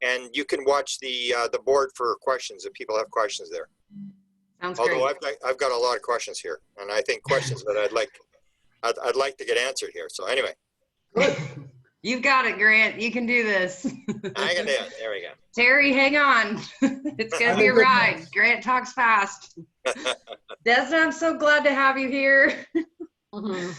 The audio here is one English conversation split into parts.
and you can watch the board for questions if people have questions there. Sounds Although great. I've got a lot of questions here, and I think questions that I'd like to get answered here. So anyway. Good. You've got it, Grant. You can do this. I can do it. There we go. Terry, hang on. It's going to be a ride. Grant talks fast. Desna, I'm so glad to have you here. Mm-hmm.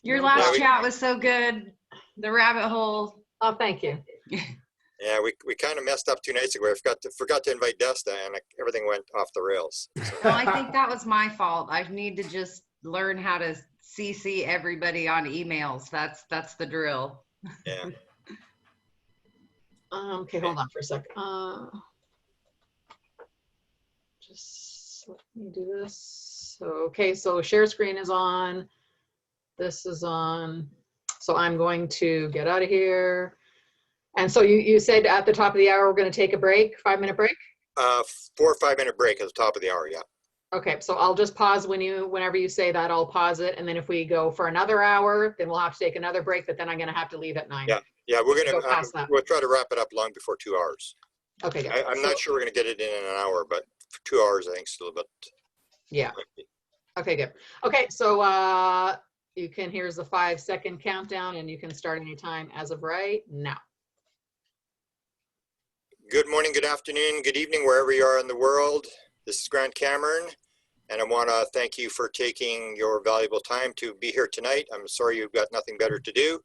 Your last chat was so good. The rabbit hole. Oh, thank you. Yeah, we kind of messed up 2 nights ago. I forgot to invite Desna, and everything went off the rails. So. No, I think that was my fault. I need to just learn how to CC everybody on emails. That's the drill. Yeah. Okay, hold on for a sec. Just let me do this. So, okay, so share screen is on. This is on. So I'm going to get out of here. And so you said at the top of the hour, we're going to take a break, 5-minute break? 4 or 5 minute break at the top of the hour, yeah. Okay, so I'll just pause whenever you say that, I'll pause it. And then if we go for another hour, then we'll have to take another break, but then I'm going to have to leave at 9. Yeah, we're going Go past that. we'll try to wrap it up long before 2 hours. Okay, good. I'm not sure we're going to get it in an hour, but for 2 hours, I think it's a little bit. Yeah. Okay, good. Okay, so you can, here's the 5-second countdown, and you can start anytime as of right now. Good morning, good afternoon, good evening, wherever you are in the world. This is Grant Cameron, and I want to thank you for taking your valuable time to be here tonight. I'm sorry you've got nothing better to do.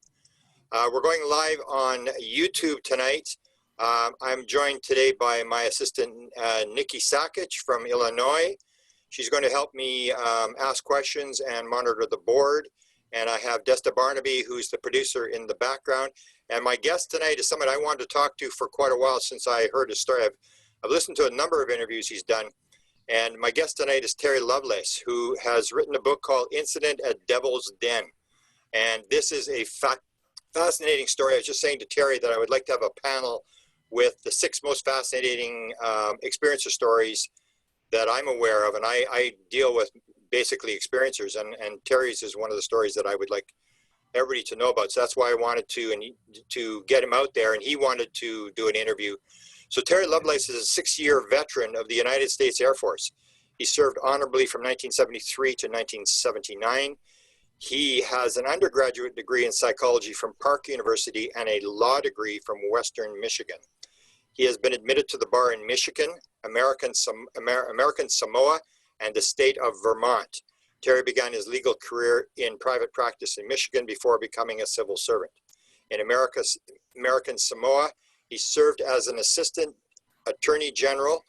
We're going live on YouTube tonight. I'm joined today by my assistant, Nikki Sakic from Illinois. She's going to help me ask questions and monitor the board. And I have Desta Barnaby, who's the producer in the background. And my guest tonight is someone I wanted to talk to for quite a while since I heard his story. I've listened to a number of interviews he's done. And my guest tonight is Terry Lovelace, who has written a book called Incident at Devil's Den. And this is a fascinating story. I was just saying to Terry that I would like to have a panel with the 6 most fascinating experiencer stories that I'm aware of. And I deal with basically experiencers, and Terry's is one of the stories that I would like everybody to know about. So that's why I wanted to get him out there, and he wanted to do an interview. So Terry Lovelace is a 6-year veteran of the United States Air Force. He served honorably from 1973 to 1979. He has an undergraduate degree in psychology from Park University and a law degree from Western Michigan. He has been admitted to the bar in Michigan, American Samoa, and the state of Vermont. Terry began his legal career in private practice in Michigan before becoming a civil servant. In American Samoa, he served as an assistant attorney general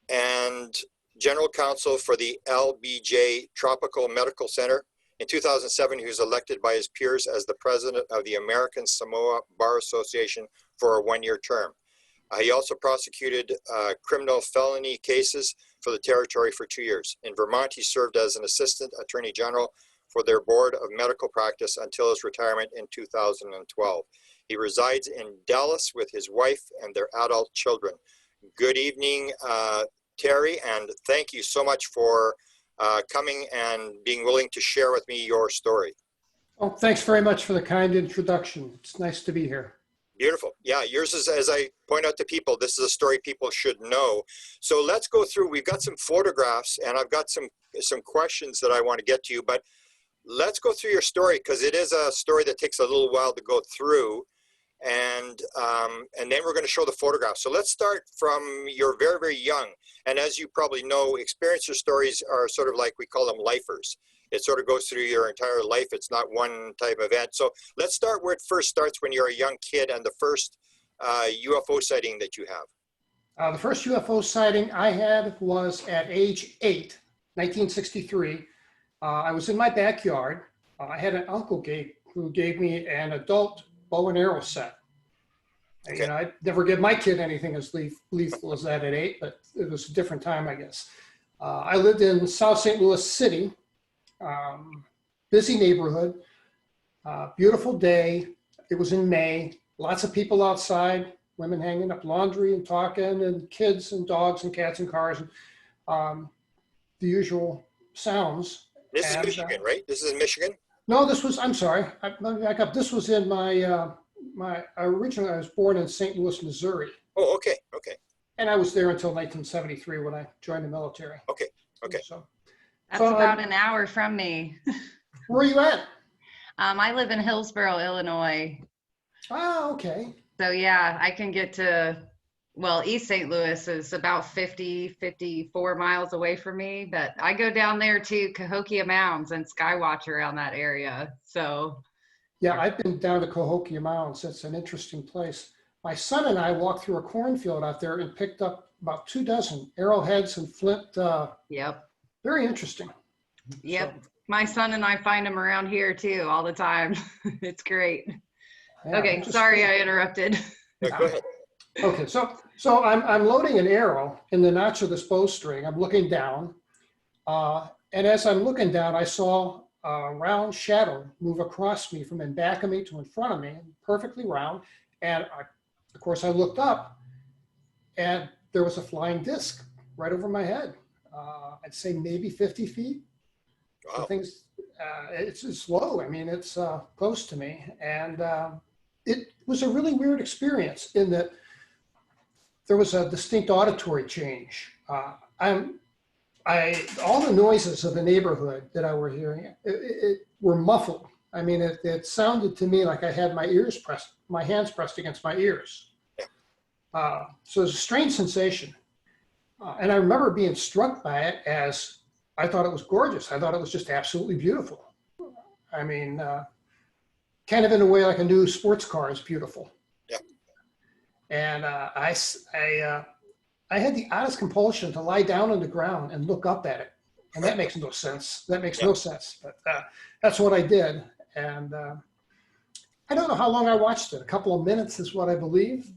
and general counsel for the LBJ Tropical Medical Center. In 2007, he was elected by his peers as the president of the American Samoa Bar Association for a 1-year term. He also prosecuted criminal felony cases for the territory for 2 years. In Vermont, he served as an assistant attorney general for their board of medical practice until his retirement in 2012. He resides in Dallas with his wife and their adult children. Good evening, Terry, and thank you so much for coming and being willing to share with me your story. Oh, thanks very much for the kind introduction. It's nice to be here. Beautiful. Yeah, yours is, as I point out to people, this is a story people should know. So let's go through, we've got some photographs and I've got some questions that I want to get to you, but let's go through your story because it is a story that takes a little while to go through, and then we're going to show the photographs. So let's start from you're very, very young. And as you probably know, experiencer stories are sort of like, we call them lifers. It sort of goes through your entire life. It's not one type of event. So let's start where it first starts when you're a young kid and the first UFO sighting that you have. The first UFO sighting I had was at age 8, 1963. I was in my backyard. I had an uncle who gave me an adult bow and arrow set. Okay. You know, I'd never give my kid anything as lethal as that at 8, but it was a different time, I guess. I lived in South St. Louis City. Busy neighborhood, beautiful day. It was in May, lots of people outside, women hanging up laundry and talking, and kids and dogs and cats and cars, and the usual sounds. This is Michigan, right? This is in Michigan? No, this was, I'm sorry, let me back up. This was in my originally I was born in St. Louis, Missouri. Oh, okay, okay, And I was there until 1973 when I joined the military. okay, okay. That's about an hour from me. Where are you at? I live in Hillsboro, Illinois. Oh, okay. So yeah, I can get to, well, East St. Louis is about 54 miles away from me, but I go down there to Cahokia Mounds and Skywatch around that area. So Yeah, I've been down to Cahokia Mounds. It's an interesting place. My son and I walked through a cornfield out there and picked up about 24 arrowheads and flint. yep. Very interesting. Yep. So, My son and I find them around here too all the time. It's great. yeah, Okay, interesting. sorry I interrupted. Yeah, go ahead. Okay, so I'm loading an arrow in the notch of this bowstring. I'm looking down, and as I'm looking down, I saw a round shadow move across me from in back of me to in front of me, perfectly round. And of course, I looked up, and there was a flying disc right over my head. I'd say maybe 50 feet. Wow. The thing's it's low. I mean, it's close to me, and it was a really weird experience in that there was a distinct auditory change. All the noises of the neighborhood that I were hearing it were muffled. I mean, it sounded to me like I had my hands pressed against my ears. So it was a strange sensation. And I remember being struck by it as I thought it was gorgeous. I thought it was just absolutely beautiful. I mean, kind of in a way like a new sports car is beautiful. Yeah. And I had the oddest compulsion to lie down on the ground and look up at it. And that makes no sense. That makes no sense. But that's what I did. And I don't know how long I watched it. A couple of minutes is what I believe.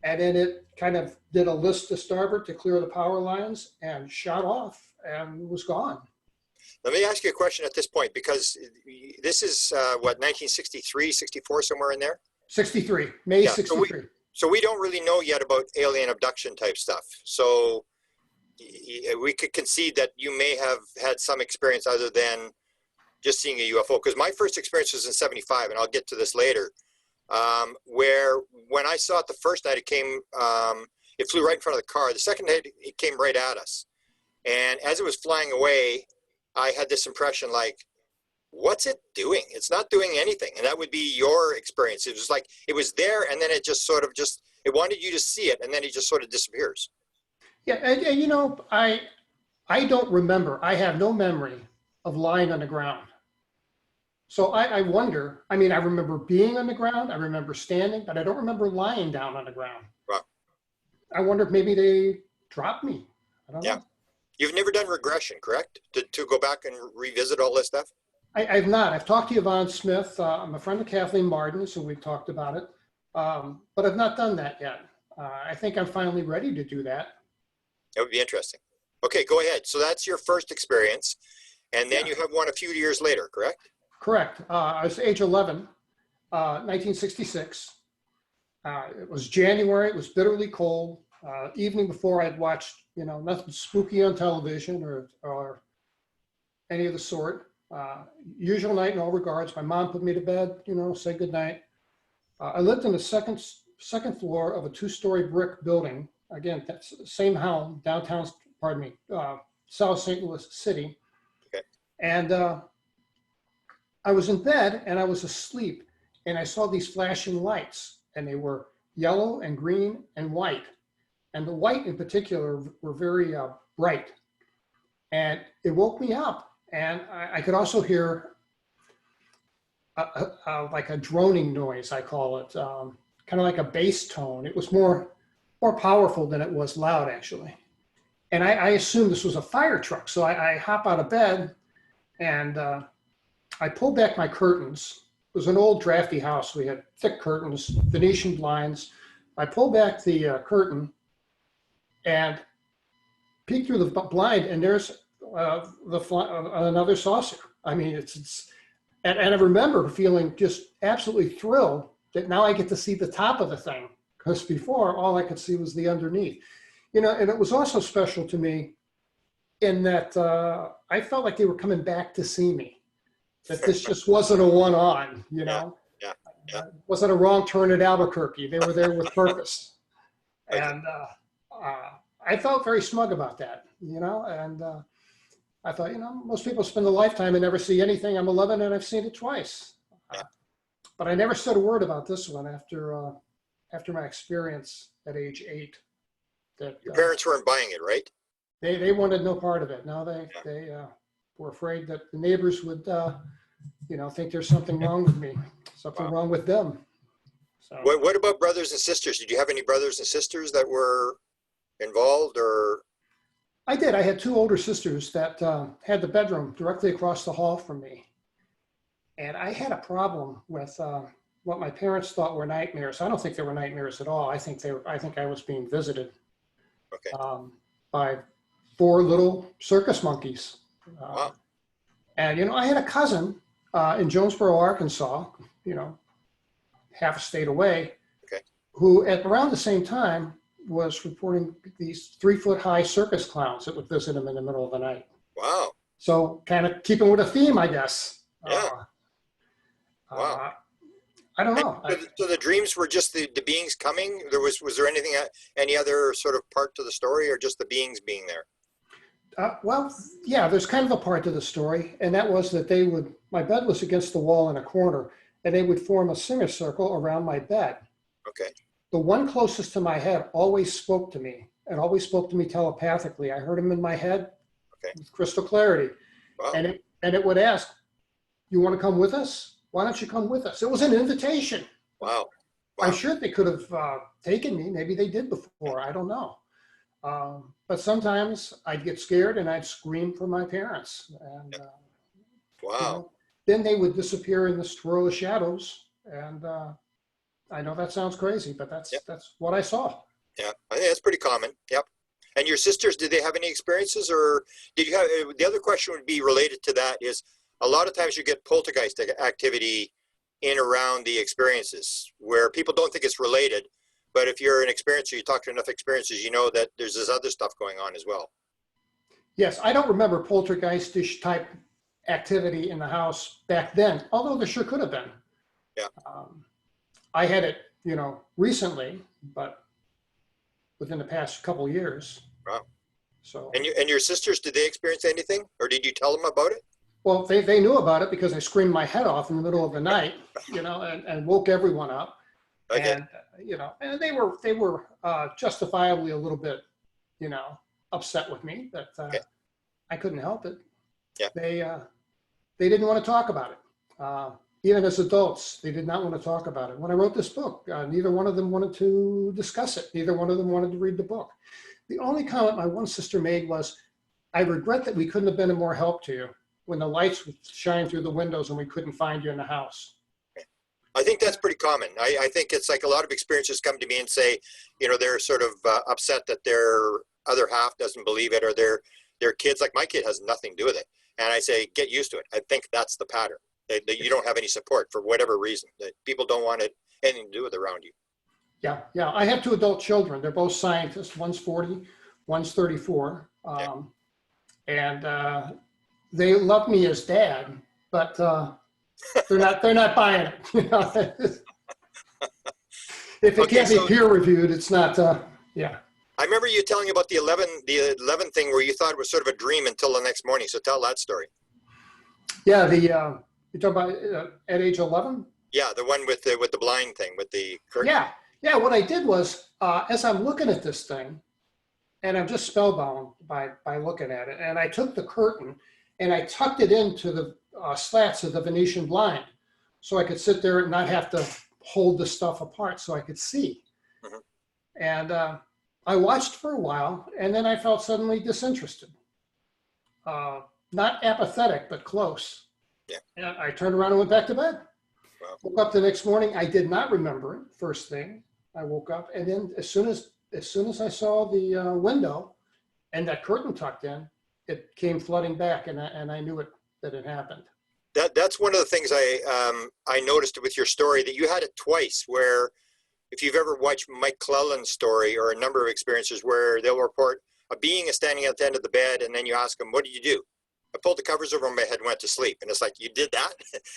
And then it kind of did a list to starboard to clear the power lines and shot off and was gone. Let me ask you a question at this point, because this is what, 1963, 64, somewhere in there? 63, May Yeah, 63. So we don't really know yet about alien abduction type stuff. So we could concede that you may have had some experience other than just seeing a UFO. Because my first experience was in 75, and I'll get to this later, where when I saw it the first night, it flew right in front of the car. The second night, it came right at us. And as it was flying away, I had this impression like, what's it doing? It's not doing anything. And that would be your experience. It was like, it was there, and then it just sort of it wanted you to see it, and then it just sort of disappears. Yeah, and you know, I don't remember. I have no memory of lying on the ground. So I wonder, I mean, I remember being on the ground, I remember standing, but I don't remember lying down on the ground. Wow. I wonder if maybe they dropped me. I don't know. You've never done regression, correct? To go back and revisit all this stuff? I've not. I've talked to Yvonne Smith. I'm a friend of Kathleen Martin, so we've talked about it. But I've not done that yet. I think I'm finally ready to do that. That would be interesting. Okay, go ahead. So that's your first experience. And then you have one a few years later, correct? Correct. I was age 11, 1966. It was January. It was bitterly cold. Evening before, I'd watched, nothing spooky on television or any of the sort. Usual night in all regards. My mom put me to bed, say goodnight. I lived in the second floor of a 2-story brick building. Again, that's the same home, downtown, South St. Louis City. Okay. And I was in bed and I was asleep, and I saw these flashing lights, and they were yellow and green and white. And the white in particular were very bright. And it woke me up. And I could also hear like a droning noise, I call it, kind of like a bass tone. It was more powerful than it was loud, actually. And I assumed this was a fire truck. So I hop out of bed, and I pulled back my curtains. It was an old drafty house. We had thick curtains, Venetian blinds. I pulled back the curtain and peeked through the blind, and there's another saucer. I mean, and I remember feeling just absolutely thrilled that now I get to see the top of the thing, because before all I could see was the underneath. And it was also special to me in that I felt like they were coming back to see me, that this just wasn't a one-on, Yeah. Yeah. It wasn't a wrong turn at Albuquerque. They were there with purpose. Okay. And I felt very smug about that, you know, and I thought, you know, most people spend a lifetime and never see anything. I'm 11 and I've seen it twice. Yeah. But I never said a word about this one after my experience at age 8. That Your parents weren't buying it, right? they wanted no part of it. No, they were afraid that the neighbors would, you know, think there's something wrong with me, something wrong with them. So What about brothers and sisters? Did you have any brothers and sisters that were involved, or? I did. I had 2 older sisters that had the bedroom directly across the hall from me. And I had a problem with what my parents thought were nightmares. I don't think they were nightmares at all. I think I was being visited Okay. by 4 little circus monkeys. Wow. And, you know, I had a cousin in Jonesboro, Arkansas, you know, half a state away, Okay. who at around the same time was reporting these 3-foot-high circus clowns that would visit him in the middle of the night. Wow. So kind of keeping with a theme, I guess. Yeah. Wow. I don't know. So the dreams were just the beings coming? Was there anything, any other sort of part to the story, or just the beings being there? Well, yeah, there's kind of a part to the story, and that was that my bed was against the wall in a corner, and they would form a semicircle around my bed. Okay. The one closest to my head always spoke to me, and always spoke to me telepathically. I heard him in my head with crystal clarity. Wow. And it would ask, "You want to come with us? Why don't you come with us?" It was an invitation. Wow. I'm sure they could have taken me. Maybe they did before. I don't know. But sometimes I'd get scared and I'd scream for my parents. And Wow. you know, then they would disappear in the swirl of shadows. And I know that sounds crazy, but that's what I saw. Yeah, I think that's pretty common. Yep. And your sisters, did they have any experiences, or did you have? The other question would be related to that is, a lot of times you get poltergeist activity in around the experiences where people don't think it's related, but if you're an experiencer, you talk to enough experiences, you know that there's this other stuff going on as well. Yes, I don't remember poltergeistish type activity in the house back then, although there sure could have been. Yeah. I had it, you know, recently, but within the past couple of years. Wow. So. And your sisters, did they experience anything, or did you tell them about it? Well, they knew about it because I screamed my head off in the middle of the night, you know, and woke everyone up. Okay. And, you know, and they were justifiably a little bit, you know, upset with me, but Okay. I couldn't help it. Yeah. They didn't want to talk about it. Even as adults, they did not want to talk about it. When I wrote this book, neither one of them wanted to discuss it. Neither one of them wanted to read the book. The only comment my one sister made was, "I regret that we couldn't have been of more help to you when the lights would shine through the windows and we couldn't find you in the house." I think that's pretty common. I think it's like a lot of experiences come to me and say, you know, they're sort of upset that their other half doesn't believe it, or their kids, like my kid, has nothing to do with it. And I say, get used to it. I think that's the pattern. That you don't have any support for whatever reason. That people don't want anything to do with around you. Yeah. I have 2 adult children. They're both scientists. One's 40, one's 34. And they love me as dad, but they're not buying it. You know? If it can't be peer reviewed, it's not. Yeah. I remember you telling about the 11 thing where you thought it was sort of a dream until the next morning. So tell that story. Yeah. You talking about at age 11? Yeah, the one with the blind thing with the curtain. Yeah. What I did was, as I'm looking at this thing, and I'm just spellbound by looking at it, and I took the curtain and I tucked it into the slats of the Venetian blind, so I could sit there and not have to hold the stuff apart, so I could see. Mm-hmm. And I watched for a while, and then I felt suddenly disinterested. Not apathetic, but close. Yeah. And I turned around and went back to bed. Wow. Woke up the next morning. I did not remember it. First thing, I woke up, and then as soon as I saw the window and that curtain tucked in, it came flooding back, and I knew that it happened. That's one of the things I noticed with your story, that you had it twice, where if you've ever watched Mike Clelland's story, or a number of experiences where they'll report a being is standing at the end of the bed, and then you ask them, "What did you do?" "I pulled the covers over my head and went to sleep." And it's like, you did that?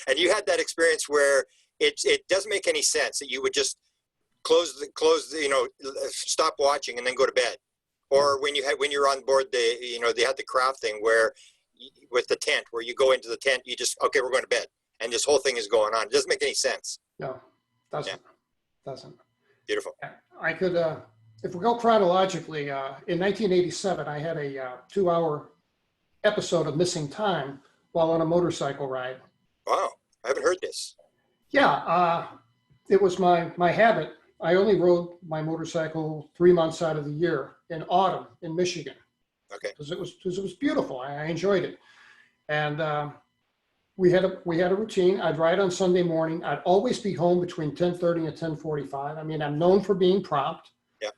And you had that experience where it doesn't make any sense that you would just stop watching and then go to bed. Or when you're on board they had the craft thing where with the tent, where you go into the tent, you just, okay, we're going to bed. And this whole thing is going on. It doesn't make any sense. No, doesn't. Doesn't. Beautiful. I could, if we go chronologically, in 1987, I had a 2-hour episode of missing time while on a motorcycle ride. Wow, I haven't heard this. Yeah, it was my habit. I only rode my motorcycle 3 months out of the year in autumn in Michigan. Okay. Because it was beautiful. I enjoyed it, and we had a routine. I'd ride on Sunday morning. I'd always be home between 10:30 and 10:45. I mean, I'm known for being prompt. Yeah.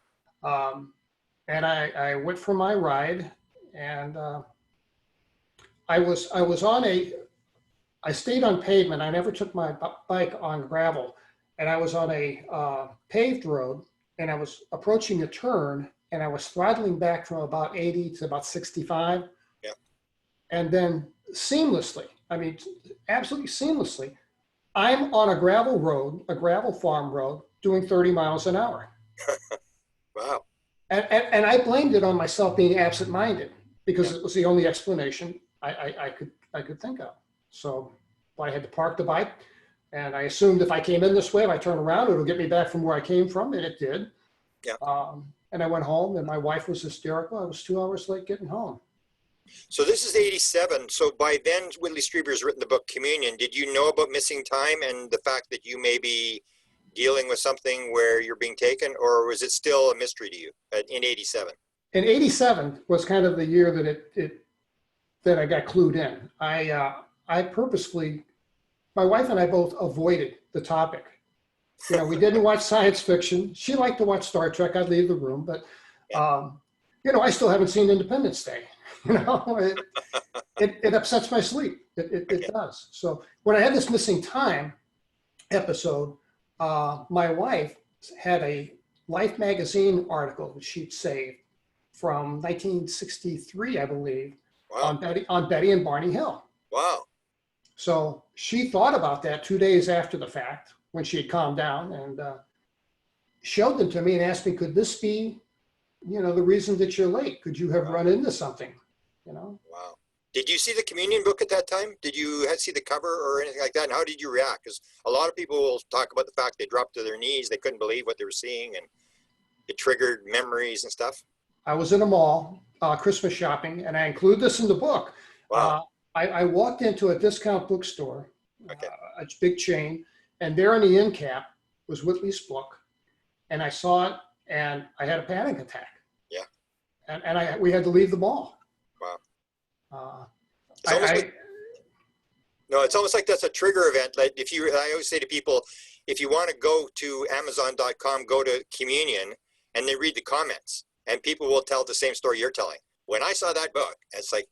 And I went for my ride, and I stayed on pavement. I never took my bike on gravel, and I was on a paved road, and I was approaching a turn, and I was throttling back from about 80 to about 65. Yeah. And then seamlessly, I mean, absolutely seamlessly, I'm on a gravel road, a gravel farm road, doing 30 miles an hour. Wow. And I blamed it on myself being absent-minded because it was the only explanation I could think of. So I had to park the bike, and I assumed if I came in this way, if I turn around, it'll get me back from where I came from, and it did. Yeah. And I went home, and my wife was hysterical. I was 2 hours late getting home. So this is 87. So by then, Whitley Strieber's written the book Communion. Did you know about missing time and the fact that you may be dealing with something where you're being taken, or was it still a mystery to you in 87? In 87 was kind of the year that I got clued in. I purposefully, my wife and I both avoided the topic. You know, we didn't watch science fiction. She liked to watch Star Trek. I'd leave the room, but I still haven't seen Independence Day. It upsets my sleep. It does. So when I had this missing time episode, my wife had a Life magazine article that she'd saved from 1963, I believe, Wow. on Betty and Barney Hill. Wow. So she thought about that 2 days after the fact when she had calmed down, and showed them to me and asked me, could this be, the reason that you're late? Could you have run into something? Wow. Did you see the Communion book at that time? Did you see the cover or anything like that? And how did you react? Because a lot of people will talk about the fact they dropped to their knees. They couldn't believe what they were seeing, and it triggered memories and stuff. I was in a mall, Christmas shopping, and I include this in the book. Wow. I walked into a discount bookstore, Okay. a big chain, and there on the end cap was Whitley's book, and I saw it, and I had a panic attack. Yeah. And we had to leave the mall. Wow. It's almost like that's a trigger event. Like I always say to people, if you want to go to Amazon.com, go to Communion, and then read the comments, and people will tell the same story you're telling. When I saw that book, it's like,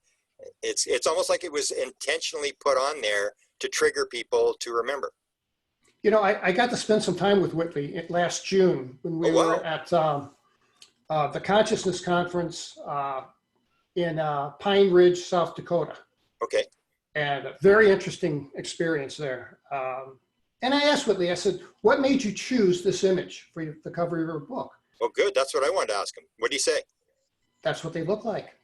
it's almost like it was intentionally put on there to trigger people to remember. I got to spend some time with Whitley last June when we were at the Consciousness Conference in Pine Ridge, South Dakota. Okay. And a very interesting experience there. And I asked Whitley, I said, what made you choose this image for the cover of your book? Well, good. That's what I wanted to ask him. What did he say? That's what they look like.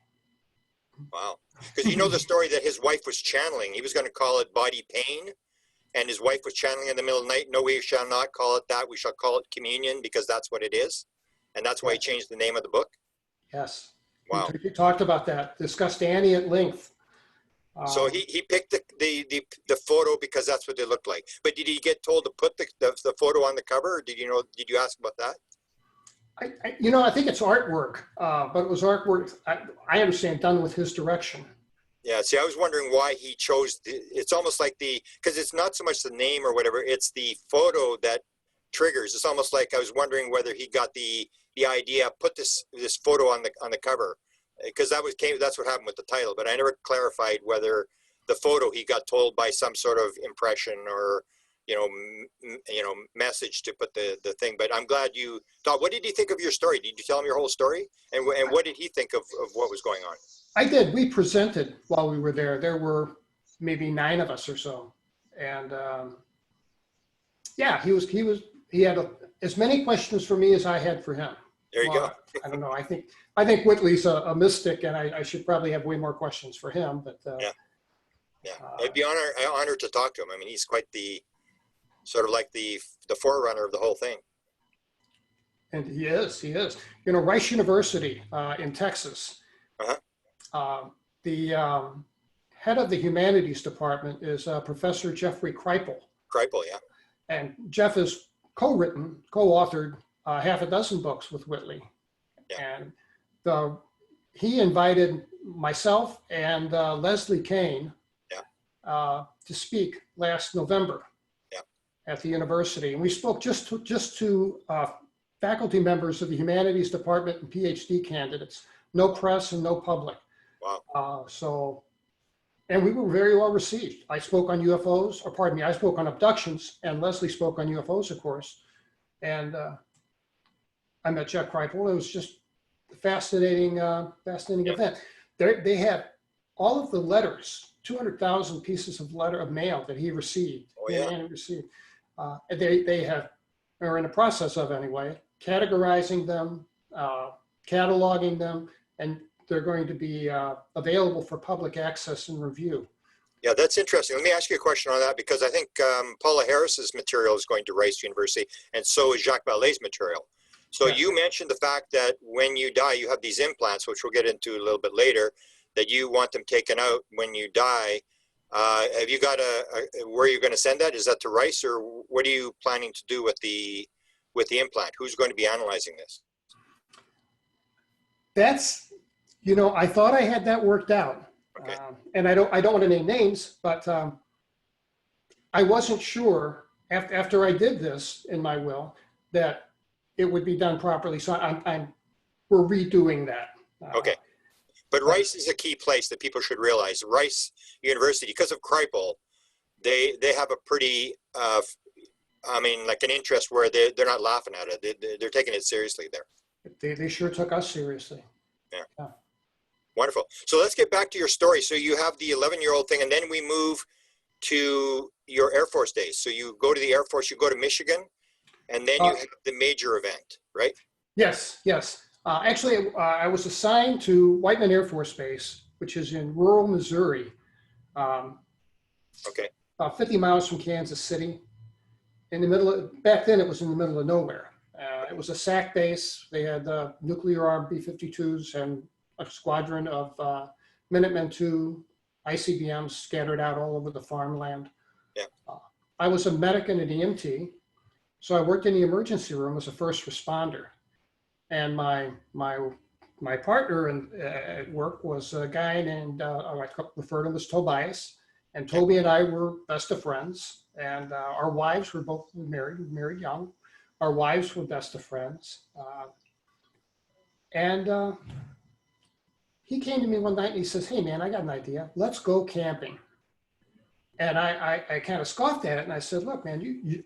Wow. Because you know the story that his wife was channeling. He was going to call it Body Pain, and his wife was channeling in the middle of the night. No, we shall not call it that. We shall call it Communion, because that's what it is. And that's why he changed the name of the book. Yes. Wow. We talked about that, discussed Annie at length. So he picked the photo because that's what they looked like. But did he get told to put the photo on the cover? Or did you ask about that? I think it's artwork, but it was artwork, I understand, done with his direction. Yeah, see, I was wondering why he chose, it's almost like because it's not so much the name or whatever, it's the photo that triggers. It's almost like I was wondering whether he got the idea, put this photo on the cover, because that's what happened with the title, but I never clarified whether the photo he got told by some sort of impression or message to put the thing. But I'm glad you thought. What did he think of your story? Did you tell him your whole story? And what did he think of what was going on? I did. We presented while we were there. There were maybe 9 of us or so, and Yeah, he had as many questions for me as I had for him. There you Well, I don't know. I think Whitley's a mystic, and I should probably have way more questions for him. But Yeah. It'd be honor to talk to him. I mean, he's quite the sort of like the forerunner of the whole thing. And he is. You know, Rice University in Texas. The head of the humanities department is Professor Jeffrey Kripal. Kripal, yeah. And Jeff has co-authored half a dozen books with Whitley. Yeah. And he invited myself and Leslie Kane to speak last November at the university. And we spoke just to faculty members of the humanities department and PhD candidates, no press and no public. Wow. And we were very well received. I spoke on UFOs, or pardon me, I spoke on abductions, and Leslie spoke on UFOs, of course. And I met Jeff Kripal. It was just a fascinating event. They had all of the letters, 200,000 pieces of mail that he received. Oh, yeah. And received. They are in the process of, anyway, categorizing them, cataloging them, and they're going to be available for public access and review. Yeah, that's interesting. Let me ask you a question on that, because I think Paula Harris's material is going to Rice University, and so is Jacques Vallée's material. So you mentioned the fact that when you die, you have these implants, which we'll get into a little bit later, that you want them taken out when you die. Have you got where you're going to send that? Is that to Rice, or what are you planning to do with the implant? Who's going to be analyzing this? That's, you know, I thought I had that worked out. Okay. And I don't want to name names, but I wasn't sure after I did this in my will that it would be done properly. So we're redoing that. Okay. But Rice is a key place that people should realize. Rice University, because of Kripal, they have a pretty, like an interest where they're not laughing at it. They're taking it seriously there. They sure took us seriously. Yeah. Wonderful. So let's get back to your story. So you have the 11-year-old thing, and then we move to your Air Force days. So you go to the Air Force, you go to Michigan, and then you have the major event, right? Yes. Actually, I was assigned to Whiteman Air Force Base, which is in rural Missouri, Okay. about 50 miles from Kansas City. Back then it was in the middle of nowhere. It was a SAC base. They had nuclear-armed B-52s and a squadron of Minutemen II ICBMs scattered out all over the farmland. Yeah. I was a medic and an EMT, so I worked in the emergency room as a first responder. And my partner at work was a guy named, I refer to him as Tobias. And Toby and I were best of friends. And our wives were both married young. Our wives were best of friends. He came to me one night and he says, "Hey man, I got an idea. Let's go camping." And I kind of scoffed at it. And I said, "Look, man,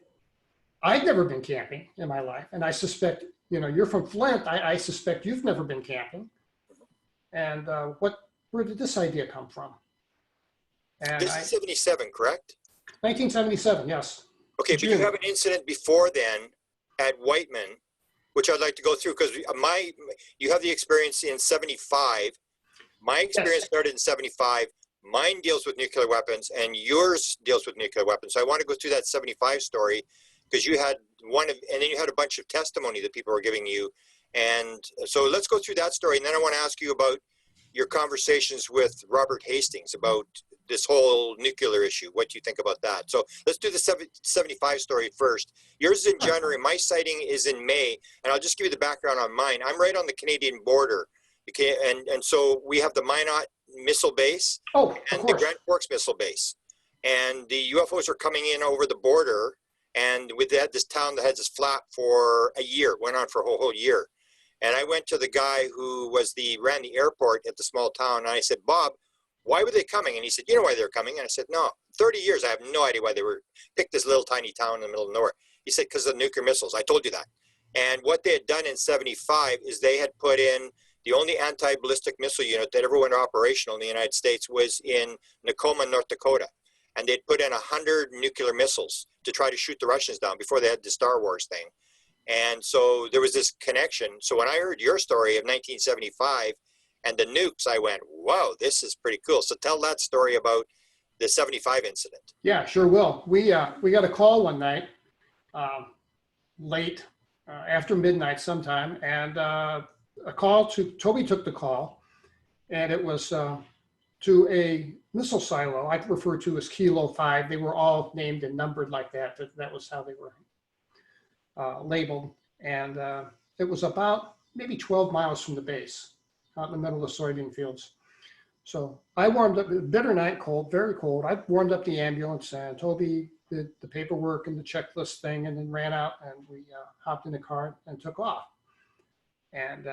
I'd never been camping in my life. And I suspect, you know, you're from Flint. I suspect you've never been camping. And where did this idea come from?" And This is 77, correct? 1977, yes. Okay, but you have an incident before then at Whiteman, which I'd like to go through, because you have the experience in 75. My experience started in 75. Mine deals with nuclear weapons, and yours deals with nuclear weapons. So I want to go through that 75 story, because you had and then you had a bunch of testimony that people were giving you. And so let's go through that story. And then I want to ask you about your conversations with Robert Hastings about this whole nuclear issue. What do you think about that? So let's do the 75 story first. Yours is in January. My sighting is in May. And I'll just give you the background on mine. I'm right on the Canadian border. Okay, and so we have the Minot missile base and the Grand Forks missile base. And the UFOs are coming in over the border. And we had this town that had this flap for a year, went on for a whole year. And I went to the guy who ran the airport at the small town. And I said, "Bob, why were they coming?" And he said, "You know why they're coming?" And I said, "No, 30 years, I have no idea why they picked this little tiny town in the middle of nowhere." He said, "Because of the nuclear missiles." I told you that. And what they had done in 75 is they had put in the only anti-ballistic missile unit that ever went operational in the United States was in Tacoma, North Dakota. And they'd put in 100 nuclear missiles, to try to shoot the Russians down before they had the Star Wars thing. And so there was this connection. So when I heard your story of 1975 and the nukes, I went, whoa, this is pretty cool. So tell that story about the 75 incident. Yeah, sure will. We got a call one night, late after midnight sometime, and a call to, Toby took the call, and it was to a missile silo I refer to as Kilo 5. They were all named and numbered like that. That was how they were labeled. And it was about maybe 12 miles from the base, out in the middle of the soybean fields. So I warmed up, bitter night, cold, very cold. I warmed up the ambulance, and Toby did the paperwork and the checklist thing, and then ran out, and we hopped in the car and took off. And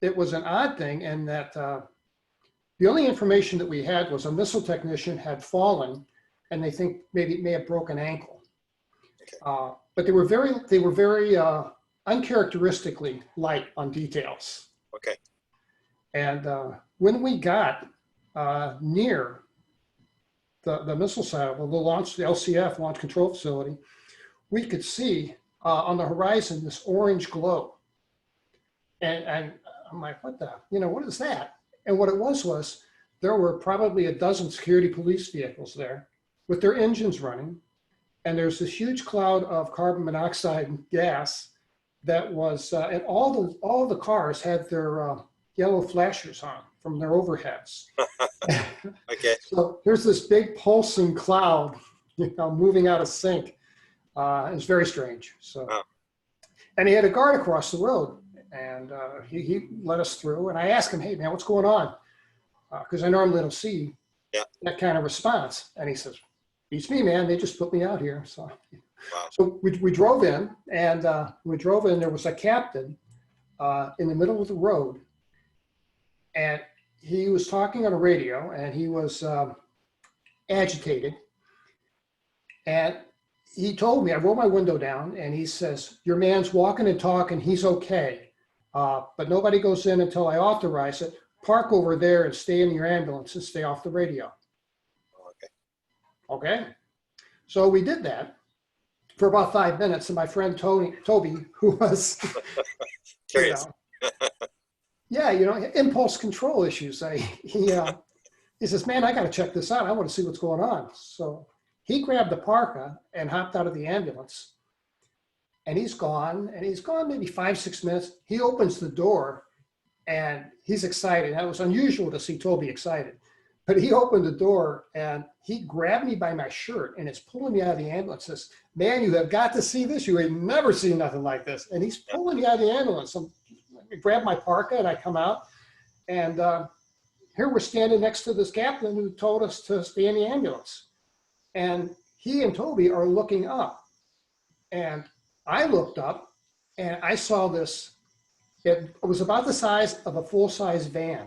it was an odd thing in that the only information that we had was a missile technician had fallen, and they think maybe it may have broken ankle. Okay. But they were very uncharacteristically light on details. Okay. And when we got near the missile silo, the LCF, Launch Control Facility, we could see on the horizon this orange glow. And I'm like, what is that? And what it was there were probably a dozen security police vehicles there with their engines running. And there's this huge cloud of carbon monoxide gas that was, and all the cars had their yellow flashers on from their overheads. Okay. So there's this big pulsing cloud, moving out of sync. It's very strange. So, wow. And he had a guard across the road, and he let us through. And I asked him, "Hey man, what's going on?" Because I normally don't see that kind of response. And he says, "Beats me, man. They just put me out here." So, wow. So we drove in, and there was a captain in the middle of the road, and he was talking on a radio, and he was agitated. And he told me, I rolled my window down, and he says, "Your man's walking and talking. He's okay. But nobody goes in until I authorize it. Park over there and stay in your ambulance and stay off the radio." Okay. Okay. So we did that for about 5 minutes. And my friend Toby, who was, Curious. impulse control issues. He says, "Man, I got to check this out. I want to see what's going on." So he grabbed the parka and hopped out of the ambulance. And he's gone maybe 5-6 minutes. He opens the door and he's excited. That was unusual to see Toby excited. But he opened the door and he grabbed me by my shirt and is pulling me out of the ambulance. Says, "Man, you have got to see this. You ain't never seen nothing like this." And he's pulling me out of the ambulance. I grab my parka and I come out. And here we're standing next to this captain who told us to stay in the ambulance. And he and Toby are looking up. And I looked up and I saw this. It was about the size of a full-size van.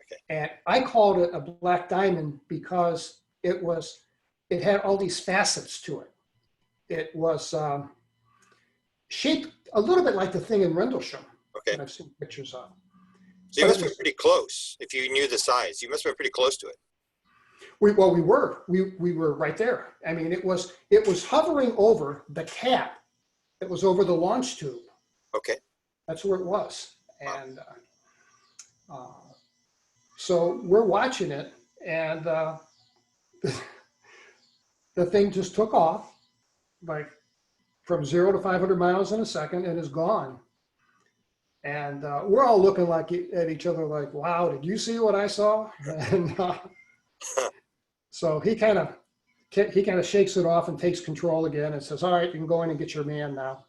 Okay. And I called it a black diamond because it had all these facets to it. It was shaped a little bit like the thing in Rendlesham that I've seen pictures of. So you must have been pretty close if you knew the size. You must have been pretty close to it. We were right there. I mean, it was hovering over the cap that was over the launch tube. Okay. That's where it was. And so we're watching it, and the thing just took off, like from 0 to 500 miles in a second, and is gone. And we're all looking at each other like, "Wow, did you see what I saw?" And so he kind of shakes it off and takes control again and says, "All right, you can go in and get your man now."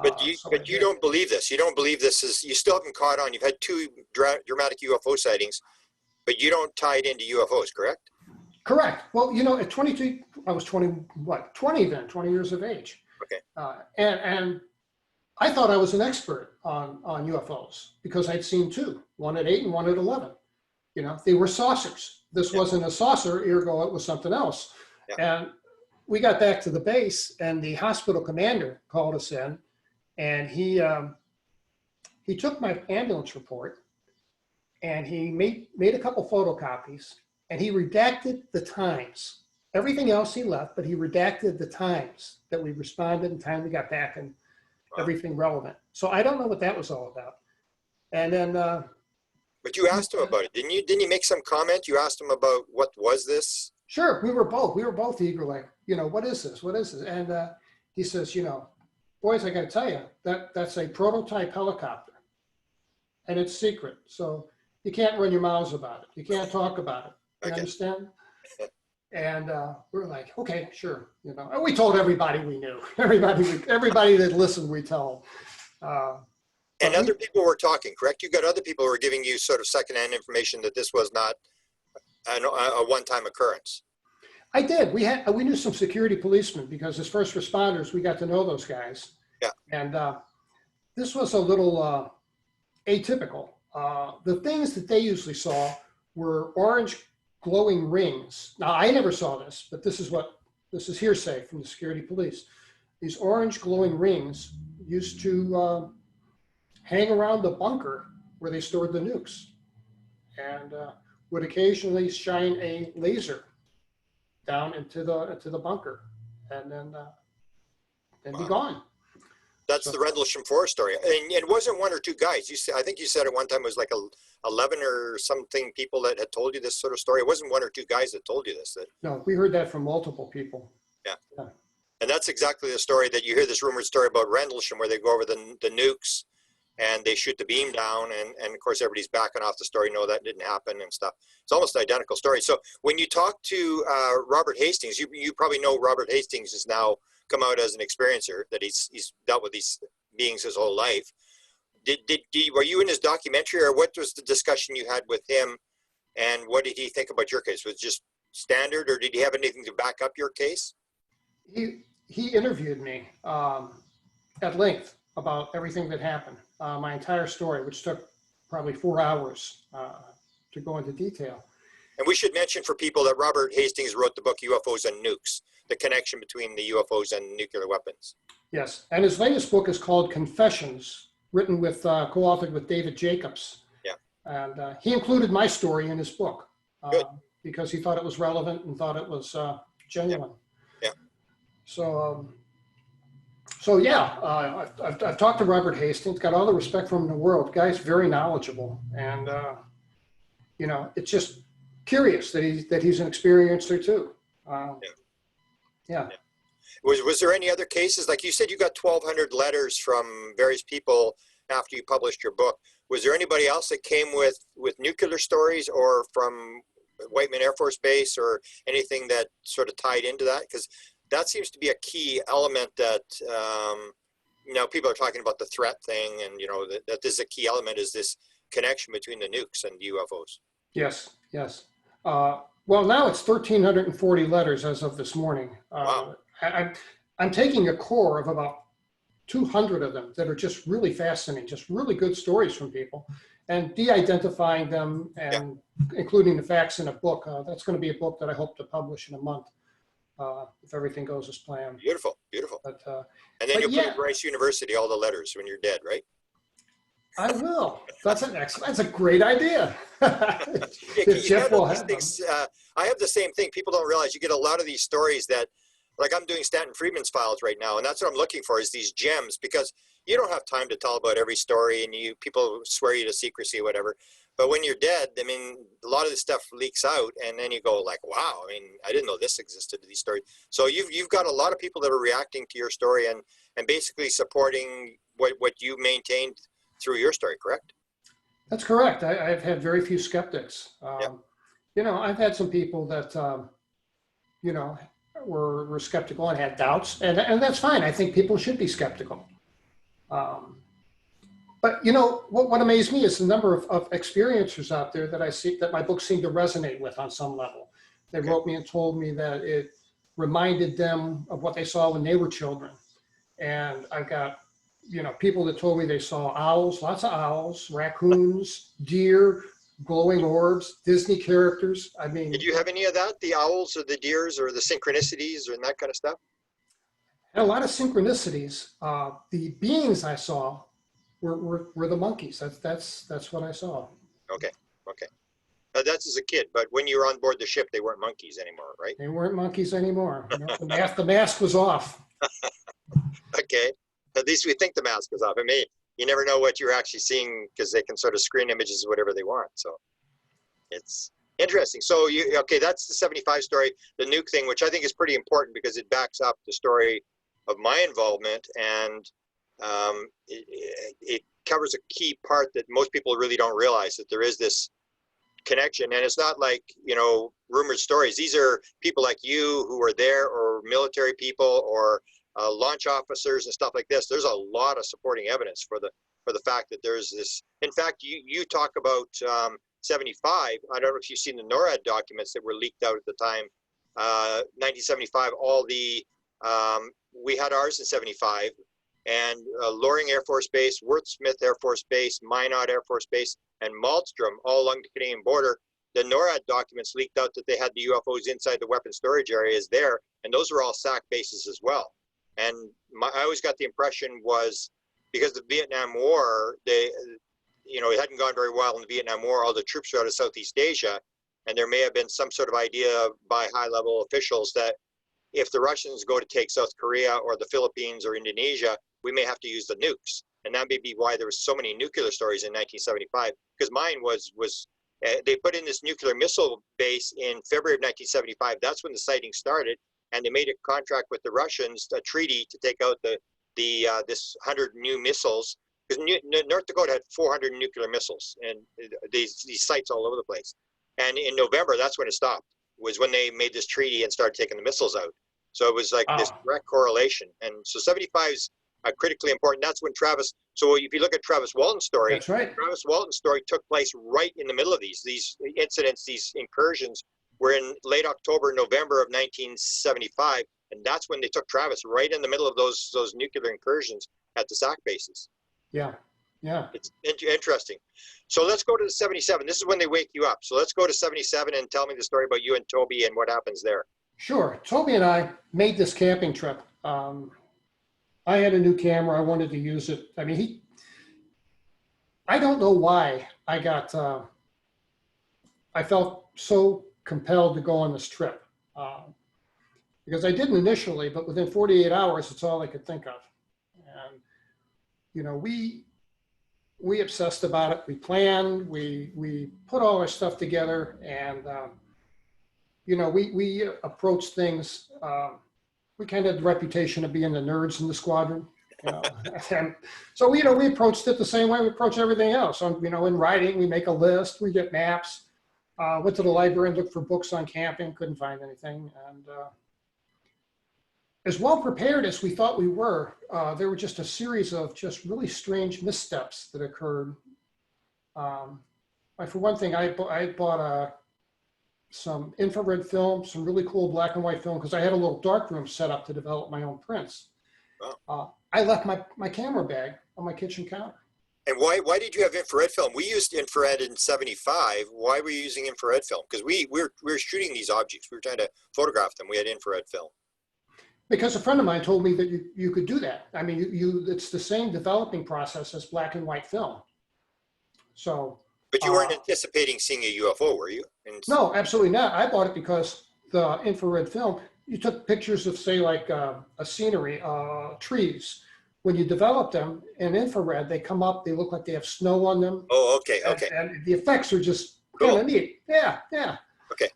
But you don't believe this. You don't believe this is. You still haven't caught on. You've had 2 dramatic UFO sightings, but you don't tie it into UFOs, correct? Correct. Well, at 22, I was 20 then, 20 years of age. Okay. And I thought I was an expert on UFOs because I'd seen 2, one at 8 and one at 11. They were saucers. This wasn't a saucer, ergo it was something else. Yeah. And we got back to the base, and the hospital commander called us in, and he took my ambulance report, and he made a couple photocopies, and he redacted the times Everything else he left, but he redacted the times that we responded and time we got back and everything relevant. So I don't know what that was all about. And then, But you asked him about it, didn't you? Didn't you make some comment? You asked him about what was this? sure, we were both eager, like, what is this? What is this? And he says, boys, I got to tell you, that's a prototype helicopter, and it's secret. So you can't run your mouths about it. You can't talk about it. You Okay. understand? And we're like, okay, sure. And we told everybody we knew. Everybody that listened, we told. And other people were talking, correct? You got other people who were giving you sort of secondhand information that this was not a one-time occurrence. I did. We knew some security policemen because as first responders, we got to know those guys. Yeah. And this was a little atypical. The things that they usually saw were orange glowing rings. Now, I never saw this, but this is hearsay from the security police. These orange glowing rings used to hang around the bunker where they stored the nukes, and would occasionally shine a laser down into the bunker, and then be gone. That's the Rendlesham Forest story. And it wasn't one or two guys. I think you said at one time it was like 11 or something people that had told you this sort of story. It wasn't one or two guys that told you this. No, we heard that from multiple people. Yeah. And that's exactly the story that you hear, this rumored story about Rendlesham, where they go over the nukes and they shoot the beam down. And of course, everybody's backing off the story. No, that didn't happen and stuff. It's almost identical story. So when you talk to Robert Hastings, you probably know Robert Hastings is now come out as an experiencer, that he's dealt with these beings his whole life. Were you in his documentary, or what was the discussion you had with him, and what did he think about your case? Was it just standard, or did he have anything to back up your case? He interviewed me at length about everything that happened, my entire story, which took probably 4 hours to go into detail. And we should mention for people that Robert Hastings wrote the book UFOs and Nukes, the connection between the UFOs and nuclear weapons. Yes, and his latest book is called Confessions, written with, co-authored with David Jacobs. Yeah. And he included my story in his book because he thought it was relevant and thought it was genuine. Yeah. So yeah, I've talked to Robert Hastings, got all the respect for him in the world. The guy's very knowledgeable, and it's just curious that he's an experiencer too. Yeah. Was there any other cases? Like you said, you got 1,200 letters from various people after you published your book. Was there anybody else that came with nuclear stories, or from Whiteman Air Force Base, or anything that sort of tied into that? Because that seems to be a key element that, people are talking about the threat thing, and, that this is a key element, is this connection between the nukes and UFOs. Yes. Well, now it's 1,340 letters as of this morning. Wow. I'm taking a core of about 200 of them that are just really fascinating, just really good stories from people, and de-identifying them and including the facts in a book. That's going to be a book that I hope to publish in a month, if everything goes as planned. Beautiful. But, And then you'll put at Rice University all the letters when you're dead, right? I will. That's a great idea. Jeff will have things, I have the same thing. People don't realize you get a lot of these stories that, like I'm doing Stanton Friedman's files right now, and that's what I'm looking for, is these gems, because you don't have time to tell about every story, and people swear you to secrecy or whatever. But when you're dead, I mean, a lot of this stuff leaks out, and then you go like, wow, I mean, I didn't know this existed, these stories. So you've got a lot of people that are reacting to your story and basically supporting what you maintained through your story, correct? That's correct. I've had very few skeptics. I've had some people that, were skeptical and had doubts, and that's fine. I think people should be skeptical. But what amazed me is the number of experiencers out there that I see that my books seem to resonate with on some level. They wrote me and told me that it reminded them of what they saw when they were children. And I've got, people that told me they saw owls, lots of owls, raccoons, deer, glowing orbs, Disney characters. I mean, did you have any of that? The owls or the deers or the synchronicities and that kind of stuff? And a lot of synchronicities. The beings I saw were the monkeys. That's what I saw. Okay. That's as a kid, but when you were on board the ship, they weren't monkeys anymore, right? They weren't monkeys anymore. You know, the mask was off. Okay. At least we think the mask was off. I mean, you never know what you're actually seeing because they can sort of screen images of whatever they want. So it's interesting. So okay, that's the 75 story, the nuke thing, which I think is pretty important because it backs up the story of my involvement, and it covers a key part that most people really don't realize, that there is this connection. And it's not like, you know, rumored stories. These are people like you who are there, or military people, or launch officers and stuff like this. There's a lot of supporting evidence for the fact that there's this. In fact, you talk about 75. I don't know if you've seen the NORAD documents that were leaked out at the time. 1975, all the we had ours in 75, and Loring Air Force Base, Worth Smith Air Force Base, Minot Air Force Base, and Malmstrom, all along the Canadian border. The NORAD documents leaked out that they had the UFOs inside the weapon storage areas there, and those were all SAC bases as well. And I always got the impression was because the Vietnam War, it hadn't gone very well in the Vietnam War. All the troops were out of Southeast Asia, and there may have been some sort of idea by high-level officials that if the Russians go to take South Korea or the Philippines or Indonesia, we may have to use the nukes. And that may be why there was so many nuclear stories in 1975, because mine was they put in this nuclear missile base in February of 1975. That's when the sighting started, and they made a contract with the Russians, a treaty to take out this 100 new missiles, because North Dakota had 400 nuclear missiles, and these sites all over the place. And in November, that's when it stopped, was when they made this treaty and started taking the missiles out. So it was like this direct correlation. And so 75 is critically important. That's when Travis, so if you look at Travis Walton's story, That's right. Travis Walton's story took place right in the middle of these incidents, these incursions were in late October, November of 1975. And that's when they took Travis, right in the middle of those nuclear incursions at the SAC bases. Yeah, yeah. It's interesting. So let's go to the 77. This is when they wake you up. So let's go to 77 and tell me the story about you and Toby and what happens there. Sure. Toby and I made this camping trip. I had a new camera. I wanted to use it. I mean, I don't know why I felt so compelled to go on this trip. Because I didn't initially, but within 48 hours, it's all I could think of. And, you know, we obsessed about it. We planned, we put all our stuff together, and, you know, we approached things, we kind of had the reputation of being the nerds in the squadron, you know. And so, you know, we approached it the same way we approach everything else. So, you know, in writing, we make a list, we get maps, went to the library and looked for books on camping, couldn't find anything. And as well prepared as we thought we were, there were just a series of just really strange missteps that occurred. For one thing, I bought some infrared film, some really cool black and white film, because I had a little dark room set up to develop my own prints. I left my camera bag on my kitchen counter. And why did you have infrared film? We used infrared in 75. Why were you using infrared film? Because we were shooting these objects. We were trying to photograph them. We had infrared film. Because a friend of mine told me that you could do that. I mean, it's the same developing process as black and white film. So. But you weren't anticipating seeing a UFO, were you? No, absolutely not. I bought it because the infrared film, you took pictures of, say, like a scenery, trees. When you develop them in infrared, they come up, they look like they have snow on them. Oh, okay. And the effects are just kind of neat. Yeah. Okay.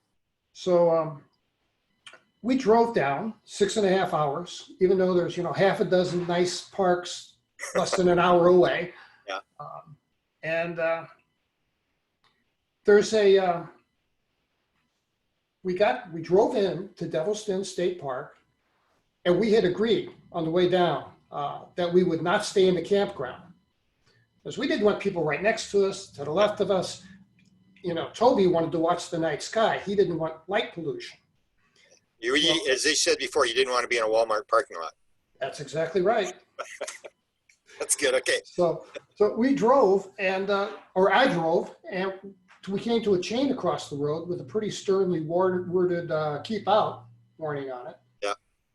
So we drove down 6.5 hours, even though there's, you know, half a dozen nice parks less than an hour away. Yeah. There's we drove in to Devil's Den State Park, and we had agreed on the way down that we would not stay in the campground, because we didn't want people right next to us, to the left of us. You know, Toby wanted to watch the night sky. He didn't want light pollution. As they said before, you didn't want to be in a Walmart parking lot. That's exactly right. That's good. Okay. So we drove, or I drove, and we came to a chain across the road with a pretty sternly worded "keep out" warning on it. Yeah.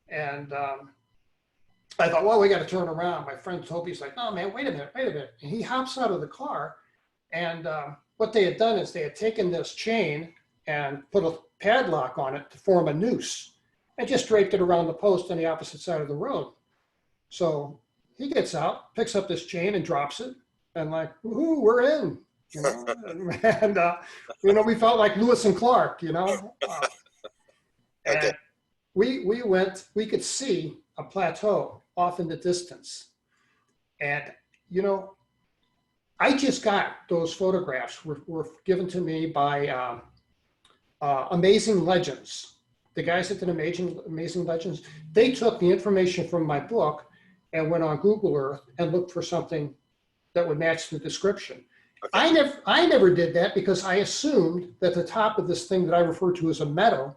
And I thought, well, we got to turn around. My friend Toby's like, "No, man, wait a minute." And he hops out of the car, and what they had done is they had taken this chain and put a padlock on it to form a noose and just draped it around the post on the opposite side of the road. So he gets out, picks up this chain and drops it, and like, woohoo, we're in, you know. And you know, we felt like Lewis and Clark, you know. Okay. And we went, we could see a plateau off in the distance. And, you know, I just got those photographs were given to me by Amazing Legends. The guys that did Amazing Legends, they took the information from my book and went on Google Earth and looked for something that would match the description. Okay. I never did that because I assumed that the top of this thing that I refer to as a meadow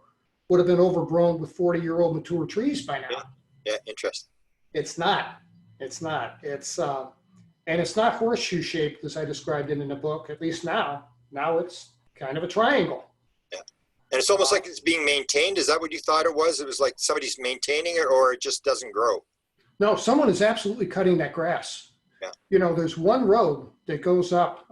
would have been overgrown with 40-year-old mature trees by now. Yeah, interesting. It's not. It's not. It's and it's not horseshoe shaped as I described it in the book. At least now. Now it's kind of a triangle. Yeah, and it's almost like it's being maintained. Is that what you thought it was? It was like somebody's maintaining it, or it just doesn't grow. No, someone is absolutely cutting that grass. Yeah. You know, there's one road that goes up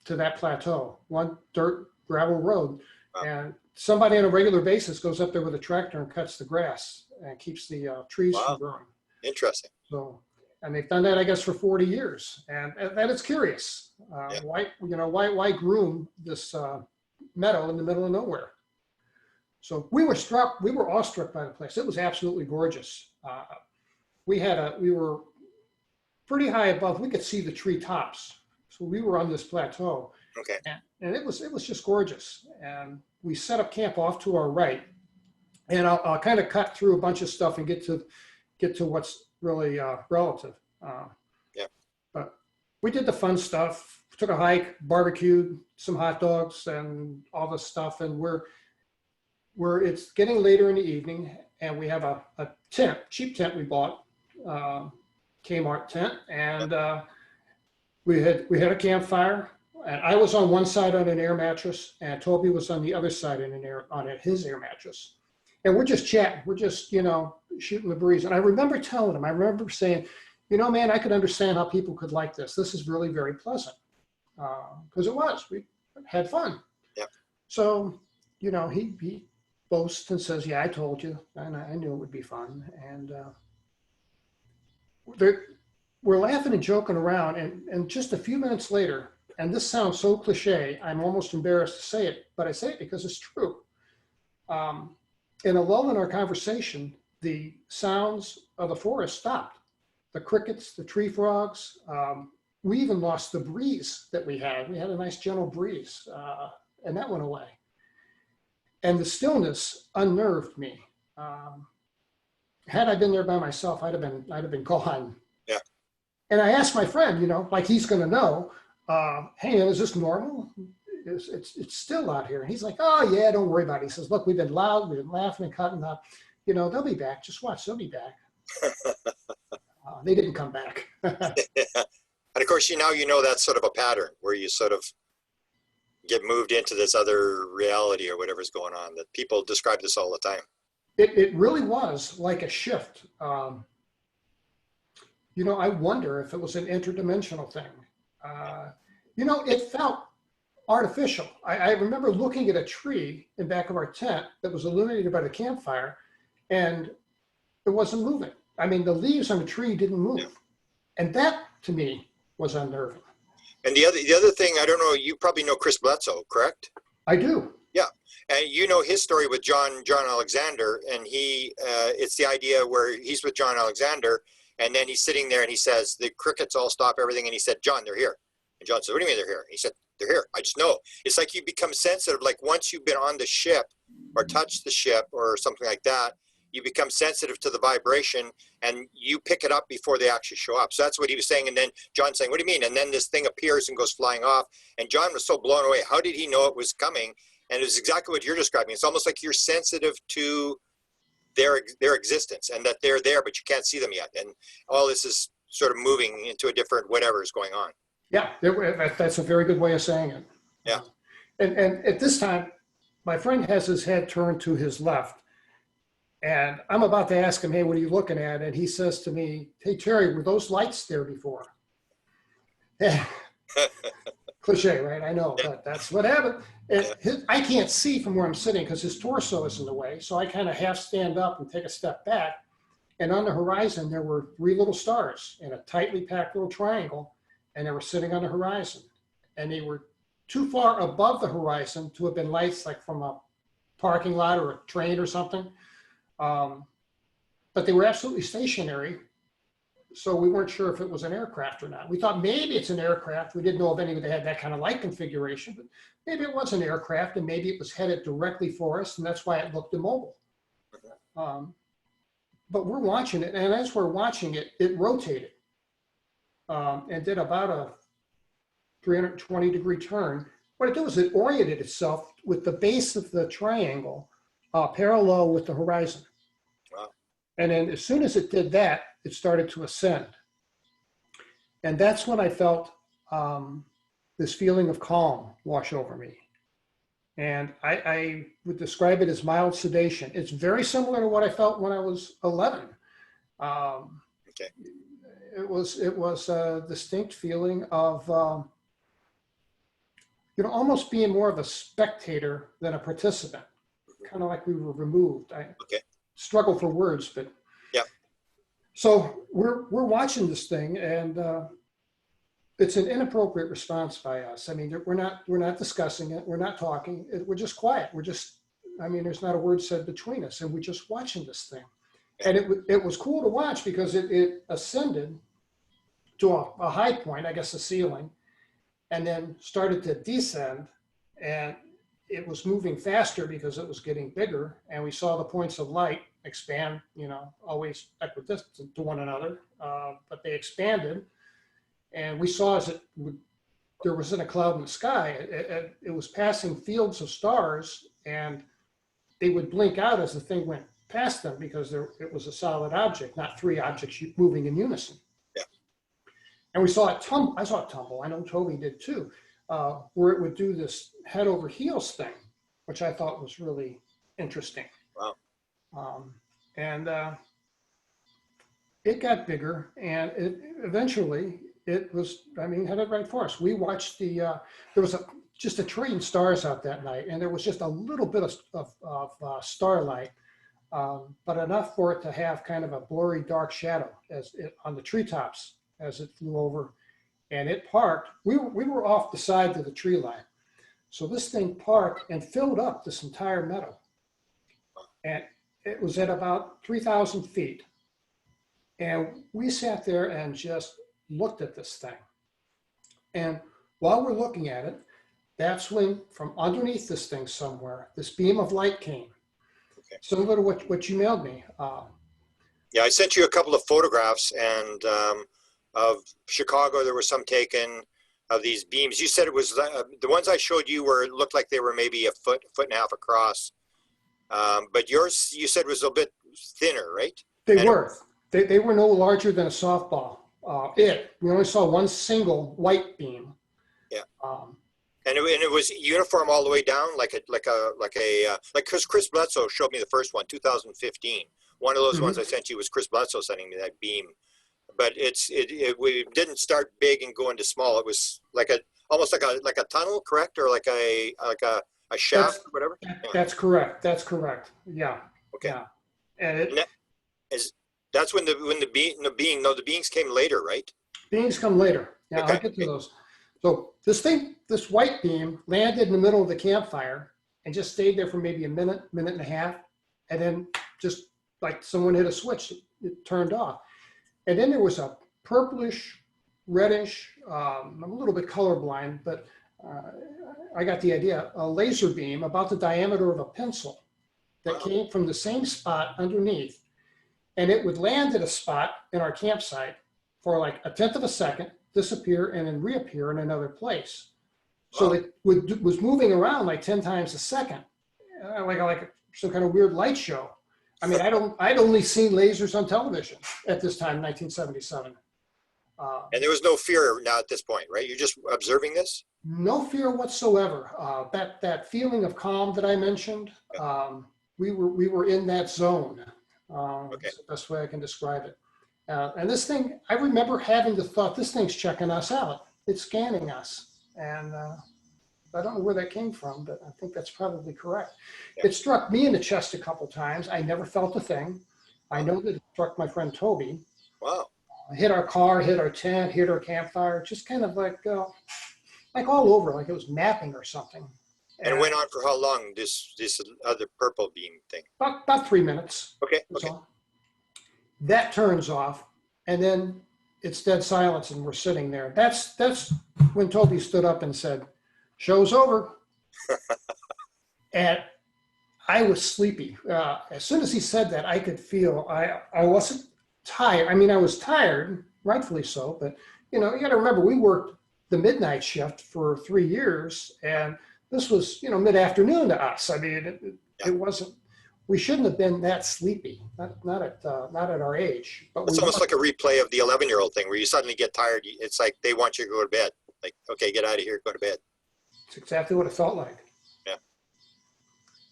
to that plateau, one dirt gravel road, Wow. and somebody on a regular basis goes up there with a tractor and cuts the grass and keeps the trees Wow. from growing. Interesting. So, and they've done that, I guess, for 40 years, and that is curious. Yeah. Why groom this meadow in the middle of nowhere? So we were awestruck by the place. It was absolutely gorgeous. We were pretty high above. We could see the tree tops, so we were on this plateau. Okay. And it was just gorgeous. And we set up camp off to our right, and I'll kind of cut through a bunch of stuff and get to what's really relative. Yeah. But we did the fun stuff. Took a hike, barbecued some hot dogs and all this stuff. And it's getting later in the evening, and we have a tent, cheap tent we bought, Kmart tent, and we had a campfire. And I was on one side on an air mattress, and Toby was on the other side on his air mattress. And we're just chatting. We're just, you know, shooting the breeze. And I remember telling him, I remember saying, you know, man, I could understand how people could like this. This is really very pleasant. Because it was. We had fun. Yep. So, you know, he boasts and says, yeah, I told you. And I knew it would be fun. And we're laughing and joking around. And just a few minutes later, and this sounds so cliche, I'm almost embarrassed to say it, but I say it because it's true. In a lull in our conversation, the sounds of the forest stopped. The crickets, the tree frogs, we even lost the breeze that we had. We had a nice gentle breeze, and that went away. And the stillness unnerved me. Had I been there by myself, I'd have been gone. Yeah. And I asked my friend, you know, like he's going to know, hey, is this normal? It's still out here. And he's like, oh yeah, don't worry about it. He says, look, we've been loud, we've been laughing and cutting up. You know, they'll be back. Just watch, they'll be back. They didn't come back. Yeah. And of course, now you know that's sort of a pattern where you sort of get moved into this other reality or whatever's going on. That people describe this all the time. It really was like a shift. You know, I wonder if it was an interdimensional thing. You know, it felt artificial. I remember looking at a tree in back of our tent that was illuminated by the campfire, and it wasn't moving. I mean, the leaves on the tree didn't move. Yeah. And that, to me, was unnerving. And the other thing, I don't know, you probably know Chris Bledsoe, correct? I do. Yeah, and you know his story with John Alexander, and it's the idea where he's with John Alexander, and then he's sitting there and he says, the crickets all stop everything, and he said, John, they're here. And John said, what do you mean they're here? He said, they're here. I just know. It's like you become sensitive, like once you've been on the ship or touched the ship or something like that, you become sensitive to the vibration and you pick it up before they actually show up. So that's what he was saying. And then John saying, what do you mean? And then this thing appears and goes flying off. And John was so blown away. How did he know it was coming? And it was exactly what you're describing. It's almost like you're sensitive to their existence and that they're there, but you can't see them yet. And all this is sort of moving into a different whatever is going on. Yeah, that's a very good way of saying it. Yeah. And at this time, my friend has his head turned to his left. And I'm about to ask him, hey, what are you looking at? And he says to me, hey, Terry, were those lights there before? Cliche, right? I know, but that's what happened. I can't see from where I'm sitting because his torso is in the way. So I kind of half stand up and take a step back. And on the horizon, there were 3 little stars in a tightly packed little triangle, and they were sitting on the horizon. And they were too far above the horizon to have been lights like from a parking lot or a train or something. But they were absolutely stationary. So we weren't sure if it was an aircraft or not. We thought maybe it's an aircraft. We didn't know if anybody had that kind of light configuration, but maybe it was an aircraft and maybe it was headed directly for us, and that's why it looked immobile. But we're watching it, and as we're watching it, it rotated and did about a 320-degree turn. What it did was it oriented itself with the base of the triangle parallel with the horizon. Wow. And then as soon as it did that, it started to ascend. And that's when I felt this feeling of calm wash over me. And I would describe it as mild sedation. It's very similar to what I felt when I was 11. Okay. It was a distinct feeling of, almost being more of a spectator than a participant, kind of like we were removed. I struggle for words, but yeah. So we're watching this thing, and it's an inappropriate response by us. I mean, we're not discussing it. We're not talking. We're just quiet. There's not a word said between us, and we're just watching this thing. And it was cool to watch because it ascended to a high point, I guess the ceiling, and then started to descend, and it was moving faster because it was getting bigger, and we saw the points of light expand, always equidistant to one another, but they expanded. And we saw there wasn't a cloud in the sky. It was passing fields of stars, and they would blink out as the thing went past them because it was a solid object, not 3 objects moving in unison. Yeah. And we saw it tumble. I saw it tumble. I know Toby did too, where it would do this head over heels thing, which I thought was really interesting. Wow. And it got bigger, and eventually it was, headed right for us. We watched there was just a trillion stars out that night, and there was just a little bit of starlight, but enough for it to have kind of a blurry dark shadow on the treetops as it flew over, and it parked. We were off the side of the tree line. So this thing parked and filled up this entire meadow. And it was at about 3,000 feet. And we sat there and just looked at this thing. And while we're looking at it, that's when from underneath this thing somewhere, this beam of light came. Okay. Similar to what you mailed me. Yeah, I sent you a couple of photographs, and of Chicago, there were some taken of these beams. You said it was, the ones I showed you looked like they were maybe a foot and a half across. But yours, you said, was a bit thinner, right? They were no larger than a softball. We only saw one single white beam. Yeah. And it was uniform all the way down, like because Chris Bledsoe showed me the first one, 2015. One of those ones I sent you was Chris Bledsoe sending me that beam. But we didn't start big and go into small. It was almost like a tunnel, correct, or like a shaft or whatever. That's correct. That's correct. Yeah. Okay. Yeah. And that's when the beings came later, right? Beings come later. Yeah, okay. I'll get to those. So this white beam landed in the middle of the campfire and just stayed there for maybe a minute and a half, and then just like someone hit a switch, it turned off. And then there was a purplish, reddish, I'm a little bit colorblind, but I got the idea, a laser beam about the diameter of a pencil that came from the same spot underneath. And it would land at a spot in our campsite for like 1/10 of a second, disappear, and then reappear in another place. So it was moving around like 10 times a second, like some kind of weird light show. I mean, I'd only seen lasers on television at this time, 1977. And there was no fear now at this point, right? You're just observing this? No fear whatsoever. That feeling of calm that I mentioned, we were in that zone. That's the best way I can describe it. And this thing, I remember having the thought, this thing's checking us out. It's scanning us. And I don't know where that came from, but I think that's probably correct. Yeah. It struck me in the chest a couple times. I never felt a thing. I know that it struck my friend Toby. Wow. Hit our car, hit our tent, hit our campfire, just kind of like all over, like it was mapping or something. And it went on for how long, this other purple beam thing? About 3 minutes. Okay, That's okay. all. That turns off, and then it's dead silence, and we're sitting there. That's when Toby stood up and said, "Show's over." And I was sleepy. As soon as he said that, I could feel I wasn't tired. I mean, I was tired, rightfully so, but you got to remember, we worked the midnight shift for 3 years, and this was, mid-afternoon to us. I mean, it wasn't. We shouldn't have been that sleepy, not at our age. But It's almost like a replay of the 11-year-old thing where you suddenly get tired. It's like they want you to go to bed. Like, okay, get out of here, go to bed. It's exactly what it felt like. Yeah.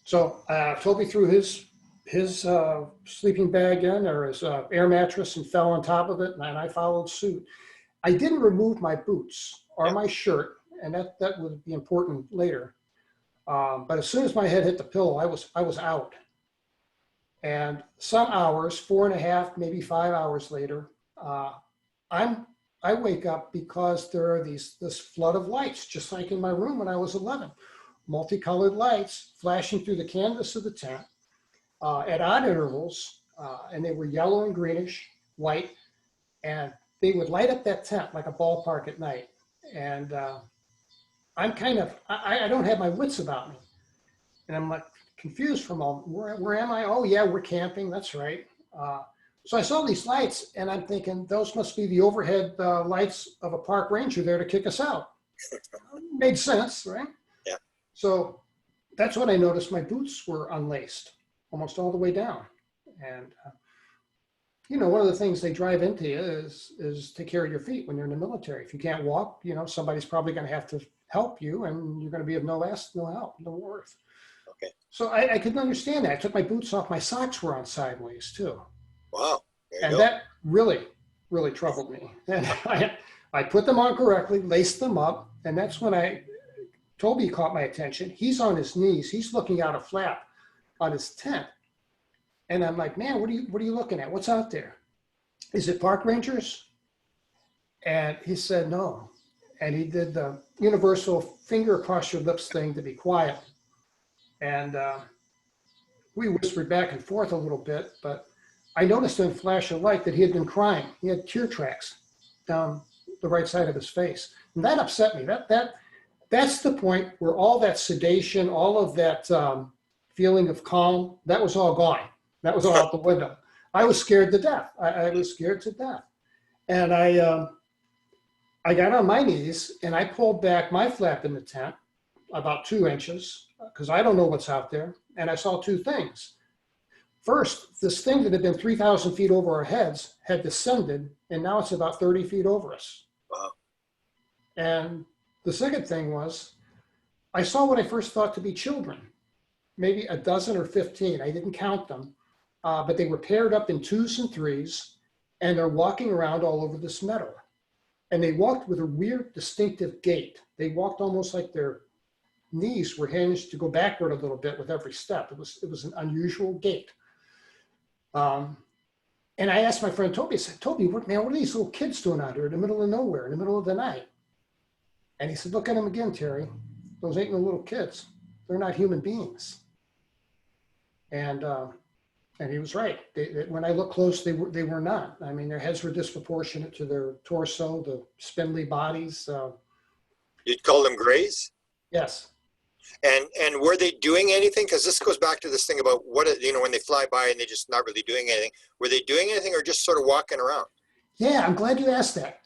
So Toby threw his sleeping bag in, or his air mattress, and fell on top of it, and I followed suit. I didn't remove my boots or my shirt, and that would be important later. But as soon as my head hit the pillow, I was out. And some hours, 4.5, maybe 5 hours later, I wake up because there are this flood of lights, just like in my room when I was 11. Multicolored lights flashing through the canvas of the tent at odd intervals, and they were yellow and greenish, white, and they would light up that tent like a ballpark at night. And I'm I don't have my wits about me. And I'm like confused for a moment. Where am I? Oh, yeah, we're camping. That's right. So I saw these lights, and I'm thinking those must be the overhead lights of a park ranger there to kick us out. Made sense, right? Yeah. So that's when I noticed my boots were unlaced almost all the way down. And, one of the things they drive into you is take care of your feet when you're in the military. If you can't walk, somebody's probably going to have to help you, and you're going to be of no help, no worth. Okay. So I couldn't understand that. I took my boots off. My socks were on sideways too. Wow. There you And go. that really, really troubled me. And I put them on correctly, laced them up, and that's when Toby caught my attention. He's on his knees. He's looking out a flap on his tent. And I'm like, man, what are you looking at? What's out there? Is it park rangers? And he said, no. And he did the universal finger across your lips thing to be quiet. And we whispered back and forth a little bit, but I noticed in a flash of light that he had been crying. He had tear tracks down the right side of his face. And that upset me. That's the point where all that sedation, all of that feeling of calm, that was all gone. That was all out the window. I was scared to death. I was scared to death. And I got on my knees and I pulled back my flap in the tent about 2 inches because I don't know what's out there. And I saw two things. First, this thing that had been 3,000 feet over our heads had descended, and now it's about 30 feet over us. Wow. And the second thing was, I saw what I first thought to be children, maybe a dozen or 15. I didn't count them, but they were paired up in 2s and 3s, and they're walking around all over this meadow. And they walked with a weird, distinctive gait. They walked almost like their knees were hinged to go backward a little bit with every step. It was an unusual gait. And I asked my friend Toby, I said, Toby, what are these little kids doing out here in the middle of nowhere, in the middle of the night? And he said, look at them again, Terry. Those ain't no little kids. They're not human beings. And he was right. When I looked close, they were not. I mean, their heads were disproportionate to their torso, the spindly bodies. You'd call them grays? Yes. And were they doing anything? Because this goes back to this thing about when they fly by and they're just not really doing anything. Were they doing anything or just sort of walking around? Yeah, I'm glad you asked that.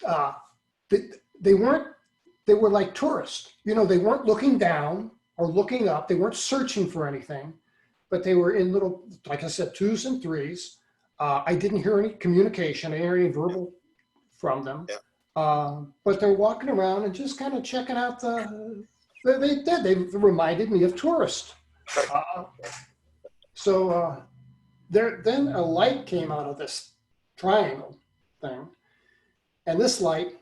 They were like tourists. They weren't looking down or looking up. They weren't searching for anything, but they were in little, like I said, 2s and 3s. I didn't hear any communication. I didn't hear any verbal from them. Yeah. But they're walking around and just kind of checking out They reminded me of tourists. Then a light came out of this triangle thing. And this light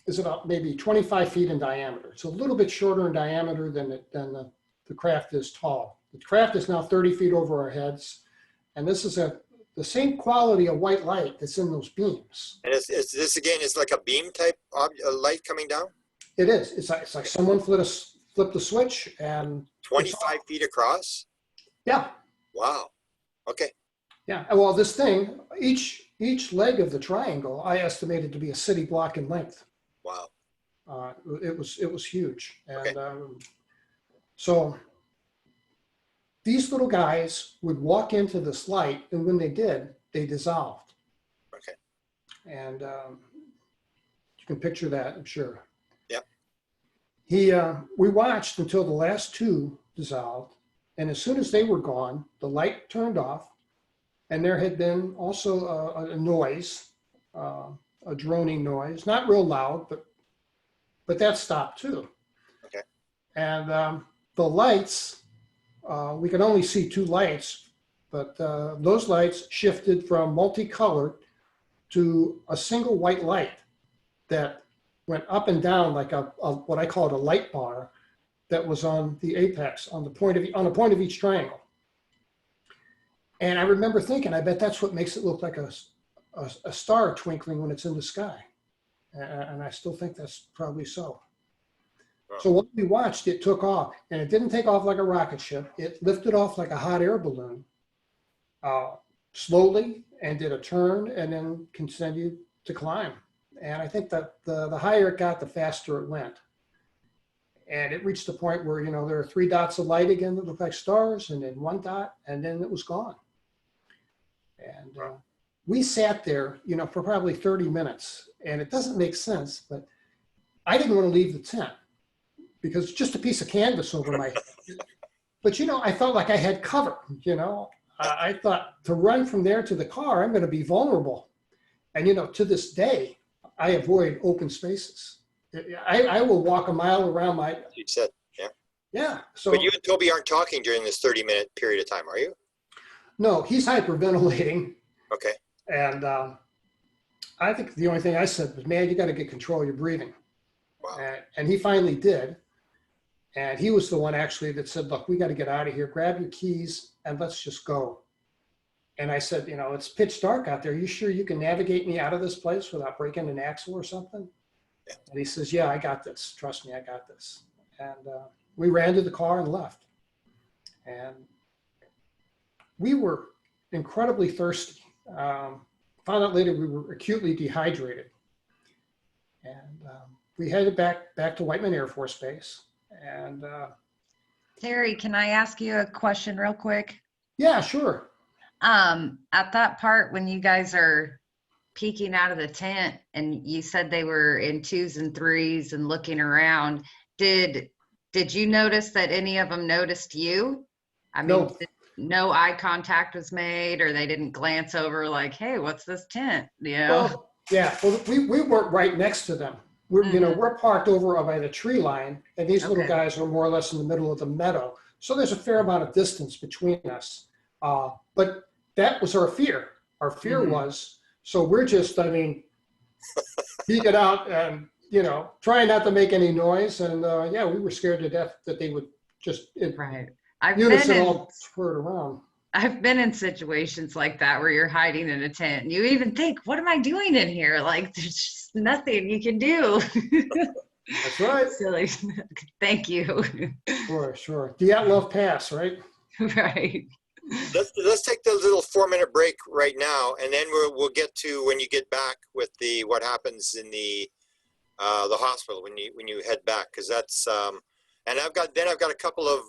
is about maybe 25 feet in diameter. It's a little bit shorter in diameter than the craft is tall. The craft is now 30 feet over our heads. And this is the same quality of white light that's in those beams. And is this again is like a beam type light coming down? It is. It's like someone flipped the switch and 25 feet across? yeah. Wow. Okay. Yeah. Well, this thing, each leg of the triangle, I estimated to be a city block in length. Wow. It was huge. And Okay. so these little guys would walk into this light, and when they did, they dissolved. Okay. And you can picture that, I'm sure. Yep. We watched until the last two dissolved, and as soon as they were gone, the light turned off, and there had been also a noise, a droning noise, not real loud, but that stopped too. Okay. And the lights, we could only see two lights, but those lights shifted from multicolored to a single white light that went up and down like a what I call it a light bar that was on the apex, on the point of each triangle. And I remember thinking, I bet that's what makes it look like a star twinkling when it's in the sky. And I still think that's probably so. Wow. So what we watched, it took off, and it didn't take off like a rocket ship. It lifted off like a hot air balloon, slowly, and did a turn, and then continued to climb. And I think that the higher it got, the faster it went. And it reached the point where, there are 3 dots of light again that look like stars, and then 1 dot, and then it was gone. And we sat there, for probably 30 minutes, and it doesn't make sense, but I didn't want to leave the tent because it's just a piece of canvas over my head. But, I felt like I had cover, I thought to run from there to the car, I'm going to be vulnerable. And, to this day, I avoid open spaces. I will walk a mile around my. You said, yeah. Yeah. So. But you and Toby aren't talking during this 30-minute period of time, are you? No, he's hyperventilating. Okay. And I think the only thing I said was, man, you got to get control of your breathing. Wow. And he finally did. And he was the one actually that said, look, we got to get out of here. Grab your keys and let's just go. And I said, it's pitch dark out there. You sure you can navigate me out of this place without breaking an axle or something? Yeah. And he says, yeah, I got this. Trust me, I got this. And we ran to the car and left. And we were incredibly thirsty. Found out later we were acutely dehydrated. And we headed back to Whiteman Air Force Base. And Terry, can I ask you a question real quick? yeah, sure. At that part when you guys are peeking out of the tent and you said they were in 2s and 3s and looking around, did you notice that any of them noticed you? I mean, No. No eye contact was made, or they didn't glance over like, hey, what's this tent? Well, yeah, well, we weren't right next to them. We're parked over by the tree line, and these little Okay. guys are more or less in the middle of the meadow. So there's a fair amount of distance between us. But that was our fear. Our fear was, so we're just, peeking out and, trying not to make any noise. And yeah, we were scared to death that they would just right. all twirl around. I've been in situations like that where you're hiding in a tent and you even think, what am I doing in here? Like, there's just nothing you can do. That's right. Silly. Thank you. Sure. Dyatlov Pass, right? Right. Let's take the little 4-minute break right now, and then we'll get to when you get back with what happens in the hospital when you head back, because that's and I've got a couple of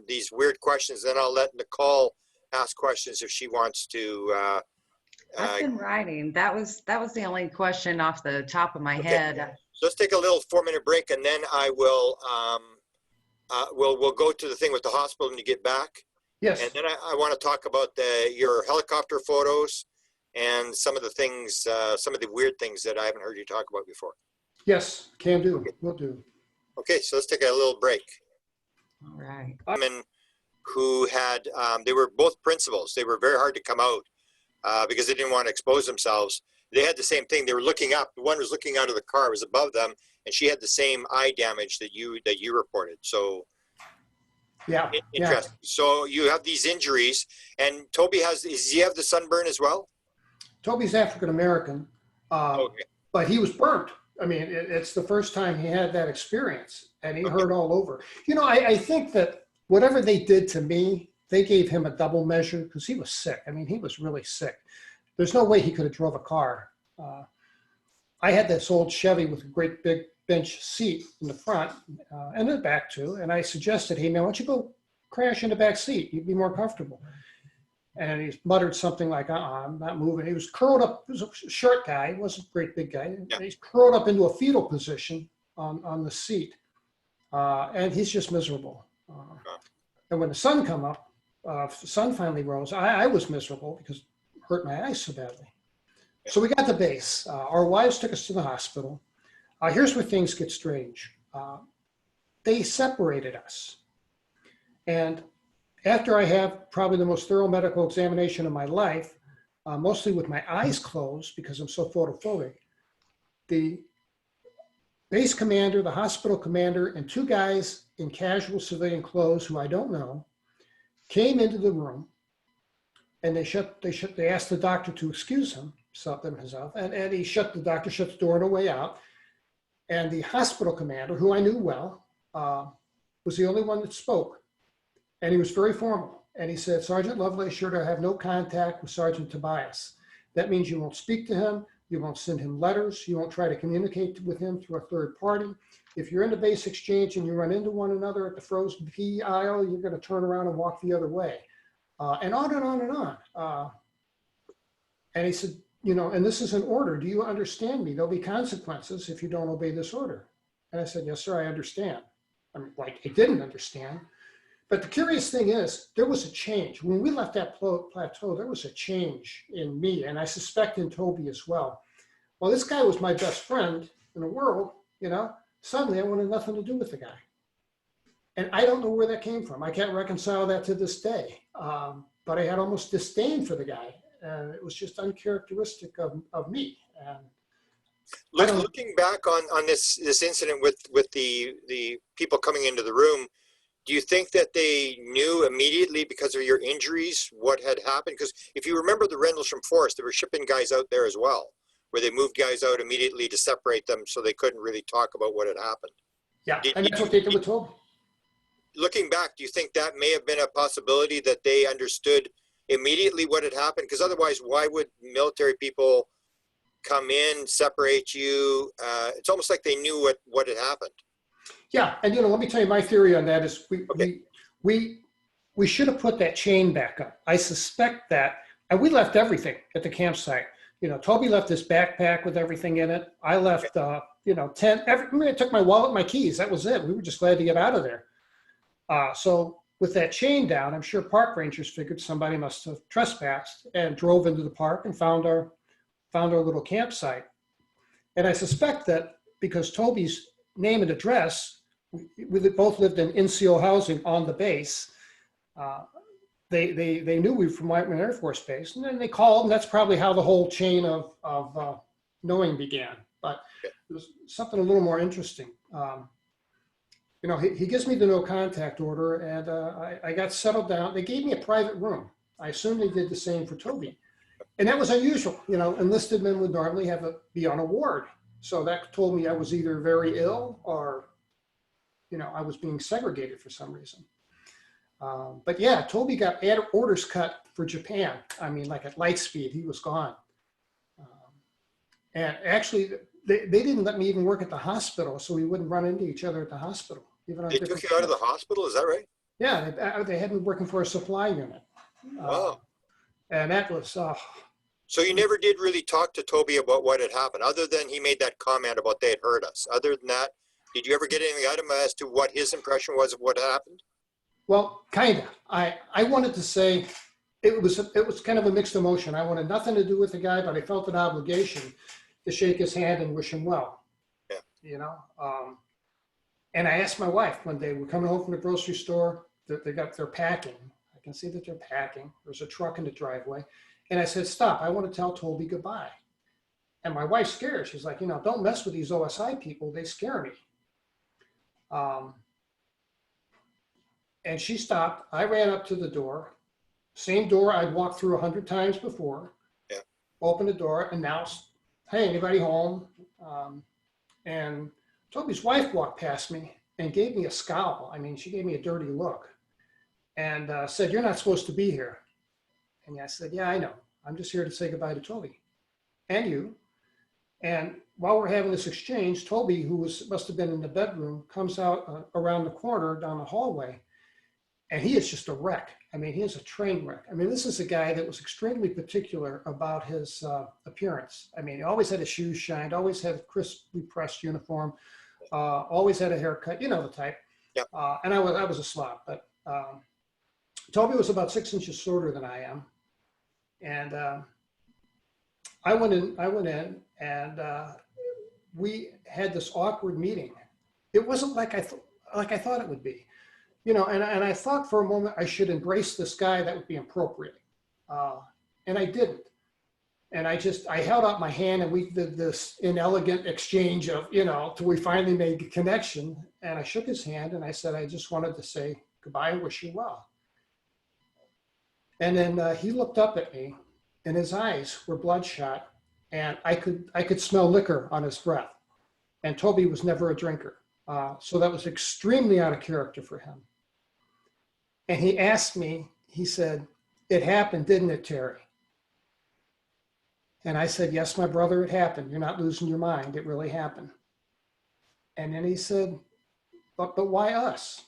these weird questions. Then I'll let Nicole ask questions if she wants to. I've been writing. That was the only question off the top of my head. So let's take a little 4-minute break, and then I will we'll go to the thing with the hospital when you get back. Yes. And then I want to talk about your helicopter photos and some of the things, some of the weird things that I haven't heard you talk about before. Yes, can do. Will do. Okay, so let's take a little break. All right. Women who had, they were both principals. They were very hard to come out because they didn't want to expose themselves. they had the same thing. They were looking up. The one was looking out of the car, was above them, and she had the same eye damage that you reported. So Yeah. interesting. So you have these injuries, and Toby does he have the sunburn as well? Toby's African American, Okay. but he was burnt. I mean, it's the first time he had that experience, and he hurt all over. You know, I think that whatever they did to me, they gave him a double measure because he was sick. I mean, he was really sick. There's no way he could have drove a car. I had this old Chevy with a great big bench seat in the front and in the back too. And I suggested, hey man, why don't you go crash in the back seat? You'd be more comfortable. And he muttered something like, I'm not moving. He was curled up. He was a short guy. He wasn't a great big guy. Yeah. He's curled up into a fetal position on the seat. And he's just miserable. And when the sun come up, the sun finally rose, I was miserable because it hurt my eyes so badly. So we got to base. Our wives took us to the hospital. Here's where things get strange. They separated us. And after I have probably the most thorough medical examination of my life, mostly with my eyes closed because I'm so photophobic, the base commander, the hospital commander, and two guys in casual civilian clothes who I don't know came into the room, and they asked the doctor to excuse himself, and the doctor shut the door on the way out. And the hospital commander, who I knew well, was the only one that spoke. And he was very formal. And he said, Sergeant Lovelace, you're to have no contact with Sergeant Tobias. That means you won't speak to him. You won't send him letters. You won't try to communicate with him through a third party. If you're in the base exchange and you run into one another at the frozen pea aisle, you're going to turn around and walk the other way. And on and on and on. And he said, you know, and this is an order. Do you understand me? There'll be consequences if you don't obey this order. And I said, yes, sir, I understand. I mean, like, I didn't understand. But the curious thing is, there was a change. When we left that plateau, there was a change in me, and I suspect in Toby as well. Well, this guy was my best friend in the world, you know. Suddenly, I wanted nothing to do with the guy. And I don't know where that came from. I can't reconcile that to this day. But I had almost disdain for the guy. And it was just uncharacteristic of me. And looking back on this incident with the people coming into the room, do you think that they knew immediately because of your injuries what had happened? Because if you remember the Rendlesham Forest, they were shipping guys out there as well, where they moved guys out immediately to separate them so they couldn't really talk about what had happened. Yeah, and that's what they did with Toby. Looking back, do you think that may have been a possibility that they understood immediately what had happened? Because otherwise, why would military people come in, separate you? It's almost like they knew what had happened. Yeah, and you know, let me tell you, my theory on that is we should have put that chain back up. I suspect that, and we left everything at the campsite. You know, Toby left his backpack with everything in it. I left, you know, I took my wallet, my keys. That was it. We were just glad to get out of there. So with that chain down, I'm sure park rangers figured somebody must have trespassed and drove into the park and found our little campsite. And I suspect that because Toby's name and address, we both lived in NCO housing on the base. They knew we were from Whiteman Air Force Base, and then they called, and that's probably how the whole chain of knowing began. But there's something a little more interesting. You know, he gives me the no contact order, and I got settled down. They gave me a private room. I assume they did the same for Toby. And that was unusual. You know, enlisted men would normally be on a ward. So that told me I was either very ill or, you know, I was being segregated for some reason. But yeah, Toby got orders cut for Japan. I mean, like at light speed, he was gone. And actually, they didn't let me even work at the hospital, so we wouldn't run into each other at the hospital. Even on They took you out of the hospital, is that right? Yeah, they had me working for a supply unit. Wow. And that was, So you never did really talk to Toby about what had happened, other than he made that comment about they had heard us. Other than that, did you ever get anything out of him as to what his impression was of what happened? well, kind of. I wanted to say it was kind of a mixed emotion. I wanted nothing to do with the guy, but I felt an obligation to shake his hand and wish him well. Yeah. You know, and I asked my wife one day, we're coming home from the grocery store, they're packing. I can see that they're packing. There's a truck in the driveway. And I said, stop, I want to tell Toby goodbye. And my wife's scared. She's like, don't mess with these OSI people. They scare me. And she stopped. I ran up to the door. Same door I'd walked through 100 times before. Yeah. Opened the door, announced, hey, anybody home? And Toby's wife walked past me and gave me a scowl. I mean, she gave me a dirty look and said, you're not supposed to be here. And I said, yeah, I know. I'm just here to say goodbye to Toby and you. And while we're having this exchange, Toby, who must have been in the bedroom, comes out around the corner down the hallway. And he is just a wreck. I mean, he is a train wreck. I mean, this is a guy that was extremely particular about his appearance. I mean, he always had his shoes shined, always had a crisply pressed uniform, always had a haircut, you know the type. Yep. And I was a slob, but Toby was about 6 inches shorter than I am. And I went in and we had this awkward meeting. It wasn't like I thought it would be. And I thought for a moment I should embrace this guy. That would be appropriate. And I didn't. And I held out my hand and we did this inelegant exchange of, till we finally made a connection. And I shook his hand and I said, I just wanted to say goodbye and wish you well. And then he looked up at me and his eyes were bloodshot and I could smell liquor on his breath. And Toby was never a drinker. So that was extremely out of character for him. And he asked me, he said, it happened, didn't it, Terry? And I said, yes, my brother, it happened. You're not losing your mind. It really happened. And then he said, but why us?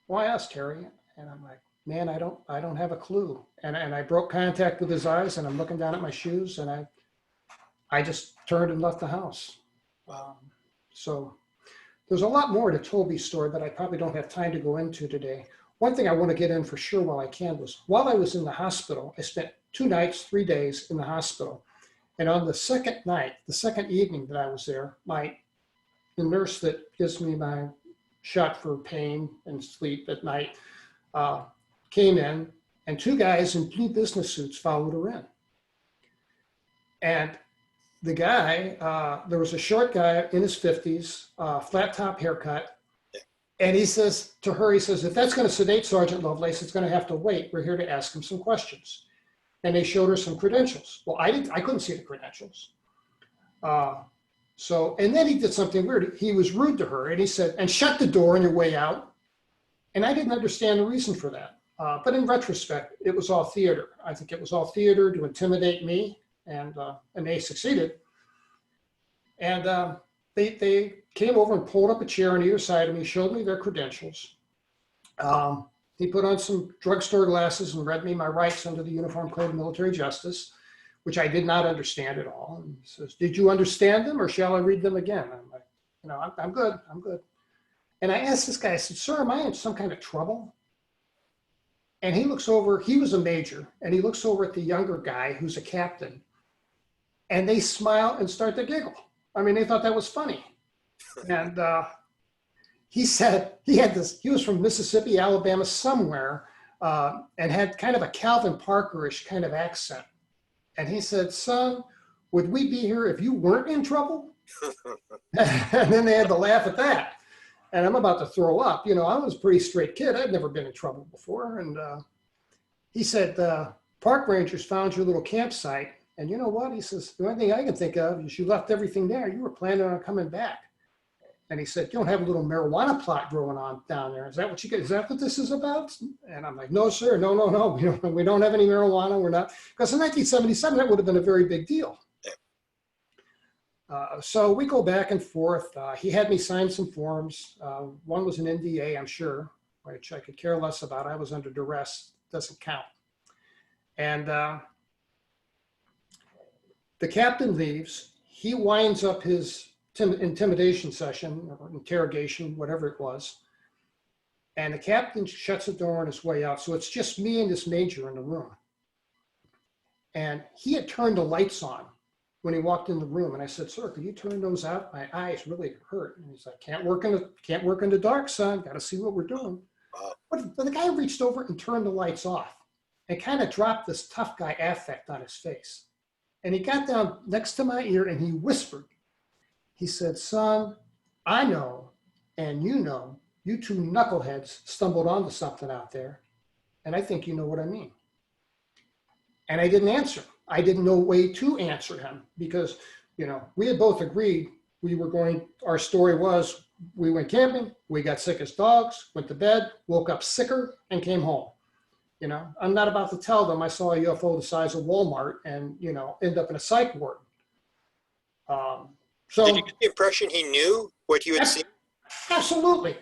Why us, Terry? And I'm like, man, I don't have a clue. And I broke contact with his eyes and I'm looking down at my shoes and I just turned and left the house. So there's a lot more to Toby's story that I probably don't have time to go into today. One thing I want to get in for sure while I can was while I was in the hospital, I spent 2 nights, 3 days in the hospital. And on the second night, the second evening that I was there, the nurse that gives me my shot for pain and sleep at night came in and 2 guys in blue business suits followed her in. And the guy, there was a short guy in his 50s, flat top haircut. And he says to her, he says, if that's going to sedate Sergeant Lovelace, it's going to have to wait. We're here to ask him some questions. And they showed her some credentials. Well, I couldn't see the credentials. And then he did something weird. He was rude to her and he said, and shut the door on your way out. And I didn't understand the reason for that. But in retrospect, it was all theater. I think it was all theater to intimidate me. And they succeeded. And they came over and pulled up a chair on either side of me, showed me their credentials. He put on some drugstore glasses and read me my rights under the Uniform Code of Military Justice, which I did not understand at all. And he says, did you understand them or shall I read them again? I'm like, I'm good. And I asked this guy, I said, sir, am I in some kind of trouble? And he looks over, he was a major, and he looks over at the younger guy who's a captain. And they smile and start to giggle. I mean, they thought that was funny. And he said he was from Mississippi, Alabama, somewhere, and had kind of a Calvin Parker-ish kind of accent. And he said, son, would we be here if you weren't in trouble? And then they had to laugh at that. And I'm about to throw up. I was a pretty straight kid. I'd never been in trouble before. And he said, park rangers found your little campsite. And you know what? He says, the only thing I can think of is you left everything there. You were planning on coming back. And he said, you don't have a little marijuana plot growing on down there. Is that what you get? Is that what this is about? And I'm like, no, sir. No. We don't have any marijuana. We're not. Because in 1977, that would have been a very big deal. So we go back and forth. He had me sign some forms. One was an NDA, I'm sure, which I could care less about. I was under duress. Doesn't count. And the captain leaves. He winds up his intimidation session or interrogation, whatever it was. And the captain shuts the door on his way out. So it's just me and this major in the room. And he had turned the lights on when he walked in the room. And I said, sir, could you turn those out? My eyes really hurt. And he's like, can't work in the dark, son. Got to see what we're doing. But the guy reached over and turned the lights off and kind of dropped this tough guy affect on his face. And he got down next to my ear and he whispered. He said, son, I know, and you two knuckleheads stumbled onto something out there. And I think you know what I mean. And I didn't answer. I didn't know a way to answer him because, we had both agreed our story was we went camping, we got sick as dogs, went to bed, woke up sicker and came home. I'm not about to tell them I saw a UFO the size of Walmart and, end up in a psych ward. So did you get the impression he knew what you had seen? Absolutely.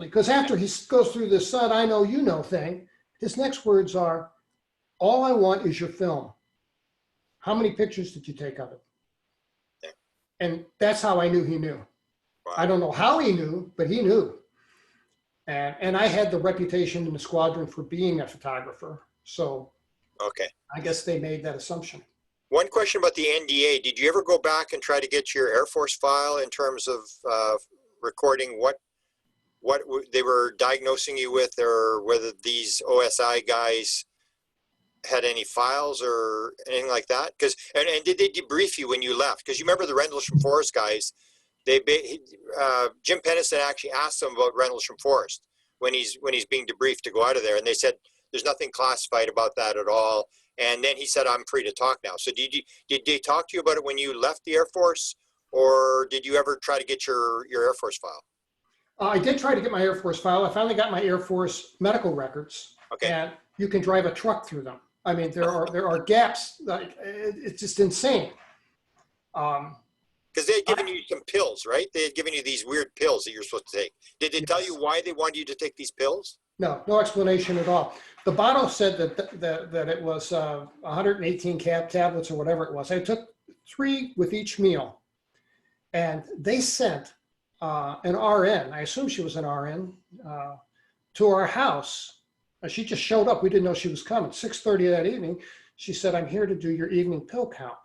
Because after he goes through this son, I know, thing, his next words are, all I want is your film. How many pictures did you take of it? Yeah. And that's how I knew he knew. Wow. I don't know how he knew, but he knew. And I had the reputation in the squadron for being a photographer. So okay, I guess they made that assumption. One question about the NDA. Did you ever go back and try to get your Air Force file in terms of recording what they were diagnosing you with, or whether these OSI guys had any files or anything like that? Because and did they debrief you when you left? Because you remember the Rendlesham Forest guys. Jim Pennison actually asked them about Rendlesham Forest when he's being debriefed to go out of there, and they said there's nothing classified about that at all. And then he said, I'm free to talk now. So did they talk to you about it when you left the Air Force, or did you ever try to get your Air Force file? I did try to get my Air Force file. I finally got my Air Force medical records. Okay. And you can drive a truck through them. I mean, there are gaps. Like, it's just insane. Because they had given you some pills, right? They had given you these weird pills that you're supposed to take. Did they tell you why they wanted you to take these pills? No explanation at all. The bottle said that it was 118 tablets or whatever it was. I took 3 with each meal. And they sent an RN, I assume she was an RN, to our house. She just showed up. We didn't know she was coming. 6:30 that evening, she said, I'm here to do your evening pill count.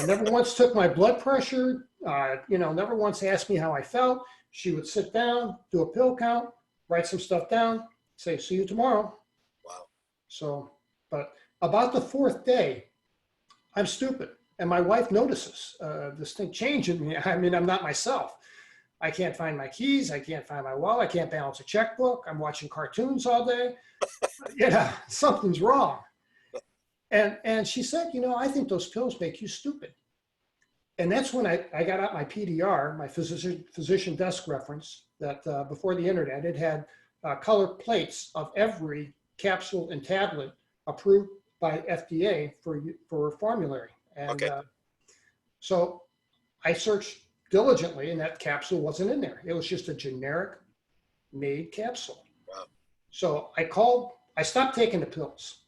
Never once took my blood pressure, never once asked me how I felt. She would sit down, do a pill count, write some stuff down, say, see you tomorrow. Wow. So, but about the 4th day, I'm stupid. And my wife notices this thing change in me. I mean, I'm not myself. I can't find my keys. I can't find my wallet. I can't balance a checkbook. I'm watching cartoons all day. Something's wrong. And she said, I think those pills make you stupid. And that's when I got out my PDR, my physician desk reference, that before the internet, it had color plates of every capsule and tablet approved by FDA for formulary. And okay. So I searched diligently, and that capsule wasn't in there. It was just a generic made capsule. Wow. So I stopped taking the pills.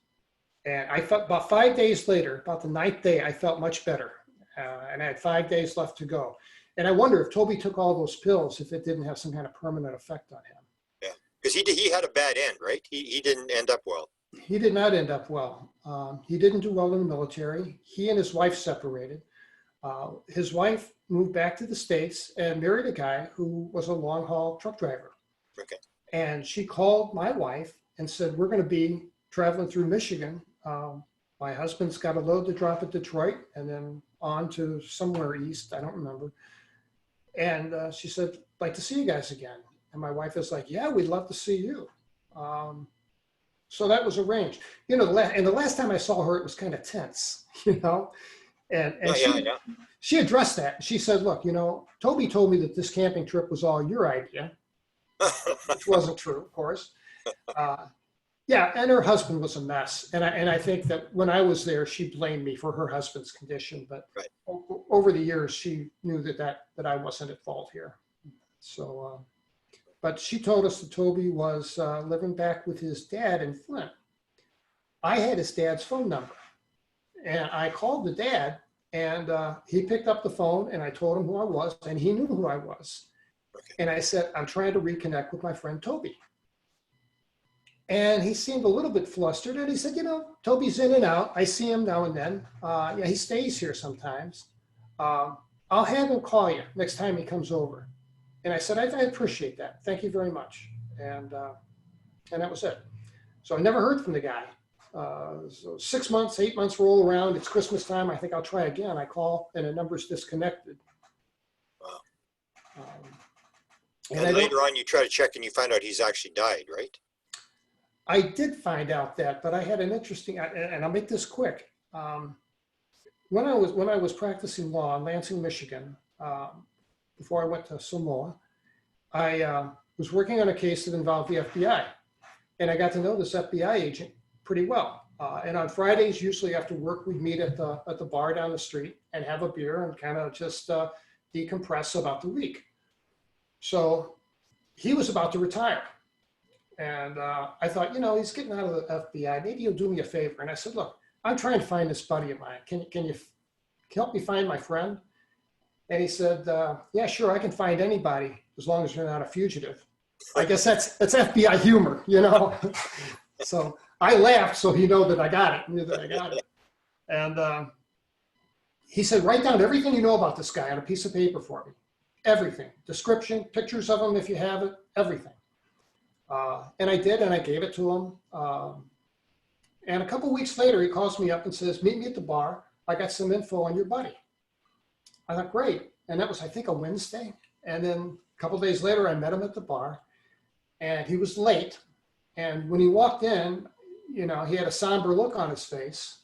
And I felt about 5 days later, about the 9th day, I felt much better. And I had 5 days left to go. And I wonder if Toby took all those pills, if it didn't have some kind of permanent effect on him. Yeah, because he had a bad end, right? He didn't end up well. He did not end up well. He didn't do well in the military. He and his wife separated. His wife moved back to the States and married a guy who was a long haul truck driver. Okay. And she called my wife and said, we're going to be traveling through Michigan. My husband's got a load to drop at Detroit and then on to somewhere east. I don't remember. And she said, I'd like to see you guys again. And my wife is like, yeah, we'd love to see you. So that was arranged. And the last time I saw her, it was kind of tense, And she addressed that. She said, look, Toby told me that this camping trip was all your idea, which wasn't true, of course. And her husband was a mess. And I think that when I was there, she blamed me for her husband's condition. But right. Over the years, she knew that I wasn't at fault here. So, but she told us that Toby was living back with his dad in Flint. I had his dad's phone number. And I called the dad, and he picked up the phone, and I told him who I was, and he knew who I was. Okay. And I said, I'm trying to reconnect with my friend Toby. And he seemed a little bit flustered, and he said, Toby's in and out. I see him now and then. He stays here sometimes. I'll have him call you next time he comes over. And I said, I appreciate that. Thank you very much. And that was it. So I never heard from the guy. So 6 months, 8 months roll around. It's Christmas time. I think I'll try again. I call and the number's disconnected. Wow. Um, And I later on, you try to check and you find out he's actually died, right? I did find out that, but I had an interesting, and I'll make this quick. When I was practicing law in Lansing, Michigan, before I went to Samoa, I was working on a case that involved the FBI, and I got to know this FBI agent pretty well. And on Fridays, usually after work, we'd meet at the bar down the street and have a beer and kind of just decompress about the week. So he was about to retire. And I thought, he's getting out of the FBI. Maybe he'll do me a favor. And I said, look, I'm trying to find this buddy of mine. Can you help me find my friend? And he said, yeah, sure, I can find anybody as long as you're not a fugitive. I guess that's FBI humor, So I laughed so he knew that I got it. And he said, write down everything you know about this guy on a piece of paper for me. Everything. Description, pictures of him if you have it, everything. And I did, and I gave it to him. And a couple weeks later, he calls me up and says, meet me at the bar. I got some info on your buddy. I thought, great. And that was, I think, a Wednesday. And then a couple days later, I met him at the bar, and he was late. And when he walked in, he had a somber look on his face.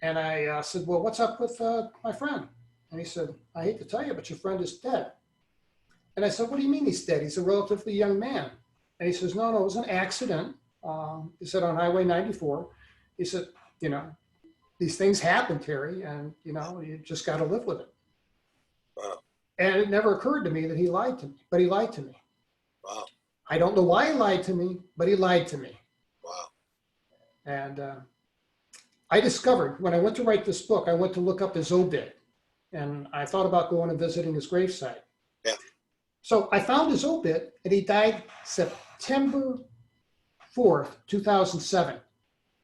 And I said, well, what's up with my friend? And he said, I hate to tell you, but your friend is dead. And I said, what do you mean he's dead? He's a relatively young man. And he says, no, it was an accident. He said on Highway 94. He said, these things happen, Terry, and, you just got to live with it. Wow. And it never occurred to me that he lied to me, but he lied to me. Wow. I don't know why he lied to me, but he lied to me. Wow. And I discovered when I went to write this book, I went to look up his obit, and I thought about going and visiting his gravesite. Yeah. So I found his obit, and he died September 4th, 2007.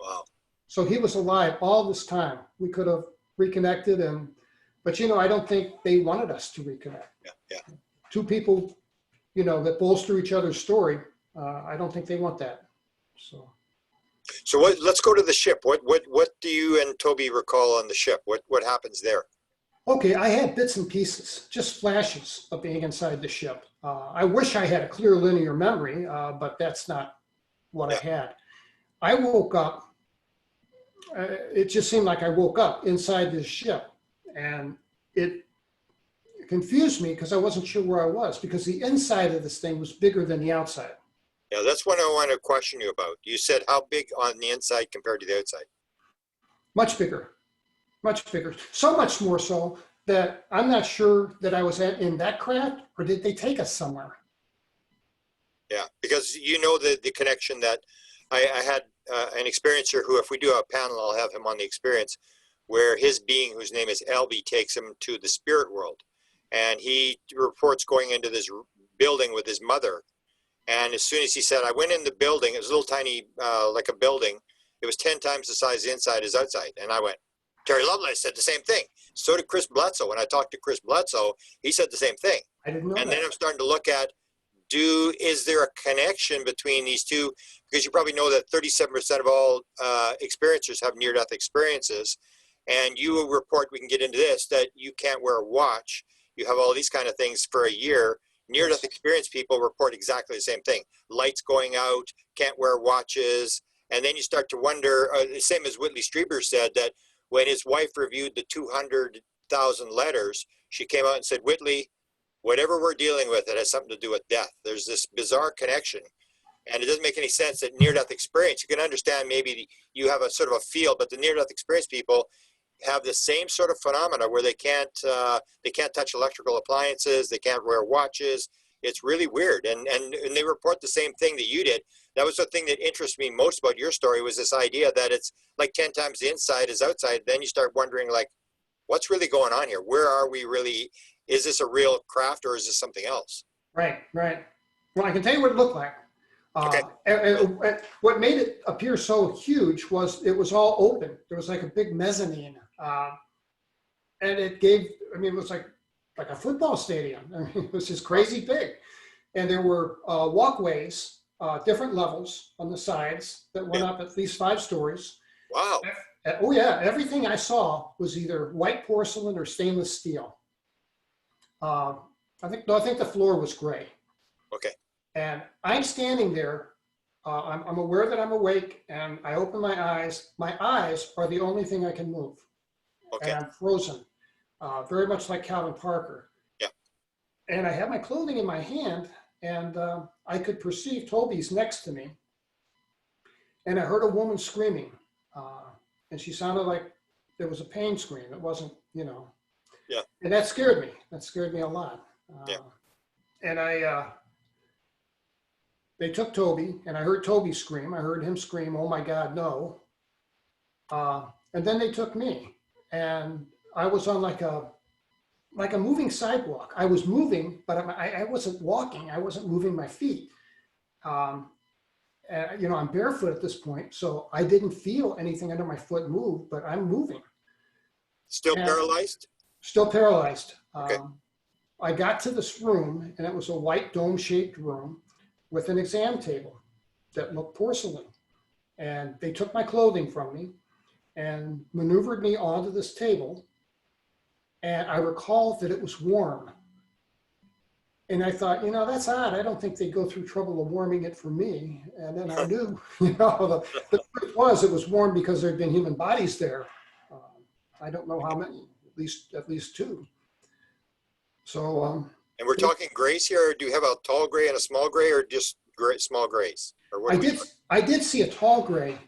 Wow. So he was alive all this time. We could have reconnected, but I don't think they wanted us to reconnect. Yeah. Two people, that bolster each other's story. I don't think they want that. So Let's go to the ship. What do you and Toby recall on the ship? What happens there? Okay, I had bits and pieces, just flashes of being inside the ship. I wish I had a clear linear memory, but that's not what I had. I woke up, it just seemed like I woke up inside this ship, and it confused me because I wasn't sure where I was, because the inside of this thing was bigger than the outside. Yeah, that's what I want to question you about. You said how big on the inside compared to the outside? Much bigger. Much bigger. So much more so that I'm not sure that I was in that craft, or did they take us somewhere? Yeah, because the connection that I had an experiencer who, if we do a panel, I'll have him on the experience, where his being, whose name is Albie, takes him to the spirit world. And he reports going into this building with his mother. And as soon as he said, I went in the building, it was a little tiny, like a building. It was 10 times the size inside as outside. And I went, Terry Lovelace said the same thing. So did Chris Bledsoe. When I talked to Chris Bledsoe, he said the same thing. I didn't know and that. Then I'm starting to look at, is there a connection between these two? Because you probably know that 37% of all experiencers have near-death experiences. And you will report, we can get into this, that you can't wear a watch. You have all these kind of things for a year. Near-death experienced people report exactly the same thing. Lights going out, can't wear watches. And then you start to wonder, the same as Whitley Strieber said, that when his wife reviewed the 200,000 letters, she came out and said, Whitley, whatever we're dealing with, it has something to do with death. There's this bizarre connection. And it doesn't make any sense that near-death experience, you can understand maybe you have a sort of a feel, but the near-death experience people have the same sort of phenomena where they can't touch electrical appliances, they can't wear watches. It's really weird. And they report the same thing that you did. That was the thing that interested me most about your story, was this idea that it's like 10 times the inside is outside. Then you start wondering, like, what's really going on here? Where are we really? Is this a real craft, or is this something else? Right. Well, I can tell you what it looked like. Okay. And what made it appear so huge was it was all open. There was like a big mezzanine. And it was like a football stadium. I mean, it was just crazy big. And there were walkways different levels on the sides that went up at least 5 stories. Wow. Oh yeah, everything I saw was either white porcelain or stainless steel. I think the floor was gray. Okay. And I'm standing there. I'm aware that I'm awake, and I open my eyes. My eyes are the only thing I can move. Okay. And I'm frozen, very much like Calvin Parker. Yeah. And I have my clothing in my hand, and I could perceive Toby's next to me. And I heard a woman screaming, and she sounded like there was a pain scream. It wasn't, Yeah. And that scared me. That scared me a lot. Yeah. And they took Toby, and I heard Toby scream. I heard him scream, "Oh my God, no!" And then they took me, and I was on like a moving sidewalk. I was moving, but I wasn't walking. I wasn't moving my feet. I'm barefoot at this point, so I didn't feel anything under my foot move, but I'm moving. Still paralyzed? Still paralyzed. Okay. I got to this room, and it was a white dome-shaped room with an exam table that looked porcelain. And they took my clothing from me and maneuvered me onto this table. And I recall that it was warm. And I thought, that's odd. I don't think they'd go through trouble of warming it for me. And then I knew, the truth was it was warm because there'd been human bodies there. I don't know how many, at least 2. So, And we're talking grays here. Do you have a tall gray and a small gray, or just small grays? Or what I did see a tall gray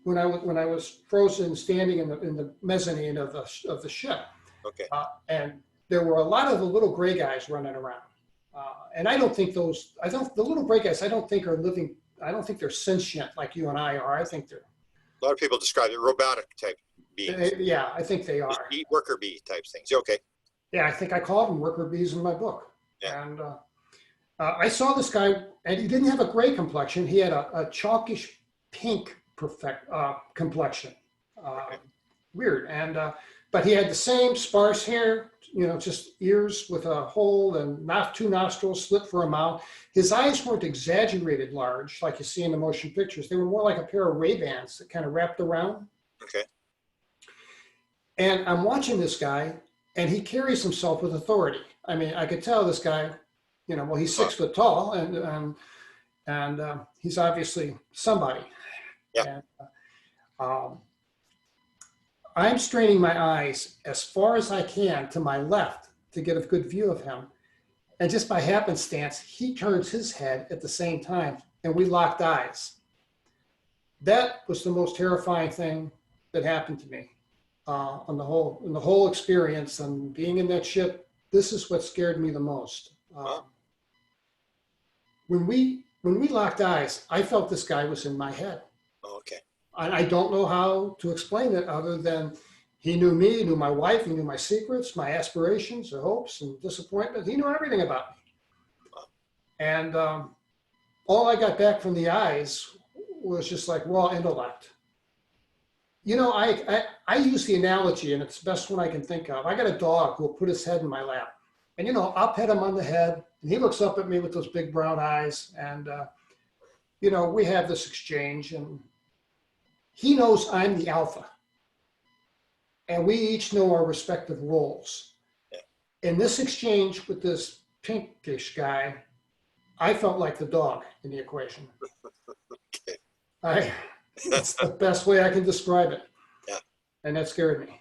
when I was frozen standing in the mezzanine of the ship. Okay. And there were a lot of the little gray guys running around. And I don't think the little gray guys, I don't think are living. I don't think they're sentient like you and I are. I think they're. A lot of people describe it robotic type beings. Yeah, I think they are. Worker bee type things. Okay. Yeah, I think I called them worker bees in my book. Yeah. And I saw this guy, and he didn't have a gray complexion. He had a chalkish pink complexion. Okay. Weird. And but he had the same sparse hair, just ears with a hole and 2 nostrils slit for a mouth. His eyes weren't exaggerated large like you see in the motion pictures. They were more like a pair of Ray-Bans that kind of wrapped around. Okay. And I'm watching this guy, and he carries himself with authority. I mean, I could tell this guy, he's 6 foot tall, and he's obviously somebody. Yeah. And, I'm straining my eyes as far as I can to my left to get a good view of him. And just by happenstance, he turns his head at the same time, and we locked eyes. That was the most terrifying thing that happened to me. In the whole experience and being in that ship, this is what scared me the most. When we locked eyes, I felt this guy was in my head. Oh, okay. I don't know how to explain it other than he knew me, he knew my wife, he knew my secrets, my aspirations, the hopes and disappointments. He knew everything about me. And all I got back from the eyes was just like raw intellect. I use the analogy, and it's the best one I can think of. I got a dog who will put his head in my lap. And, I'll pet him on the head, and he looks up at me with those big brown eyes. And, we have this exchange, and he knows I'm the alpha. And we each know our respective roles. Yeah. In this exchange with this pinkish guy, I felt like the dog in the equation. Okay. That's the best way I can describe it. Yeah. And that scared me.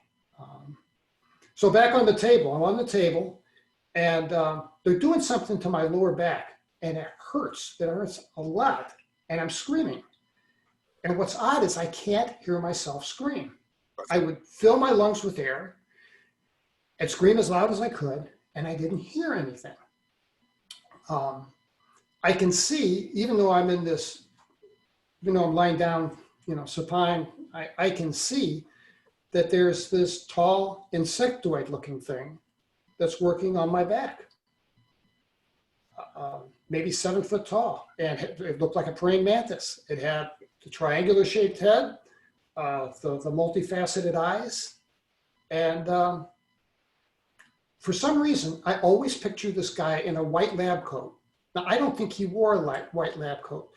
So back on the table, I'm on the table, and they're doing something to my lower back, and it hurts. It hurts a lot, and I'm screaming. And what's odd is I can't hear myself scream. I would fill my lungs with air and scream as loud as I could, and I didn't hear anything. I can see, even though I'm in this, I'm lying down, supine, I can see that there's this tall insectoid looking thing that's working on my back. Maybe 7 foot tall, and it looked like a praying mantis. It had the triangular shaped head, the multifaceted eyes. And for some reason, I always picture this guy in a white lab coat Now, I don't think he wore a white lab coat,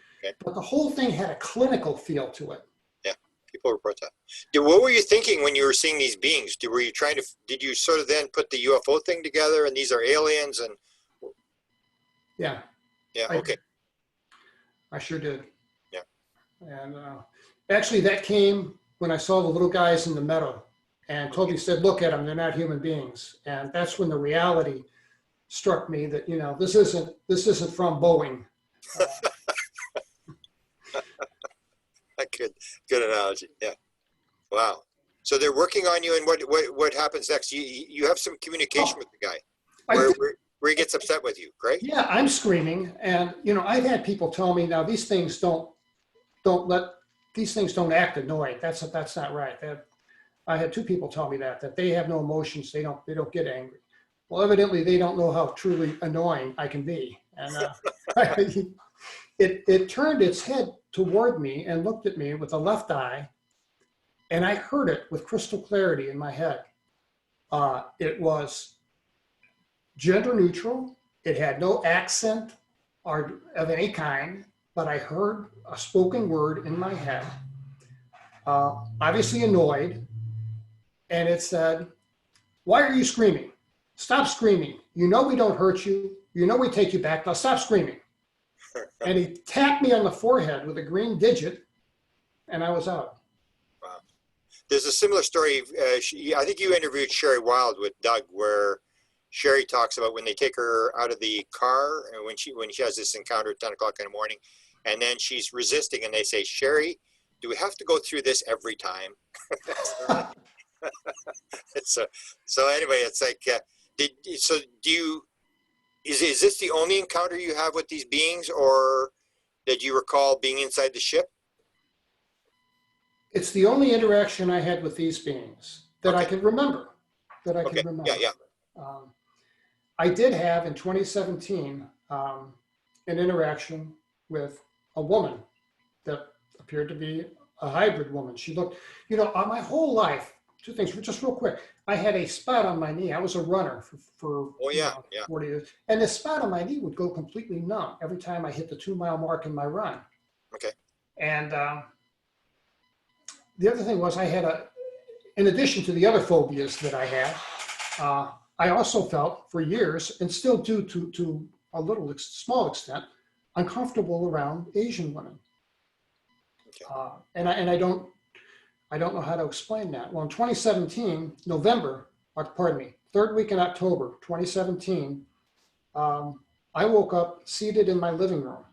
but the whole thing had a clinical feel to it. Yeah, people report that. What were you thinking when you were seeing these beings? Did you sort of then put the UFO thing together and these are aliens and? Yeah. Yeah, okay. I sure did. Yeah. And actually that came when I saw the little guys in the meadow and Toby said, look at them, they're not human beings. And that's when the reality struck me that, you know, this isn't from Boeing. Good analogy. Yeah. Wow. So they're working on you, and what happens next? You have some communication with the guy where he gets upset with you, right? Yeah, I'm screaming, and you know, I've had people tell me now these things don't act annoyed. That's not right. I had two people tell me that they have no emotions. They don't get angry. Well, evidently they don't know how truly annoying I can be, and it turned its head toward me and looked at me with the left eye, and I heard it with crystal clarity in my head. It was gender neutral. It had no accent or of any kind, but I heard a spoken word in my head, obviously annoyed, and it said, "Why are you screaming? Stop screaming. You know we don't hurt you. You know we take you back. Now stop screaming." And he tapped me on the forehead with a green digit, and I was out. Wow. There's a similar story. I think you interviewed Sherry Wild with Doug, where Sherry talks about when they take her out of the car and when she has this encounter at 10 o'clock in the morning, and then she's resisting, and they say, "Sherry, do we have to go through this every time?" So anyway, it's like, is this the only encounter you have with these beings, or did you recall being inside the ship? It's the only interaction I had with these beings that I can remember. Yeah. I did have in 2017 an interaction with a woman that appeared to be a hybrid woman. She looked, you know, my whole life, two things, just real quick. I had a spot on my knee. I was a runner for 40 years. And the spot on my knee would go completely numb every time I hit the 2-mile mark in my run. Okay. And the other thing was I had in addition to the other phobias that I had, I also felt for years, and still do to a small extent, uncomfortable around Asian women. Okay. And I don't know how to explain that. Well, in 2017, third week in October, 2017, I woke up seated in my living room.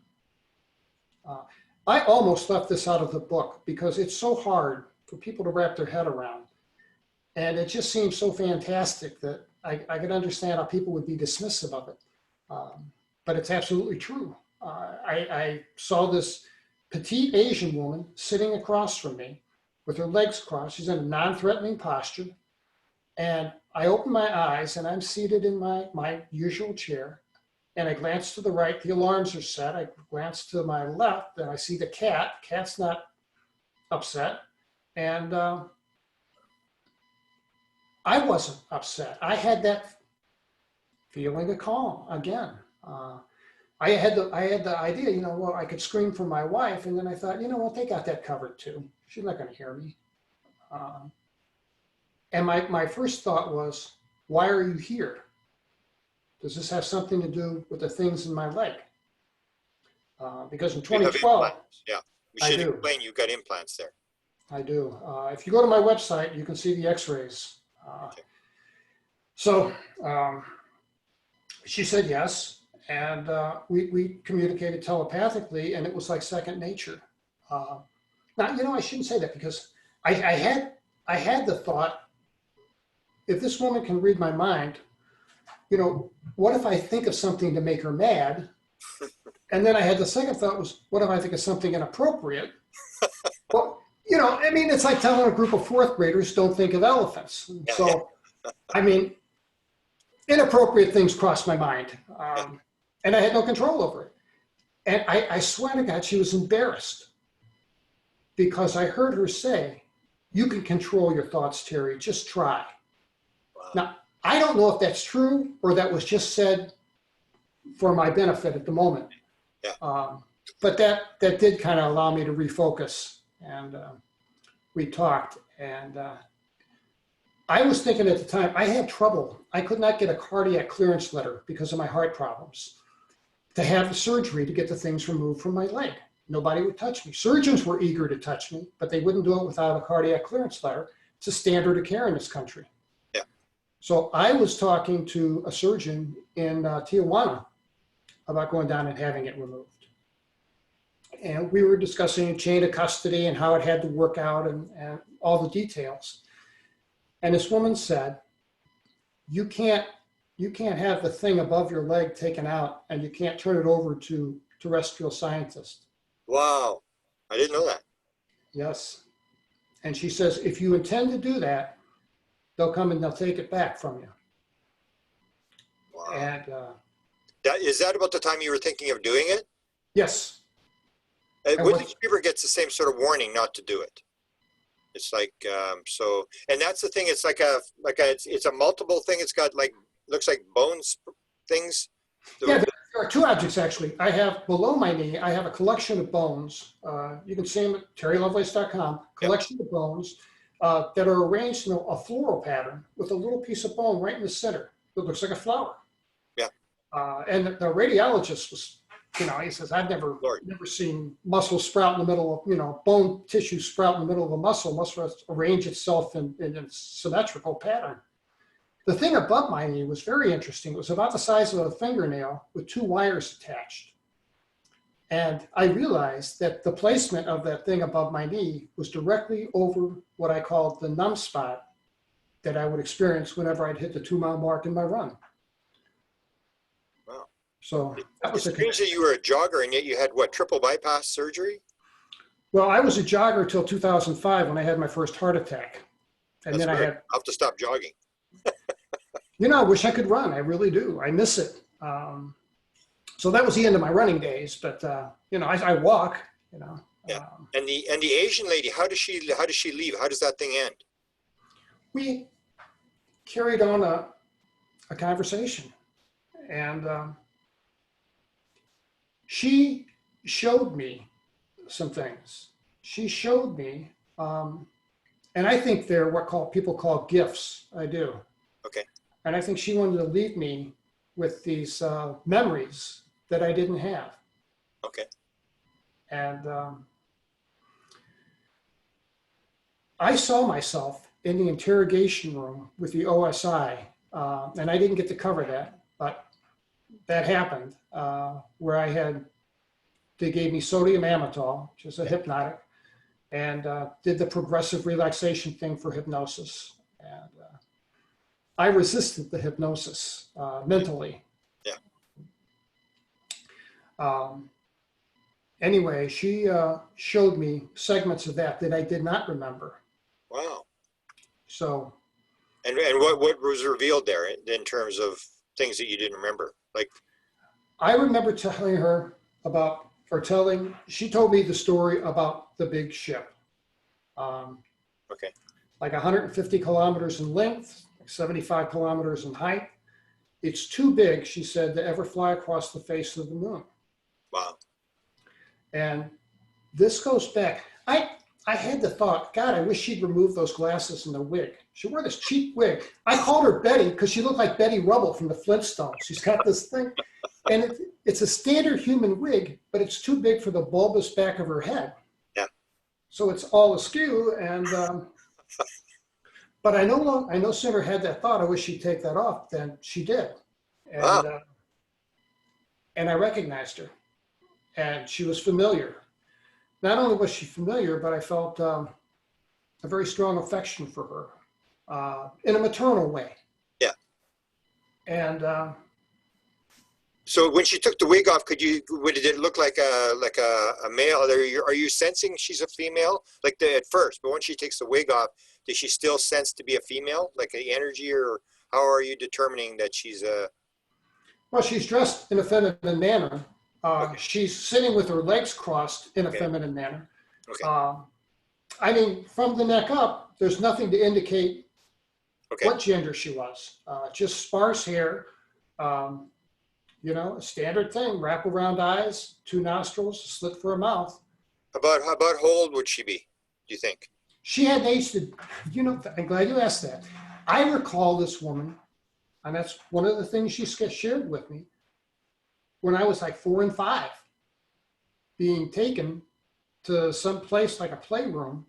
I almost left this out of the book because it's so hard for people to wrap their head around. And it just seems so fantastic that I could understand how people would be dismissive of it. But it's absolutely true. I saw this petite Asian woman sitting across from me with her legs crossed. She's in a non-threatening posture. And I open my eyes and I'm seated in my usual chair. And I glance to the right, the alarms are set. I glance to my left and I see the cat. Cat's not upset. And I wasn't upset. I had that feeling of calm again. I had the idea, you know, well, I could scream for my wife. And then I thought, you know what, they got that covered too. She's not going to hear me. And my first thought was, why are you here? Does this have something to do with the things in my leg? Because in 2012, yeah, we should explain you've got implants there. I do. If you go to my website, you can see the x-rays. Okay. So she said yes, and we communicated telepathically, and it was like second nature. Now, you know, I shouldn't say that because I had the thought, if this woman can read my mind, you know, what if I think of something to make her mad? And then I had the second thought was, what if I think of something inappropriate? Well, you know, I mean, it's like telling a group of fourth graders, don't think of elephants. So, I mean, inappropriate things crossed my mind. And I had no control over it. And I swear to God, she was embarrassed because I heard her say, you can control your thoughts, Terry, just try. Wow. Now, I don't know if that's true or that was just said for my benefit at the moment. Yeah. But that did kind of allow me to refocus, and we talked, and I was thinking at the time, I had trouble. I could not get a cardiac clearance letter because of my heart problems to have the surgery to get the things removed from my leg. Nobody would touch me. Surgeons were eager to touch me, but they wouldn't do it without a cardiac clearance letter. It's a standard of care in this country. Yeah. So I was talking to a surgeon in Tijuana about going down and having it removed. And we were discussing a chain of custody and how it had to work out and all the details. And this woman said, you can't have the thing above your leg taken out, and you can't turn it over to terrestrial scientists. Wow. I didn't know that. Yes. And she says, if you intend to do that, they'll come and they'll take it back from you. Wow. And Is that about the time you were thinking of doing it? yes. And Woodley Beaver gets the same sort of warning not to do it. It's like, so, and that's the thing. It's it's a multiple thing. It's got like, looks like bones things. Yeah, there are two objects actually. I have below my knee, I have a collection of bones. You can see them at terrylovelace.com, collection of bones that are arranged in a floral pattern with a little piece of bone right in the center that looks like a flower. Yeah. And the radiologist was, he says, I've never seen muscle sprout in the middle of, bone tissue sprout in the middle of a muscle. Must arrange itself in a symmetrical pattern. The thing above my knee was very interesting. It was about the size of a fingernail with two wires attached. And I realized that the placement of that thing above my knee was directly over what I called the numb spot that I would experience whenever I'd hit the 2-mile mark in my run. Wow. So that was it's strange that you were a jogger and yet you had triple bypass surgery? Well, I was a jogger till 2005 when I had my first heart attack. And That's then weird. I had, I'll have to stop jogging. I wish I could run. I really do. I miss it. So that was the end of my running days. But I walk. Yeah. And the Asian lady, how does she leave? How does that thing end? We carried on a conversation, and she showed me some things. She showed me, and I think they're what people call gifts. I do. Okay. And I think she wanted to leave me with these memories that I didn't have. Okay. And I saw myself in the interrogation room with the OSI, and I didn't get to cover that, but that happened, where they gave me sodium amytal, which is a hypnotic, and did the progressive relaxation thing for hypnosis. And I resisted the hypnosis mentally. Yeah. Anyway, she showed me segments of that I did not remember. Wow. So. And what was revealed there in terms of things that you didn't remember? Like. I remember telling her she told me the story about the big ship. Okay. Like 150 kilometers in length, 75 kilometers in height. It's too big, she said, to ever fly across the face of the moon. Wow. And this goes back. I had the thought, God, I wish she'd remove those glasses and the wig. She wore this cheap wig. I called her Betty because she looked like Betty Rubble from the Flintstones. She's got this thing, and it's a standard human wig, but it's too big for the bulbous back of her head. Yeah. So it's all askew, and but I no sooner had that thought, I wish she'd take that off, than she did. And, wow. And I recognized her, and she was familiar. Not only was she familiar, but I felt a very strong affection for her in a maternal way. Yeah. And so when she took the wig off, did it look like a male? Are you sensing she's a female at first? But when she takes the wig off, does she still sense to be a female, like the energy, or how are you determining that she's a? Well, she's dressed in a feminine manner. Okay. She's sitting with her legs crossed in a feminine manner. Okay. I mean, from the neck up, there's nothing to indicate what gender she was. Just sparse hair, you know, a standard thing, wrap around eyes, 2 nostrils, slit for a mouth. About how old would she be, do you think? She had age to, you know, I'm glad you asked that. I recall this woman, and that's one of the things she shared with me, when I was like 4 and 5, being taken to some place like a playroom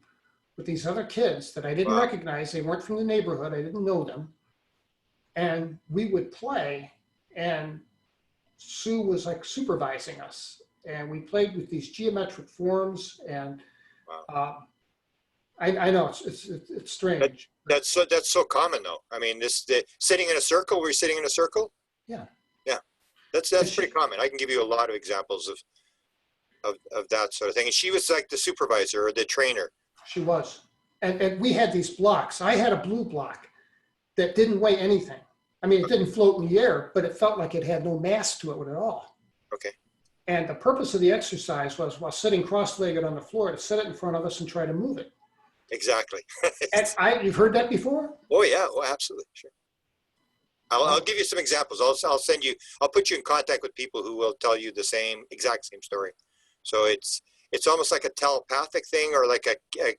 with these other kids that I didn't recognize. They weren't from the neighborhood. I didn't know them. And we would play, and Sue was like supervising us. And we played with these geometric forms. And I know it's strange. That's so common though. I mean, sitting in a circle, were you sitting in a circle? Yeah. Yeah. That's pretty common. I can give you a lot of examples of that sort of thing. And she was like the supervisor or the trainer. She was. And we had these blocks. I had a blue block that didn't weigh anything. I mean, it didn't float in the air, but it felt like it had no mass to it at all. Okay. And the purpose of the exercise was, while sitting cross-legged on the floor, to set it in front of us and try to move it. Exactly. And you've heard that before? Oh yeah. Oh, absolutely. Sure. I'll give you some examples. I'll put you in contact with people who will tell you the exact same story. So it's almost like a telepathic thing, or like a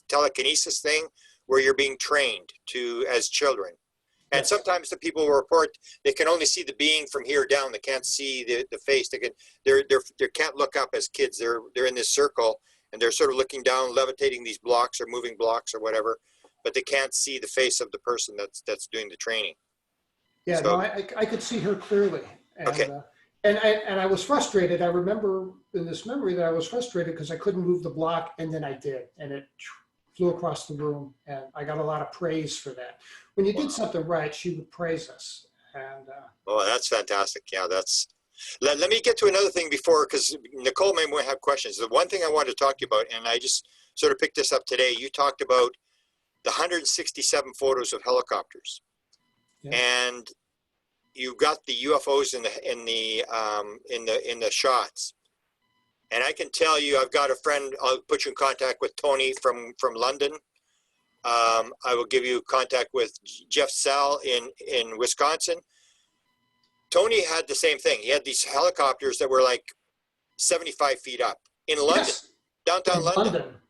telekinesis thing, where you're being trained as children. And Yes. sometimes the people will report they can only see the being from here down. They can't see the face. They can't look up as kids. They're in this circle and they're sort of looking down, levitating these blocks or moving blocks or whatever, but they can't see the face of the person that's doing the training. Yeah, So- no, I could see her clearly. And, Okay. And I was frustrated. I remember in this memory that I was frustrated because I couldn't move the block, and then I did, and it flew across the room, and I got a lot of praise for that. When you did something right, she would praise us. And Oh, that's fantastic. Yeah, let me get to another thing before, because Nicole may have questions. The one thing I wanted to talk to you about, and I just sort of picked this up today, you talked about the 167 photos of helicopters. Yeah. And you got the UFOs in the shots. And I can tell you, I've got a friend, I'll put you in contact with Tony from London. I will give you contact with Jeff Sal in Wisconsin. Tony had the same thing. He had these helicopters that were like 75 feet up in London, yes, downtown in London. London.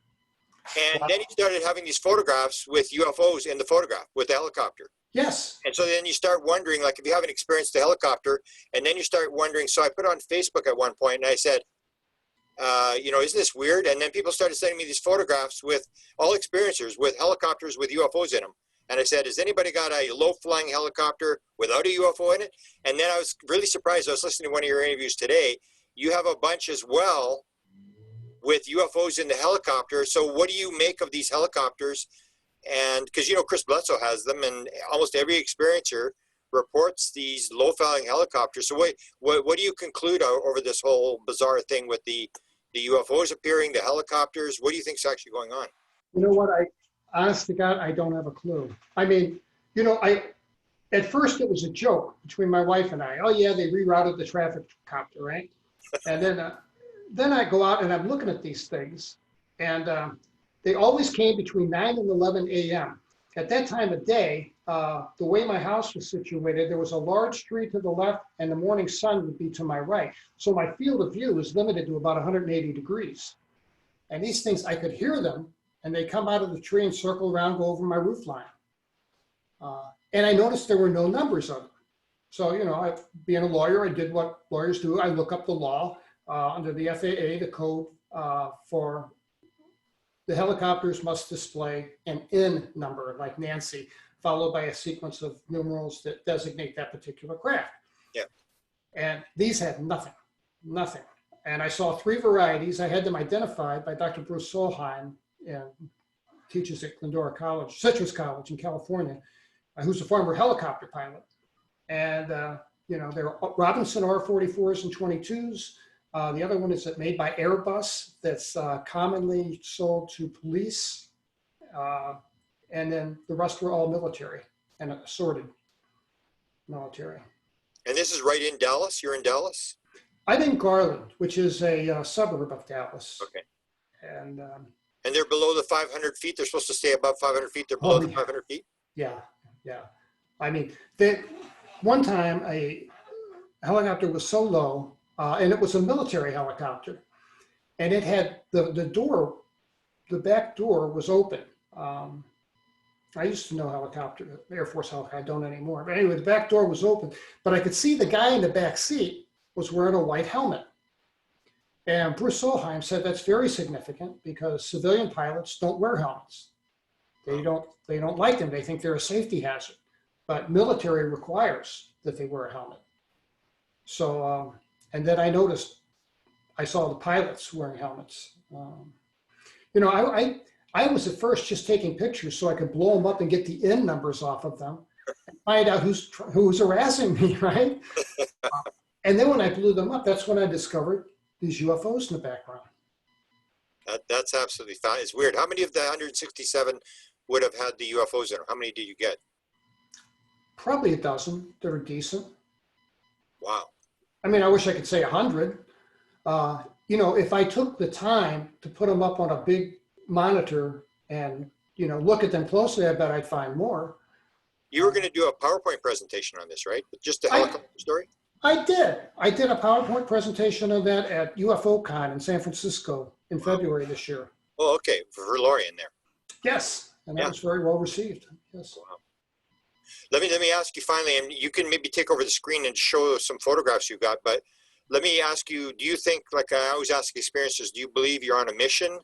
And Wow. then he started having these photographs with UFOs in the photograph with the helicopter. Yes. And so then you start wondering, like, if you haven't experienced the helicopter, and then you start wondering. So I put on Facebook at one point and I said, isn't this weird? And then people started sending me these photographs with all experiencers with helicopters with UFOs in them. And I said, has anybody got a low-flying helicopter without a UFO in it? And then I was really surprised. I was listening to one of your interviews today. You have a bunch as well with UFOs in the helicopter. So what do you make of these helicopters? And because, Chris Bledsoe has them, and almost every experiencer reports these low-flying helicopters. So what do you conclude over this whole bizarre thing with the UFOs appearing, the helicopters? What do you think is actually going on? You know what? Honest to God, I don't have a clue. I mean, at first it was a joke between my wife and I. Oh yeah, they rerouted the traffic copter, right? And then I go out and I'm looking at these things, and they always came between 9 and 11 a.m. At that time of day, the way my house was situated, there was a large tree to the left and the morning sun would be to my right. So my field of view is limited to about 180 degrees. And these things, I could hear them, and they come out of the tree and circle around, go over my roof line. And I noticed there were no numbers on them. So, being a lawyer, I did what lawyers do. I look up the law under the FAA, the code for the helicopters must display an N number, like Nancy, followed by a sequence of numerals that designate that particular craft. Yeah. And these had nothing. And I saw 3 varieties. I had them identified by Dr. Bruce Solheim, and teaches at Glendora College, Citrus College in California, who's a former helicopter pilot. And, they're Robinson R-44s and 22s. The other one is made by Airbus, that's commonly sold to police. And then the rest were all military and assorted military. And this is right in Dallas? You're in Dallas? I'm in Garland, which is a suburb of Dallas. Okay. And they're below the 500 feet. They're supposed to stay above 500 feet. They're below the 500 feet. yeah. I mean, one time I helicopter was so low, and it was a military helicopter, and it had the door, the back door was open. I used to know helicopter, Air Force helicopter, I don't anymore. But anyway, the back door was open, but I could see the guy in the back seat was wearing a white helmet. And Bruce Solheim said that's very significant because civilian pilots don't wear helmets. They don't like them. They think they're a safety hazard. But military requires that they wear a helmet. So, and then I saw the pilots wearing helmets. You know, I was at first just taking pictures so I could blow them up and get the IN numbers off of them and find out who's harassing me, right? And then when I blew them up, that's when I discovered these UFOs in the background. That's absolutely fine. It's weird. How many of the 167 would have had the UFOs in them? How many did you get? Probably a dozen that are decent. Wow. I mean, I wish I could say 100. You know, if I took the time to put them up on a big monitor and, you know, look at them closely, I bet I'd find more. You were going to do a PowerPoint presentation on this, right? Just the helicopter story? I did. I did a PowerPoint presentation of that at UFOCon in San Francisco in February this year. Oh, okay. For Lorian there. Yes, and that was very well received. Yes. Wow. Let me ask you finally, and you can maybe take over the screen and show some photographs you got, but let me ask you, do you think, like I always ask experiences, do you believe you're on a mission?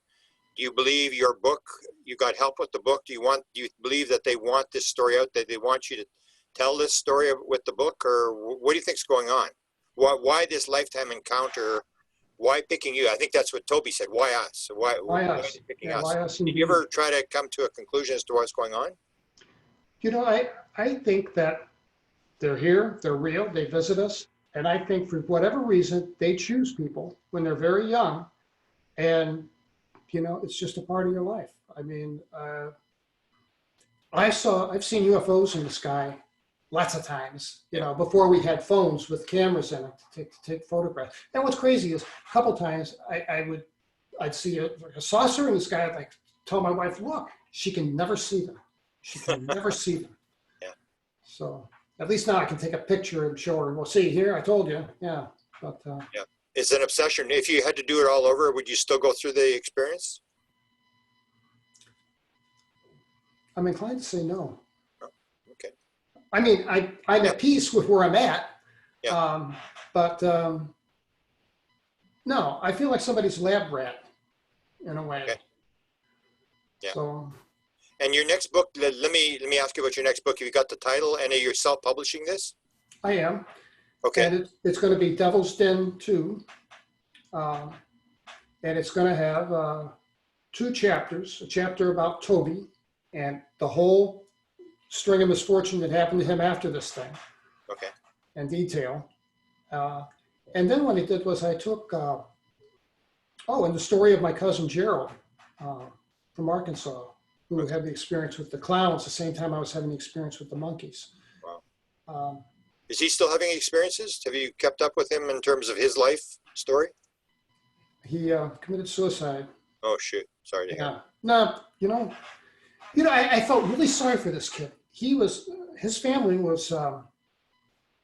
Do you believe your book, you got help with the book? Do you believe that they want this story out, that they want you to tell this story with the book, or what do you think's going on? Why this lifetime encounter? Why picking you? I think that's what Toby said. Why us? Why are they picking us? Why us? Did you ever try to come to a conclusion as to what's going on? You know, I think that they're here, they're real, they visit us, and I think for whatever reason, they choose people when they're very young, and, you know, it's just a part of your life. I mean, I've seen UFOs in the sky lots of times, you know, before we had phones with cameras in it to take photographs. And what's crazy is a couple times I'd see a saucer in the sky. I'd like tell my wife, look, she can never see them. She can never see them. Yeah. So at least now I can take a picture and show her, well, see here, I told you. Yeah. But yeah. It's an obsession. If you had to do it all over, would you still go through the experience? I'm inclined to say no. Okay. I mean, I'm at peace with where I'm at, but no, I feel like somebody's lab rat in a way. Okay. Yeah. So. And your next book, let me ask you about your next book. Have you got the title, and are you self-publishing this? I am. Okay. And it's going to be Devil's Den 2, and it's going to have 2 chapters, a chapter about Toby and the whole string of misfortune that happened to him after this thing. Okay. In detail. And then what I did was I took, and the story of my cousin Gerald from Arkansas, who had the experience with the clowns the same time I was having the experience with the monkeys. Wow. Is he still having experiences? Have you kept up with him in terms of his life story? He committed suicide. Oh, shoot. Sorry to hear. No, you know, I felt really sorry for this kid. His family was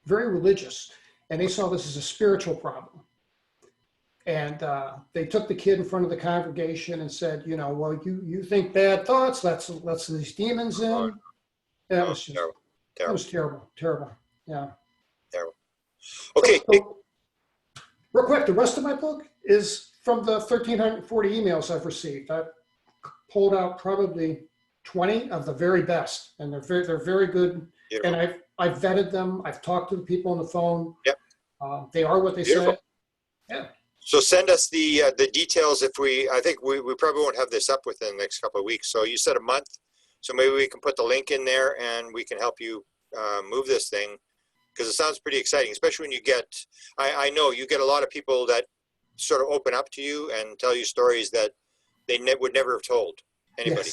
very religious, and they saw this as a spiritual problem. And they took the kid in front of the congregation and said, you know, well, you think bad thoughts, let's these demons in. Oh, That was just, terrible. That was terrible. Yeah. Terrible. Okay. So, real quick, the rest of my book is from the 1,340 emails I've received. I've pulled out probably 20 of the very best, and they're very good. Beautiful. And I've vetted them. I've talked to the people on the phone. Yep. They are what they Beautiful. say. Yeah. So send us the details. I think we probably won't have this up within the next couple of weeks. So you said a month. So maybe we can put the link in there and we can help you move this thing, because it sounds pretty exciting, especially when you get, I know you get a lot of people that sort of open up to you and tell you stories that they would never have told anybody.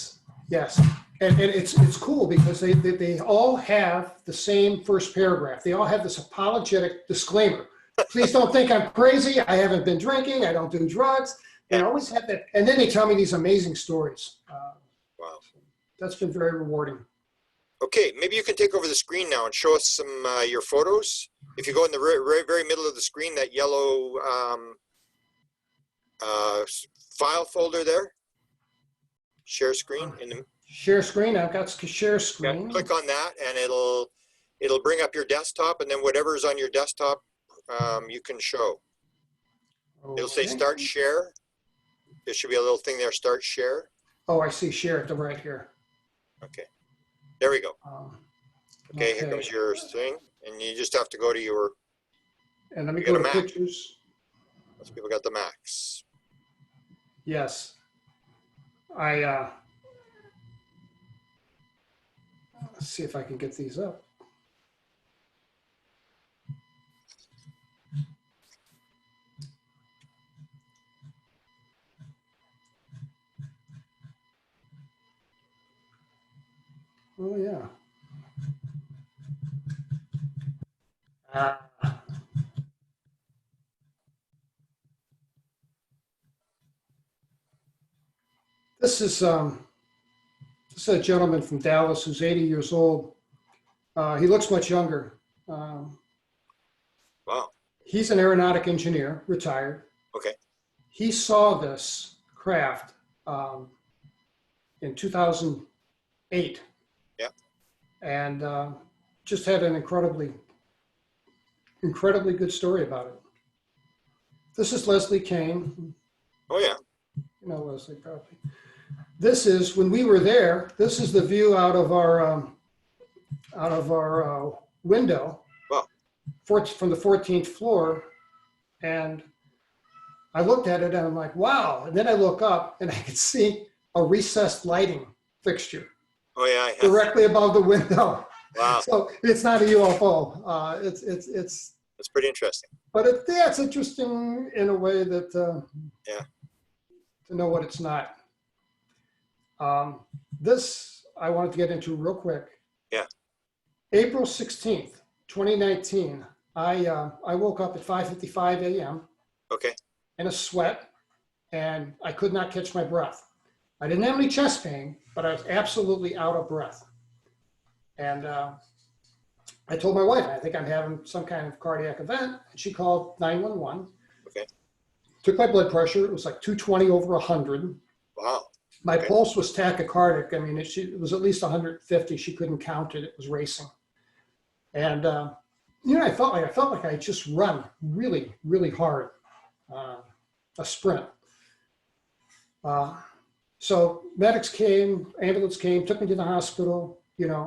Yes. And it's cool because they all have the same first paragraph. They all have this apologetic disclaimer. Please don't think I'm crazy. I haven't been drinking. I don't do drugs. They always have that. And then they tell me these amazing stories. Wow. That's been very rewarding. Okay, maybe you can take over the screen now and show us some your photos. If you go in the very middle of the screen, that yellow file folder there, share screen. Share screen, I've got share Yeah, screen. click on that and it'll bring up your desktop, and then whatever's on your desktop you can show. It'll say Okay. start share. There should be a little thing there, start share. Oh, I see share at the right here. Okay, there we go. Okay, here okay. comes your thing, and you just have to go to your, And let me you go got to a Mac. pictures. most people got the Macs. Yes. Let's see if I can get these up. Oh, yeah. This is a gentleman from Dallas who's 80 years old. He looks much younger. Wow. He's an aeronautic engineer, retired. Okay. He saw this craft in 2008. Yeah. And just had an incredibly good story about it. This is Leslie Kane. Oh yeah. You know Leslie probably. This is, when we were there, this is the view out of our window. Wow. From the 14th floor. And I looked at it and I'm like, wow. And then I look up and I could see a recessed lighting fixture Oh yeah. directly above the window. Wow. So it's not a UFO. That's pretty interesting. But it's interesting in a way that, Yeah. to know what it's not. This I wanted to get into real quick. Yeah. April 16th, 2019, I woke up at 5:55 a.m. Okay. in a sweat, and I could not catch my breath. I didn't have any chest pain, but I was absolutely out of breath. And I told my wife, I think I'm having some kind of cardiac event, and she called 911. Okay. Took my blood pressure. It was like 220 over 100. Wow. My Okay. pulse was tachycardic. I mean, it was at least 150. She couldn't count it. It was racing. And, I felt like I had just run really, really hard, a sprint. So medics came, ambulance came, took me to the hospital.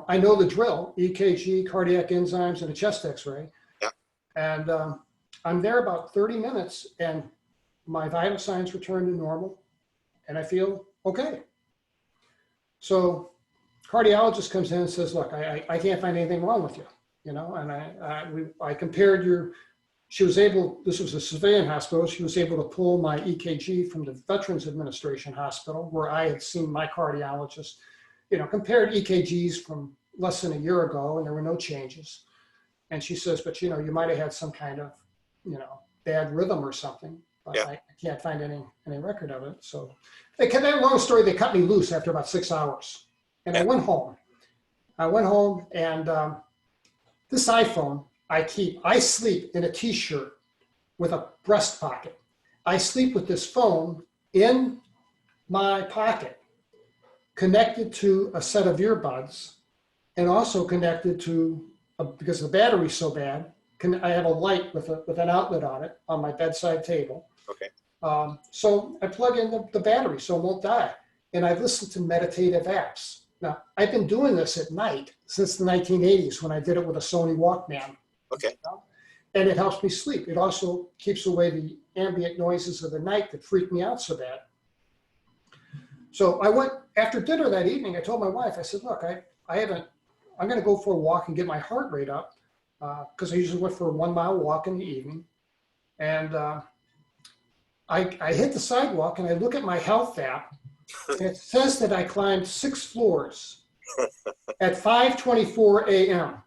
I know the drill, EKG, cardiac enzymes, and a chest x-ray. Yeah. And I'm there about 30 minutes, and my vital signs return to normal, and I feel okay. So cardiologist comes in and says, look, I can't find anything wrong with you, and I compared she was able, this was a civilian hospital, she was able to pull my EKG from the Veterans Administration Hospital, where I had seen my cardiologist, compared EKGs from less than a year ago, and there were no changes. And she says, but you might have had some kind of, bad rhythm or something, but Yeah. I can't find any record of it. So they cut that long story, they cut me loose after about 6 hours. And Yeah. I went home. And this iPhone I sleep in a t-shirt with a breast pocket. I sleep with this phone in my pocket, connected to a set of earbuds, and also connected to, because the battery's so bad, I have a light with an outlet on it on my bedside table. Okay. So I plug in the battery so it won't die. And I listen to meditative apps. Now, I've been doing this at night since the 1980s when I did it with a Sony Walkman. Okay. And it helps me sleep. It also keeps away the ambient noises of the night that freak me out so bad. So I went, after dinner that evening, I told my wife, I said, look, I'm going to go for a walk and get my heart rate up, because I usually went for a 1 mile walk in the evening. And I hit the sidewalk and I look at my health app, and it says that I climbed 6 floors at 5:24 a.m.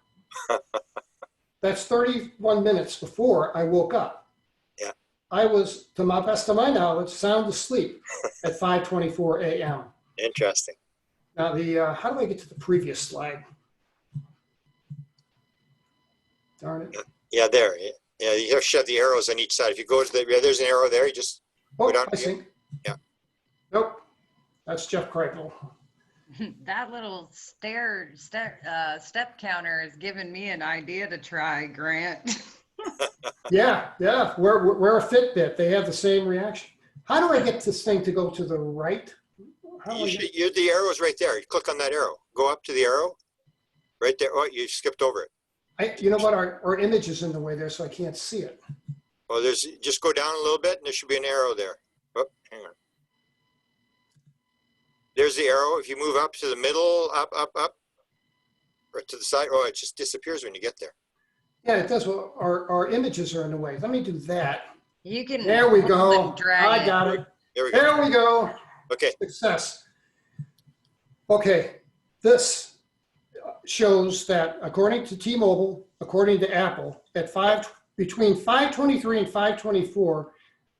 That's 31 minutes before I woke up. Yeah. I was, to my best of my knowledge, sound asleep at 5:24 a.m. Interesting. Now how do I get to the previous slide? Darn it. Yeah, there. Yeah, you have to shove the arrows on each side. If you go to the, yeah, there's an arrow there. You just go Oh, down. I see. Yeah. Nope. That's Jeff Kreipel. That little step counter has given me an idea to try, Grant. Yeah, yeah. We're a Fitbit. They have the same reaction. How do I get this thing to go to the right? How do I get... The arrow is right there. You click on that arrow. Go up to the arrow. Right there. Oh, you skipped over it. You know what? Our image is in the way there, so I can't see it. Well, just go down a little bit, and there should be an arrow there. Oh, hang on. There's the arrow. If you move up to the middle, up, or to the side, oh, it just disappears when you get there. Yeah, it does. Well, our images are in the way. Let me do that. You can. There we go. Drag I got it. There we go. Okay. Success. Okay. This shows that according to T-Mobile, according to Apple, at between 523 and 524,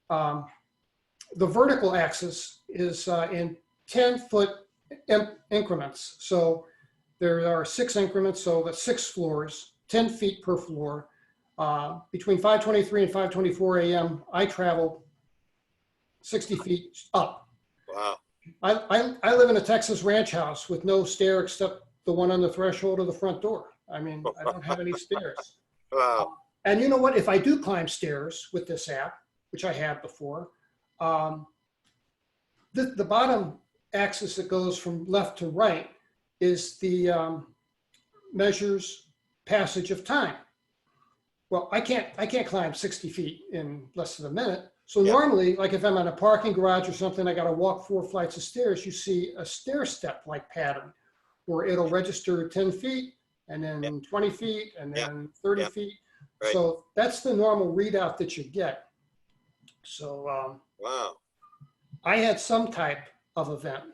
the vertical axis is in 10-foot increments. So there are 6 increments, so that's 6 floors, 10 feet per floor. Between 523 and 524 a.m., I travel 60 feet up. Wow. I live in a Texas ranch house with no stair except the one on the threshold of the front door. I mean, I don't have any stairs. Wow. And you know what? If I do climb stairs with this app, which I have before, the bottom axis that goes from left to right is the measures passage of time. Well, I can't climb 60 feet in less than a minute. So normally, like if I'm in a parking garage or something, I got to walk 4 flights of stairs. You see a stair step like pattern where it'll register 10 feet and then 20 feet and then 30 feet. Right. So that's the normal readout that you get. So Wow. I had some type of event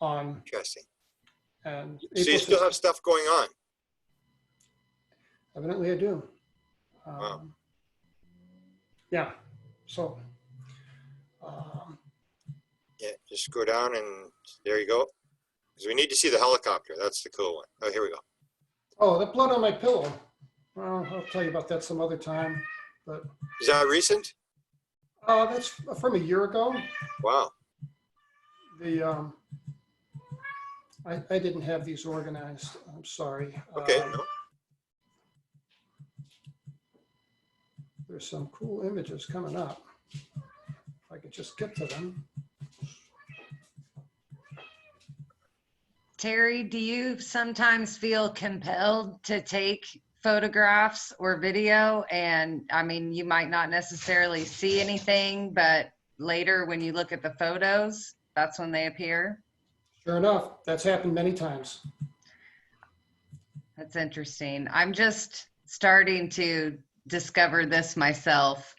on. Interesting. And So you still have stuff going on? Evidently I do. Wow. Yeah. So. Yeah, just go down and there you go. Because we need to see the helicopter. That's the cool one. Oh, here we go. Oh, the blood on my pillow. Well, I'll tell you about that some other time. But Is that recent? that's from a year ago. Wow. The I didn't have these organized. I'm sorry. Okay. No. There's some cool images coming up. If I could just get to them. Terry, do you sometimes feel compelled to take photographs or video? And I mean, you might not necessarily see anything, but later when you look at the photos, that's when they appear. Sure enough, that's happened many times. That's interesting. I'm just starting to discover this myself.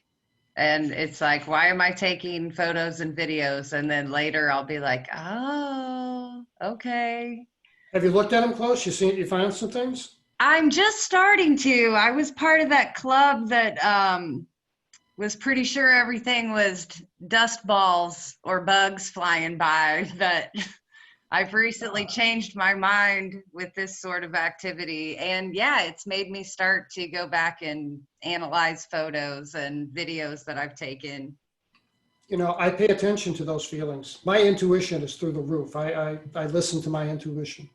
And it's like, why am I taking photos and videos? And then later I'll be like, oh, okay. Have you looked at them close? You found some things? I'm just starting to. I was part of that club that was pretty sure everything was dust balls or bugs flying by, but I've recently changed my mind with this sort of activity. And yeah, it's made me start to go back and analyze photos and videos that I've taken. You know, I pay attention to those feelings. My intuition is through the roof. I listen to my intuition.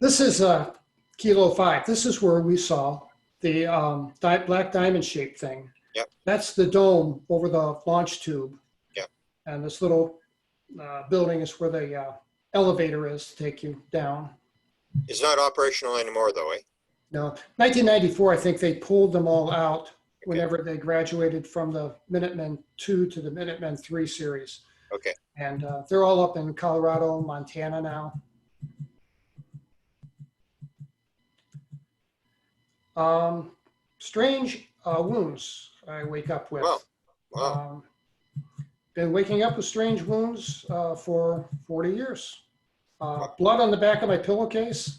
This is Kilo 5. This is where we saw the black diamond shaped thing. Yep. That's the dome over the launch tube. Yep. And this little building is where the elevator is to take you down. It's not operational anymore though, eh? No, 1994, I think they pulled them all out whenever they graduated from the Minutemen 2 to the Minutemen 3 series. Okay. And they're all up in Colorado, Montana now. Strange wounds I wake up with. Wow. Wow. Been waking up with strange wounds for 40 years. Blood on the back of my pillowcase.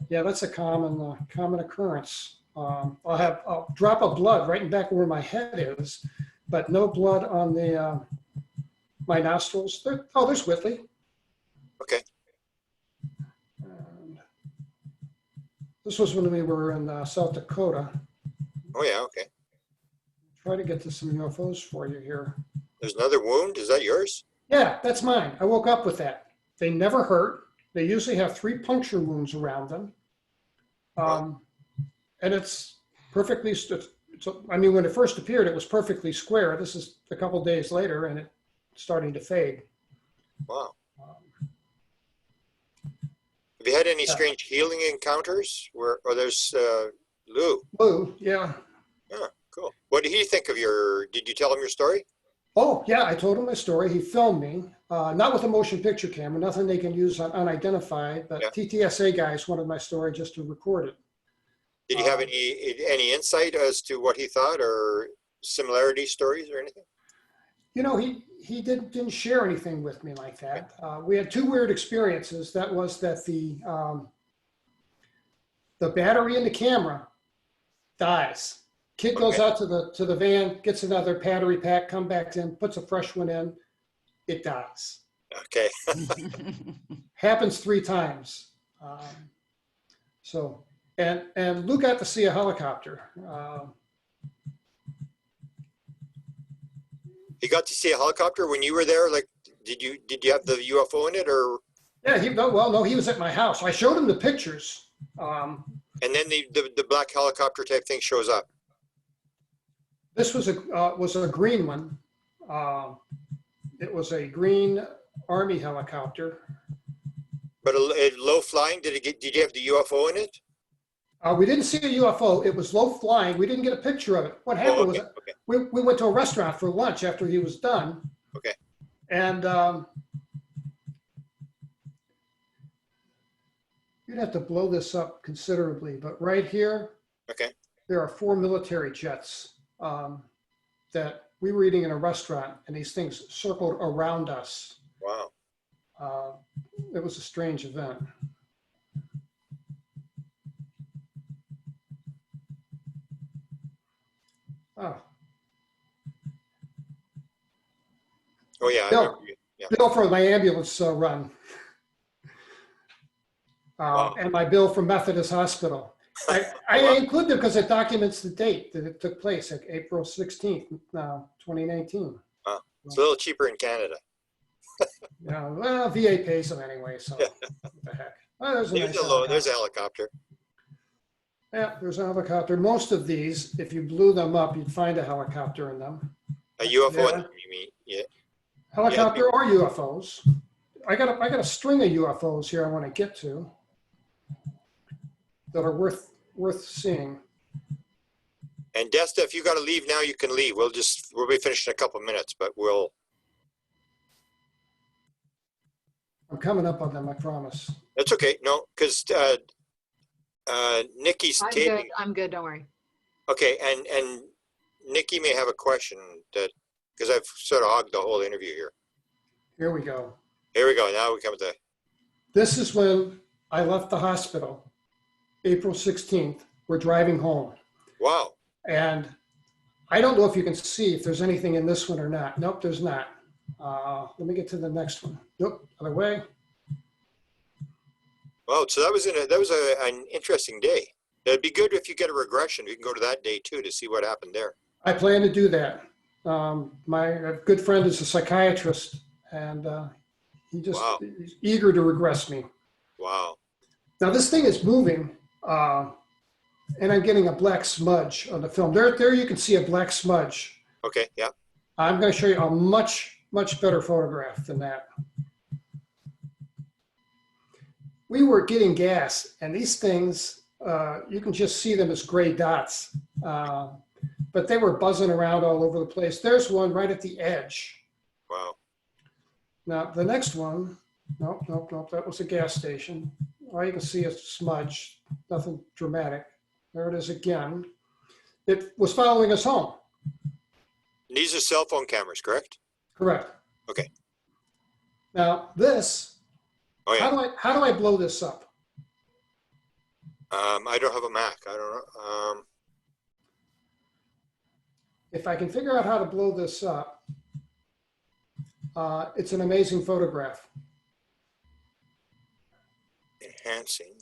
Yeah, that's a common occurrence. I'll drop of blood right in back where my head is, but no blood on the my nostrils. There's Whitley. Okay. And This was when we were in South Dakota. Oh, yeah, okay. Try to get to some UFOs for you here. There's another wound. Is that yours? Yeah, that's mine. I woke up with that. They never hurt. They usually have 3 puncture wounds around them. And it's perfectly, I mean, when it first appeared, it was perfectly square. This is a couple days later and it's starting to fade. Wow. Have you had any strange healing encounters? Or there's Lou? Lou, yeah. Oh, cool. What did he think of did you tell him your story? Oh, yeah, I told him my story. He filmed me, not with a motion picture camera, nothing they can use on unidentified, but TTSA guys wanted my story just to record it. Did he have any insight as to what he thought or similarity stories or anything? You know, he didn't share anything with me like that. We had 2 weird experiences. That was that the battery in the camera dies. Kid goes out to the van, gets another battery pack, comes back in, puts a fresh one in, it dies. Okay. Happens 3 times. And Lou got to see a helicopter. He got to see a helicopter when you were there? Like, did you have the UFO in it, or? Yeah, no, he was at my house. I showed him the pictures. And then the black helicopter type thing shows up. This was a green one. It was a green Army helicopter. But a low flying. Did you have the UFO in it? We didn't see a UFO. It was low flying. We didn't get a picture of it. What happened was we went to a restaurant for lunch after he was done. Okay. And you'd have to blow this up considerably, but right here, there are 4 military jets that we were eating in a restaurant, and these things circled around us. Wow. It was a strange event. Oh yeah. Bill for my ambulance run. Wow. And my bill from Methodist Hospital. I include them because it documents the date that it took place, like April 16th, 2019. Wow. It's a little cheaper in Canada. Yeah, well, VA pays them anyway, so what the heck. Well, there's a helicopter. Yeah, there's a helicopter. Most of these, if you blew them up, you'd find a helicopter in them. A UFO, you mean? Yeah. Helicopter or UFOs. I got a string of UFOs here I want to get to that are worth seeing. And Desta, if you got to leave now, you can leave. We'll be finished in a couple of minutes, but I'm coming up on them, I promise. That's okay. No, because Nikki's taping. I'm good. Don't worry. Okay, and Nikki may have a question because I've sort of hogged the whole interview here. Here we go. Here we go. Now we come to. This is when I left the hospital, April 16th. We're driving home. Wow. And I don't know if you can see if there's anything in this one or not. Nope, there's not. Let me get to the next one. Nope, other way. Well, so that was an interesting day. It'd be good if you get a regression. We can go to that day too to see what happened there. I plan to do that. My good friend is a psychiatrist, and he's eager to regress me. Wow. Now this thing is moving, and I'm getting a black smudge on the film. There you can see a black smudge. Okay, yeah. I'm going to show you a much better photograph than that. We were getting gas, and these things, you can just see them as gray dots, but they were buzzing around all over the place. There's one right at the edge. Wow. Now, the next one, nope, that was a gas station. All you can see is smudge, nothing dramatic. There it is again. It was following us home. These are cell phone cameras, correct? Correct. Okay. Now this, how do I blow this up? I don't have a Mac. I don't know. If I can figure out how to blow this up, it's an amazing photograph. Enhancing.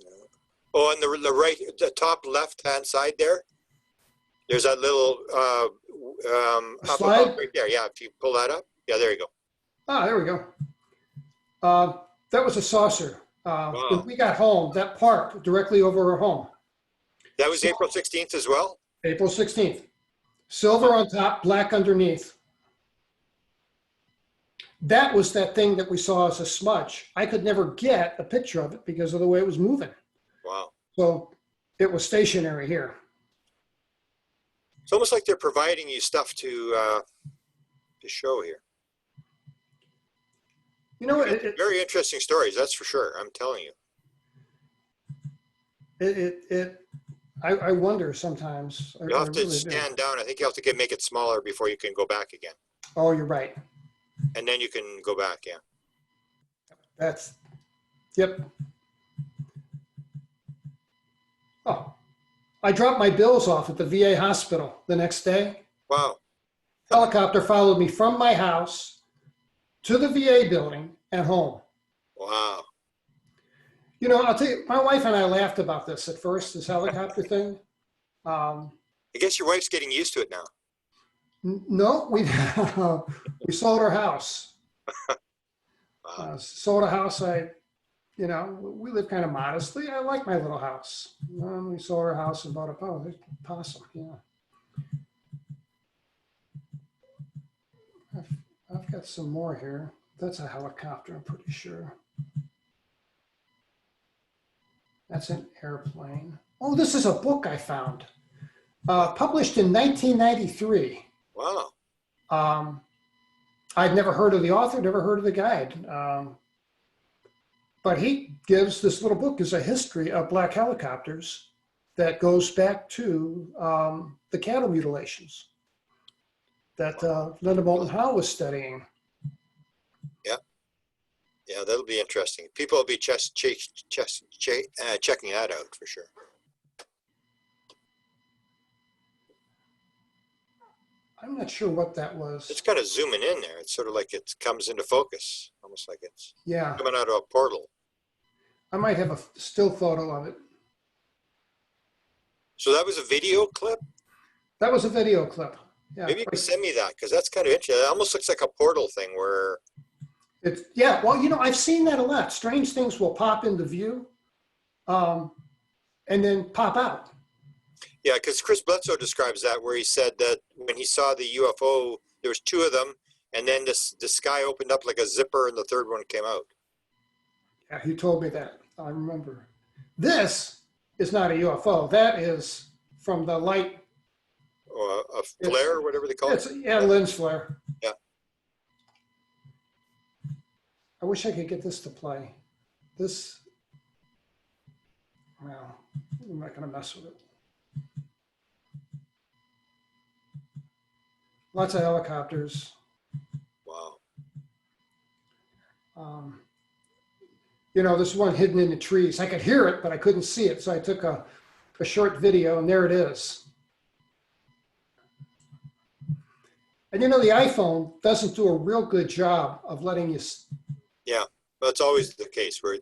Oh, on the right, the top left-hand side there, there's that little up Slide? above right there. Yeah, if you pull that up. Yeah, there you go. Ah, there we go. That was a saucer. Wow. When we got home, that parked directly over our home. That was April 16th as well? April 16th. Silver on top, black underneath. That was that thing that we saw as a smudge. I could never get a picture of it because of the way it was moving. Wow. So it was stationary here. It's almost like they're providing you stuff to show here. You know, Very interesting stories, that's for sure. I'm telling you. I wonder sometimes. You'll have I to really do. stand down. I think you have to make it smaller before you can go back again. Oh, you're right. And then you can go back, yeah. Yep. Oh, I dropped my bills off at the VA hospital the next day. Wow. Helicopter followed me from my house to the VA building and home. Wow. You know, I'll tell you, my wife and I laughed about this at first, this helicopter thing. I guess your wife's getting used to it now. No, we sold our house. Wow. Sold a house. We live kind of modestly. I like my little house. We sold our house and bought a possum. Yeah. I've got some more here. That's a helicopter, I'm pretty sure. That's an airplane. Oh, this is a book I found. Published in 1993. Wow. I'd never heard of the author, never heard of the guide. But he gives this little book is a history of black helicopters that goes back to the cattle mutilations that Linda Moulton Howe was studying. Yeah, that'll be interesting. People will be checking that out for sure. I'm not sure what that was. It's kind of zooming in there. It's sort of like it comes into focus, almost like it's Yeah, coming out of a portal. I might have a still photo of it. So that was a video clip? That was a video clip. Yeah, Maybe you can send me that because that's kind of interesting. It almost looks like a portal thing where... yeah, well, I've seen that a lot. Strange things will pop into view and then pop out. Yeah, because Chris Bledsoe describes that where he said that when he saw the UFO, there was two of them, and then the sky opened up like a zipper and the third one came out. Yeah, he told me that. I remember. This is not a UFO. That is from the light. Or a flare, or whatever they call it. Yeah, lens flare. Yeah. I wish I could get this to play. This, well, I'm not going to mess with it. Lots of helicopters. Wow. There's one hidden in the trees. I could hear it, but I couldn't see it. So I took a short video, and there it is. And the iPhone doesn't do a real good job of letting you. Yeah, that's always the case where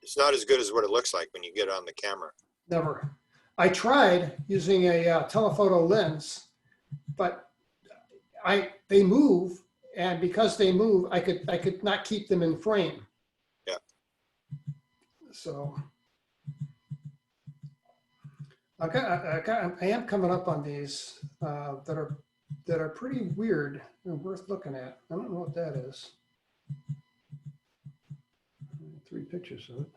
it's not as good as what it looks like when you get on the camera. Never. I tried using a telephoto lens, but they move, and because they move, I could not keep them in frame. Yeah. So I am coming up on these that are pretty weird and worth looking at. I don't know what that is. 3 pictures of it.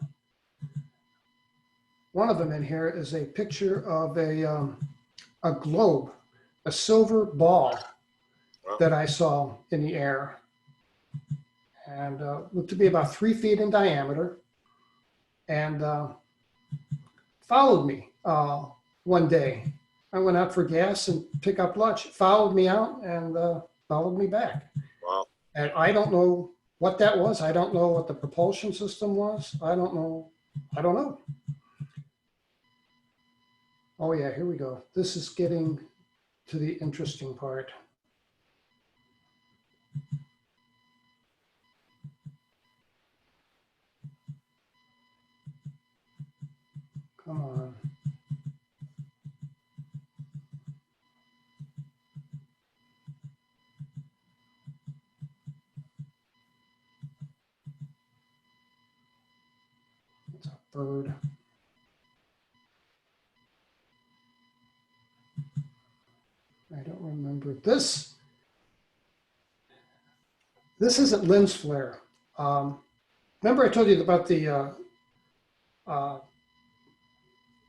One of them in here is a picture of a globe, a silver ball that I saw in the air, and looked to be about 3 feet in diameter, and followed me one day. I went out for gas and pick up lunch. It followed me out and followed me back. Wow. And I don't know what that was. I don't know what the propulsion system was. I don't know. Oh yeah, here we go. This is getting to the interesting part. Come on. It's a bird. I don't remember this. This isn't lens flare. Remember I told you about the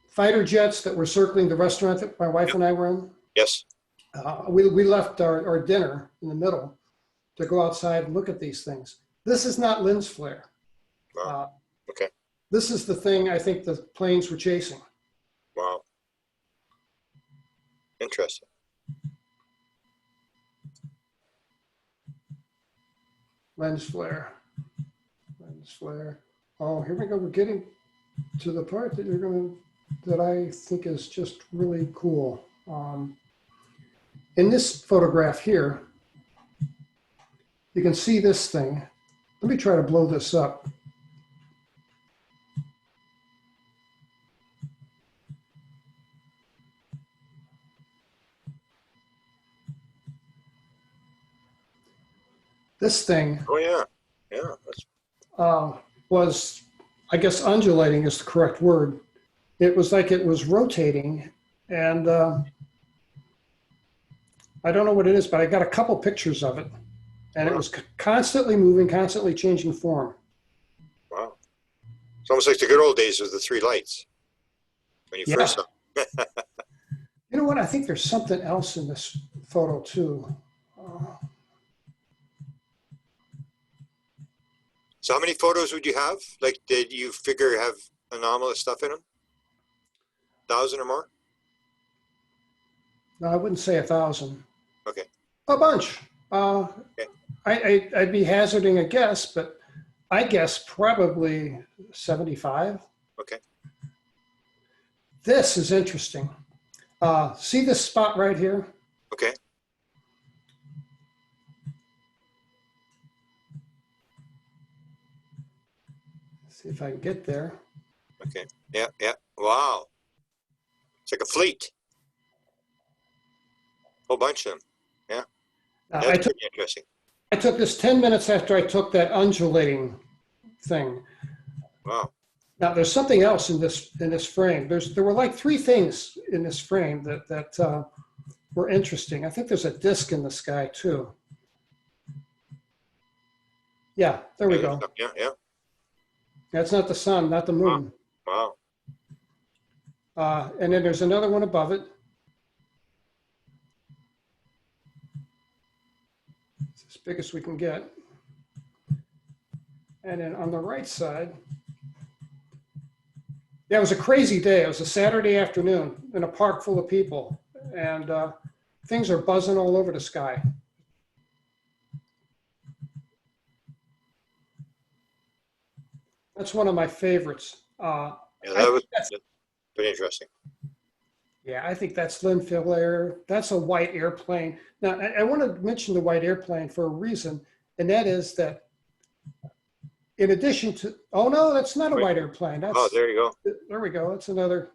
fighter jets that were circling the restaurant that my wife and I were in? Yes. We left our dinner in the middle to go outside and look at these things. This is not lens flare. Wow. Okay. This is the thing I think the planes were chasing. Wow. Interesting. Lens flare. Lens flare. Oh, here we go. We're getting to the part that that I think is just really cool. In this photograph here, you can see this thing. Let me try to blow this up. This thing Oh yeah. Yeah. That's, was, I guess undulating is the correct word. It was like it was rotating, and I don't know what it is, but I got a couple pictures of it, and it was constantly moving, constantly changing form. wow. It's almost like the good old days with the three lights. When you Yeah. first saw. You know what? I think there's something else in this photo too. So how many photos would you have? Like, did you figure have anomalous stuff in them? 1,000 or more? No, I wouldn't say 1,000. Okay. A bunch. I'd be hazarding a guess, but I guess probably 75. Okay. This is interesting. See this spot right here? Okay. See if I can get there. Okay. Yeah. Yeah. Wow. It's like a fleet. Whole bunch of them. Yeah. Now, That's pretty interesting. I took this 10 minutes after I took that undulating thing. Wow. Now, there's something else in this frame. There were like 3 things in this frame that were interesting. I think there's a disc in the sky too. Yeah, there we go. Yeah. Yeah. That's not the sun, not the moon. Wow. And then there's another one above it. It's as big as we can get. And then on the right side, yeah, it was a crazy day. It was a Saturday afternoon in a park full of people, and things are buzzing all over the sky. That's one of my favorites. Yeah, that was pretty interesting. Yeah, I think that's lens flare. That's a white airplane. Now, I want to mention the white airplane for a reason, and that is that in addition to, oh no, that's not a white airplane. That's, Oh, there you go. there we go. That's another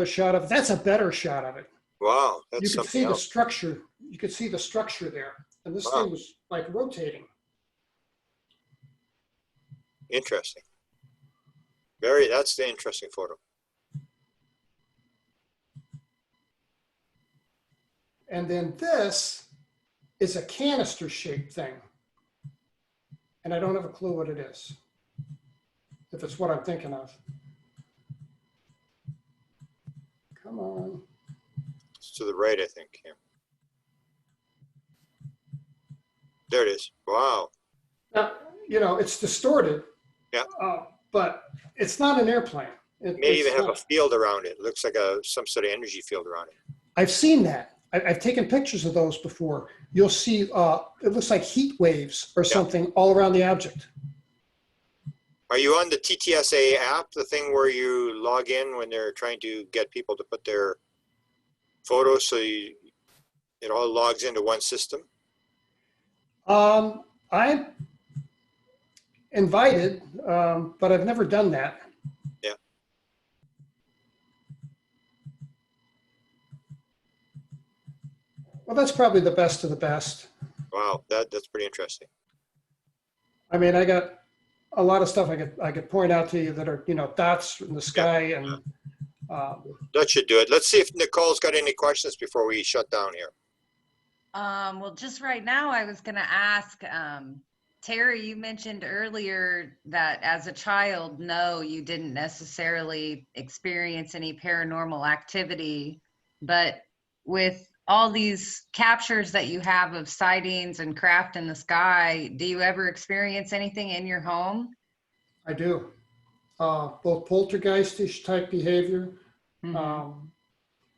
shot of it. That's a better shot of it. Wow. You That's can something see the else. structure. You could see the structure there. And this Wow. thing was like rotating. Interesting. That's the interesting photo. And then this is a canister shaped thing. And I don't have a clue what it is. If it's what I'm thinking of. Come on. It's to the right, I think. Yeah. There it is. Wow. Now, you know, it's distorted. Yeah. But it's not an airplane. May even have a field around it. It looks like some sort of energy field around it. I've seen that. I've taken pictures of those before. You'll see, it looks like heat waves or something all around the object. Are you on the TTSA app, the thing where you log in when they're trying to get people to put their photos so it all logs into one system? I'm invited, but I've never done that. Yeah. Well, that's probably the best of the best. Wow, that's pretty interesting. I mean, I got a lot of stuff I could point out to you that are, dots in the sky and That should do it. Let's see if Nicole's got any questions before we shut down here. Well, just right now, I was going to ask, Terry, you mentioned earlier that as a child, no, you didn't necessarily experience any paranormal activity, but with all these captures that you have of sightings and craft in the sky, do you ever experience anything in your home? I do. Both poltergeistish type behavior. Mm-hmm.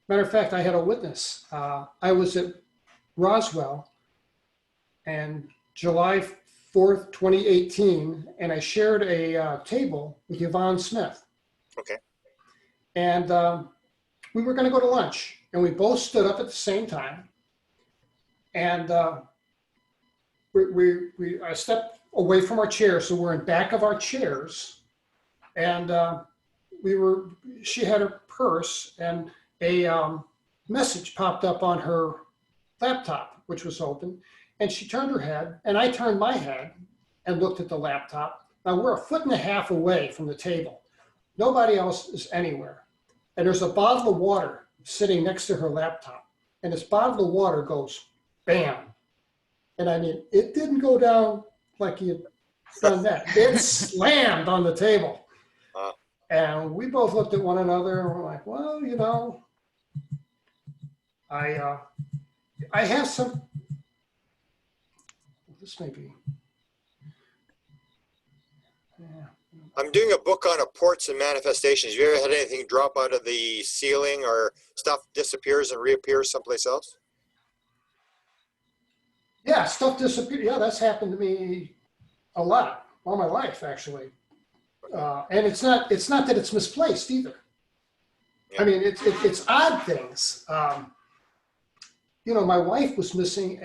Matter of fact, I had a witness. I was at Roswell and July 4th, 2018, and I shared a table with Yvonne Smith. Okay. And we were going to go to lunch, and we both stood up at the same time. And I stepped away from our chairs, so we're in back of our chairs. And she had her purse, and a message popped up on her laptop, which was open. And she turned her head, and I turned my head and looked at the laptop. Now we're 1.5 feet away from the table. Nobody else is anywhere. And there's a bottle of water sitting next to her laptop. And this bottle of water goes bam. And I mean, it didn't go down like you'd done that. It slammed on the table. And we both looked at one another and we're like, well, I have some, this may be, yeah. I'm doing a book on apports and manifestations. You ever had anything drop out of the ceiling or stuff disappears and reappears someplace else? Yeah, stuff disappeared. Yeah, that's happened to me a lot, all my life, actually. And it's not that it's misplaced either. Yeah. I mean, it's odd things. My wife was missing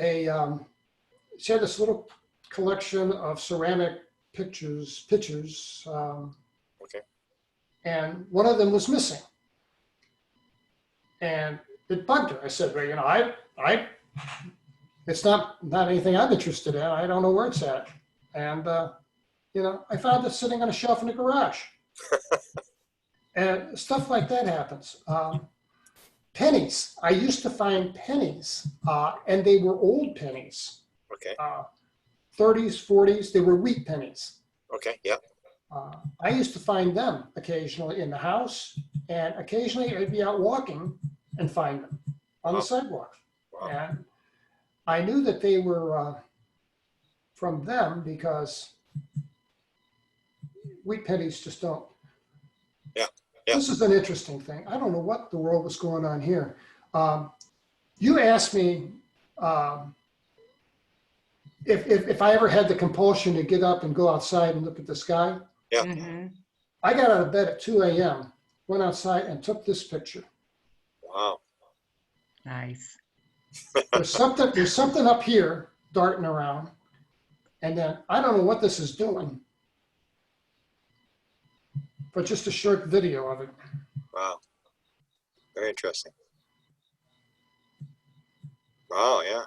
she had this little collection of ceramic pitchers, okay. And one of them was missing. And it bugged her. I said, well, it's not anything I'm interested in. I don't know where it's at. And, I found it sitting on a shelf in the garage. And stuff like that happens. Pennies. I used to find pennies, and they were old pennies. Okay. 30s, 40s. They were wheat pennies. Okay, yeah. I used to find them occasionally in the house, and occasionally I'd be out walking and find them on the sidewalk. Wow. And I knew that they were from them because wheat pennies just don't. Yeah. Yeah. This is an interesting thing. I don't know what the world was going on here. You asked me if I ever had the compulsion to get up and go outside and look at the sky. Yeah. Mm-hmm. I got out of bed at 2 a.m., went outside and took this picture. Wow. Nice. There's something up here darting around. And then I don't know what this is doing, but just a short video of it. Wow. Very interesting. Wow, yeah.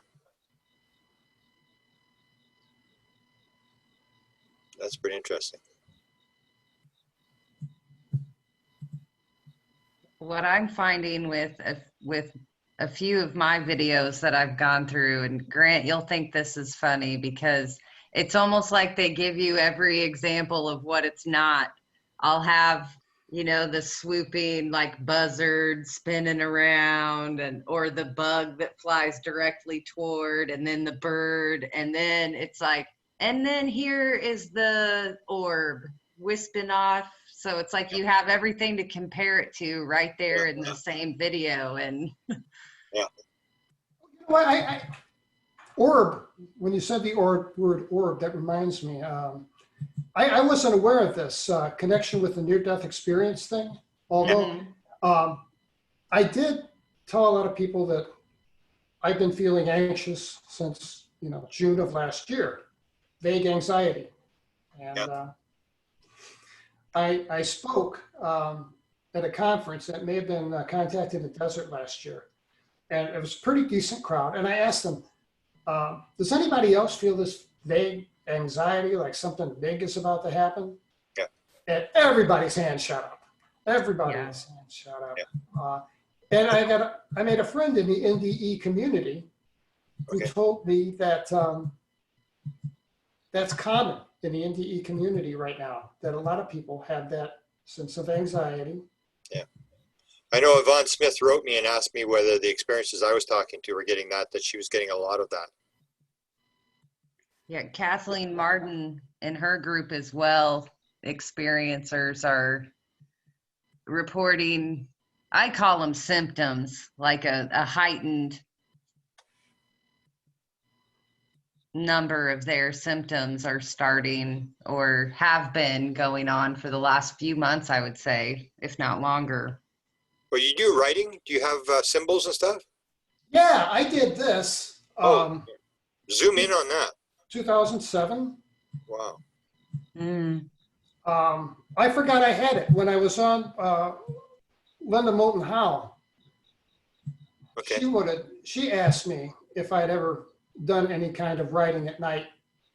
That's pretty interesting. What I'm finding with a few of my videos that I've gone through, and Grant, you'll think this is funny because it's almost like they give you every example of what it's not. I'll have, the swooping like buzzard spinning around or the bug that flies directly toward, and then the bird. And then it's like, and then here is the orb wisping off. So it's like you have everything to compare it to right there in the same video. And yeah. Well, orb, when you said the word orb, that reminds me, I wasn't aware of this connection with the near-death experience thing, although I did tell a lot of people that I've been feeling anxious since, June of last year, vague anxiety. And I spoke at a conference that may have been Contact in the Desert last year. and it was a pretty decent crowd. And I asked them, does anybody else feel this vague anxiety, like something big is about to happen? Yeah. And everybody's hand shot up. Everybody's hand shot up. And I made a friend in the NDE community who told me that that's common in the NDE community right now, that a lot of people have that sense of anxiety. Yeah. I know Yvonne Smith wrote me and asked me whether the experiences I was talking to were getting that she was getting a lot of that. Yeah, Kathleen Martin and her group as well, experiencers are reporting, I call them symptoms, like a heightened number of their symptoms are starting or have been going on for the last few months, I would say, if not longer. Well, you do writing? Do you have symbols and stuff? Yeah, I did this. Zoom in on that. 2007. Wow. I forgot I had it when I was on Linda Moulton Howe. Okay. She asked me if I'd ever done any kind of writing at night,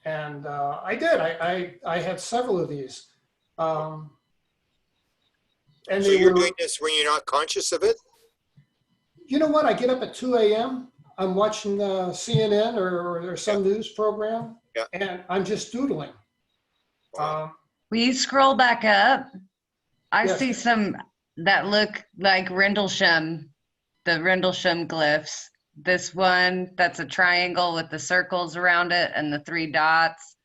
and I did. I had several of these. And so you're doing this when you're not conscious of it? You know what? I get up at 2 a.m. I'm watching CNN or some news program, and I'm just doodling. Wow. Will you scroll back up? I Yes. see some that look like Rendlesham, the Rendlesham glyphs. This one, that's a triangle with the circles around it and the 3 dots.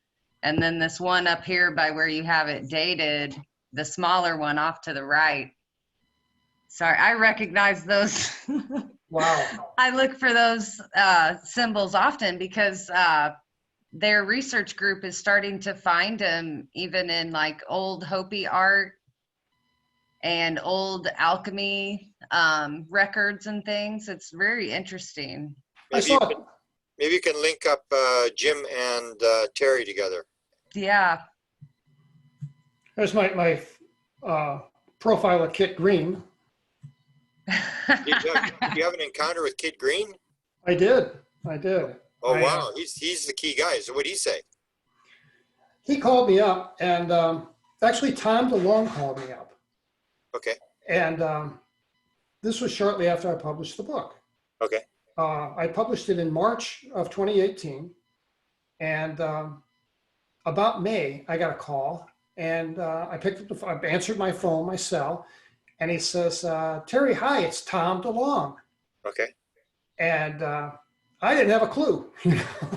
And then this one up here by where you have it dated, the smaller one off to the right. Sorry, I recognize those. Wow. I look for those symbols often because their research group is starting to find them even in like old Hopi art and old alchemy records and things. It's very interesting. Maybe you can link up Jim and Terry together. Yeah. There's my profile of Kit Green. Did you have an encounter with Kid Green? I did. Oh, wow. He's the key guy. So what did he say? He called me up, and actually Tom DeLong called me up. Okay. And this was shortly after I published the book. Okay. I published it in March of 2018. And about May, I got a call, and I picked up I answered my phone, my cell, and he says, Terry, hi, it's Tom DeLong. Okay. And I didn't have a clue.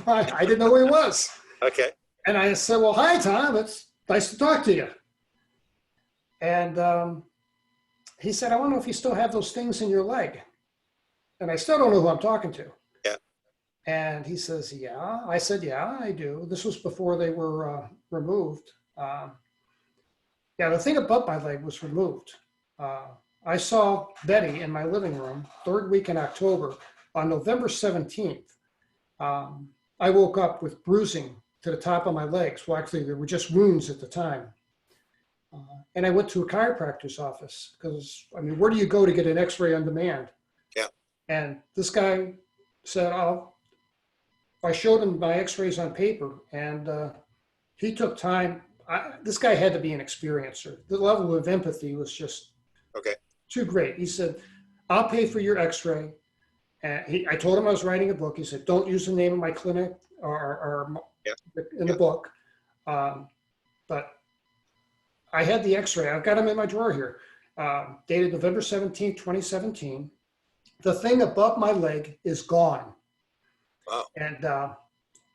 I didn't know who he was. Okay. And I said, well, hi, Tom. It's nice to talk to you. And he said, I want to know if you still have those things in your leg. And I still don't know who I'm talking to. Yeah. And he says, yeah. I said, yeah, I do. This was before they were removed. Yeah, the thing above my leg was removed. I saw Betty in my living room, 3rd week in October, on November 17th. I woke up with bruising to the top of my legs. Well, actually, there were just wounds at the time. And I went to a chiropractor's office because, I mean, where do you go to get an x-ray on demand? Yeah. And this guy said, I showed him my x-rays on paper, and he took time. This guy had to be an experiencer. The level of empathy was just too great. He said, I'll pay for your x-ray. And I told him I was writing a book. He said, don't use the name of my clinic or in the book. But I had the x-ray. I've got them in my drawer here. Dated November 17, 2017. The thing above my leg is gone. Wow. And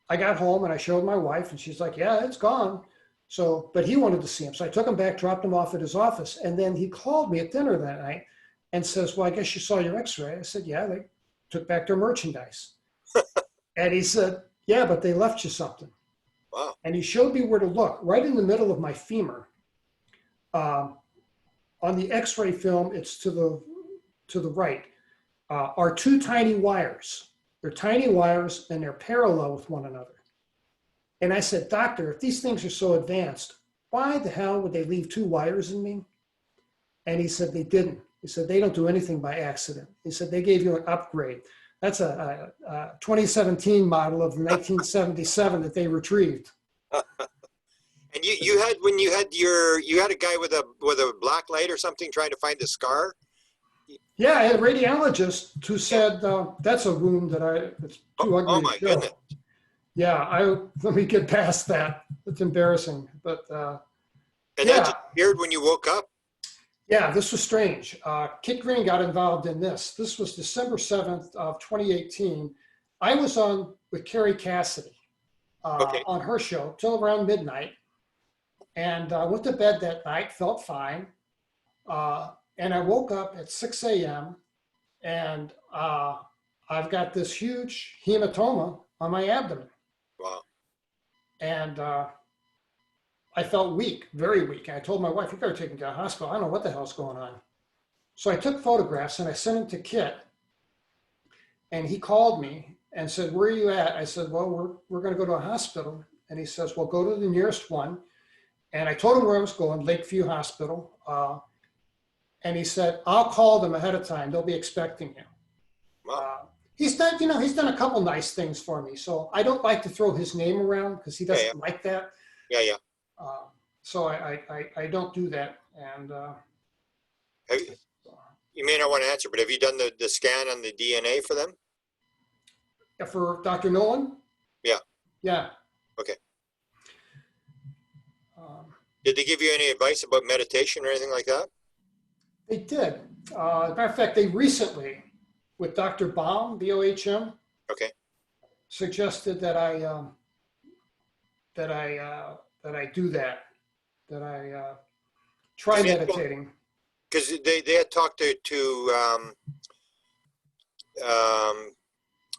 I got home and I showed my wife, and she's like, yeah, it's gone. So, but he wanted to see him. So I took him back, dropped him off at his office. And then he called me at dinner that night and says, well, I guess you saw your x-ray. I said, yeah, they took back their merchandise. And he said, yeah, but they left you something. Wow. And he showed me where to look, right in the middle of my femur. On the x-ray film, it's to the right, are 2 tiny wires. They're tiny wires and they're parallel with one another. And I said, doctor, if these things are so advanced, why the hell would they leave 2 wires in me? And he said, they didn't. He said, they don't do anything by accident. He said, they gave you an upgrade. That's a 2017 model of 1977 that they retrieved. And you had when you had a guy with a black light or something trying to find the scar. Yeah, I had a radiologist who said that's a wound it's too ugly Oh to my show. goodness! Yeah, let me get past that. It's embarrassing, but And yeah. that just appeared when you woke up. Yeah, this was strange. Kit Green got involved in this. This was December 7th of 2018. I was on with Carrie Cassidy Okay. on her show till around midnight, and went to bed that night, felt fine. And I woke up at 6 a.m. and I've got this huge hematoma on my abdomen. Wow. And I felt weak, very weak. And I told my wife, you better take me to the hospital. I don't know what the hell's going on. So I took photographs and I sent them to Kit. And he called me and said, where are you at? I said, well, we're going to go to a hospital. And he says, well, go to the nearest one. And I told him where I was going, Lakeview Hospital. And he said, I'll call them ahead of time. They'll be expecting you. Wow. He's done, he's done a couple nice things for me. So I don't like to throw his name around because he doesn't like that. Yeah, yeah. So I don't do that. And You may not want to answer, but have you done the scan on the DNA for them? for Dr. Nolan? Yeah. Yeah. Okay. Did they give you any advice about meditation or anything like that? They did. As a matter of fact, they recently, with Dr. Baum, B-O-H-M, Okay. suggested that I do that. That I try meditating. Because they had talked to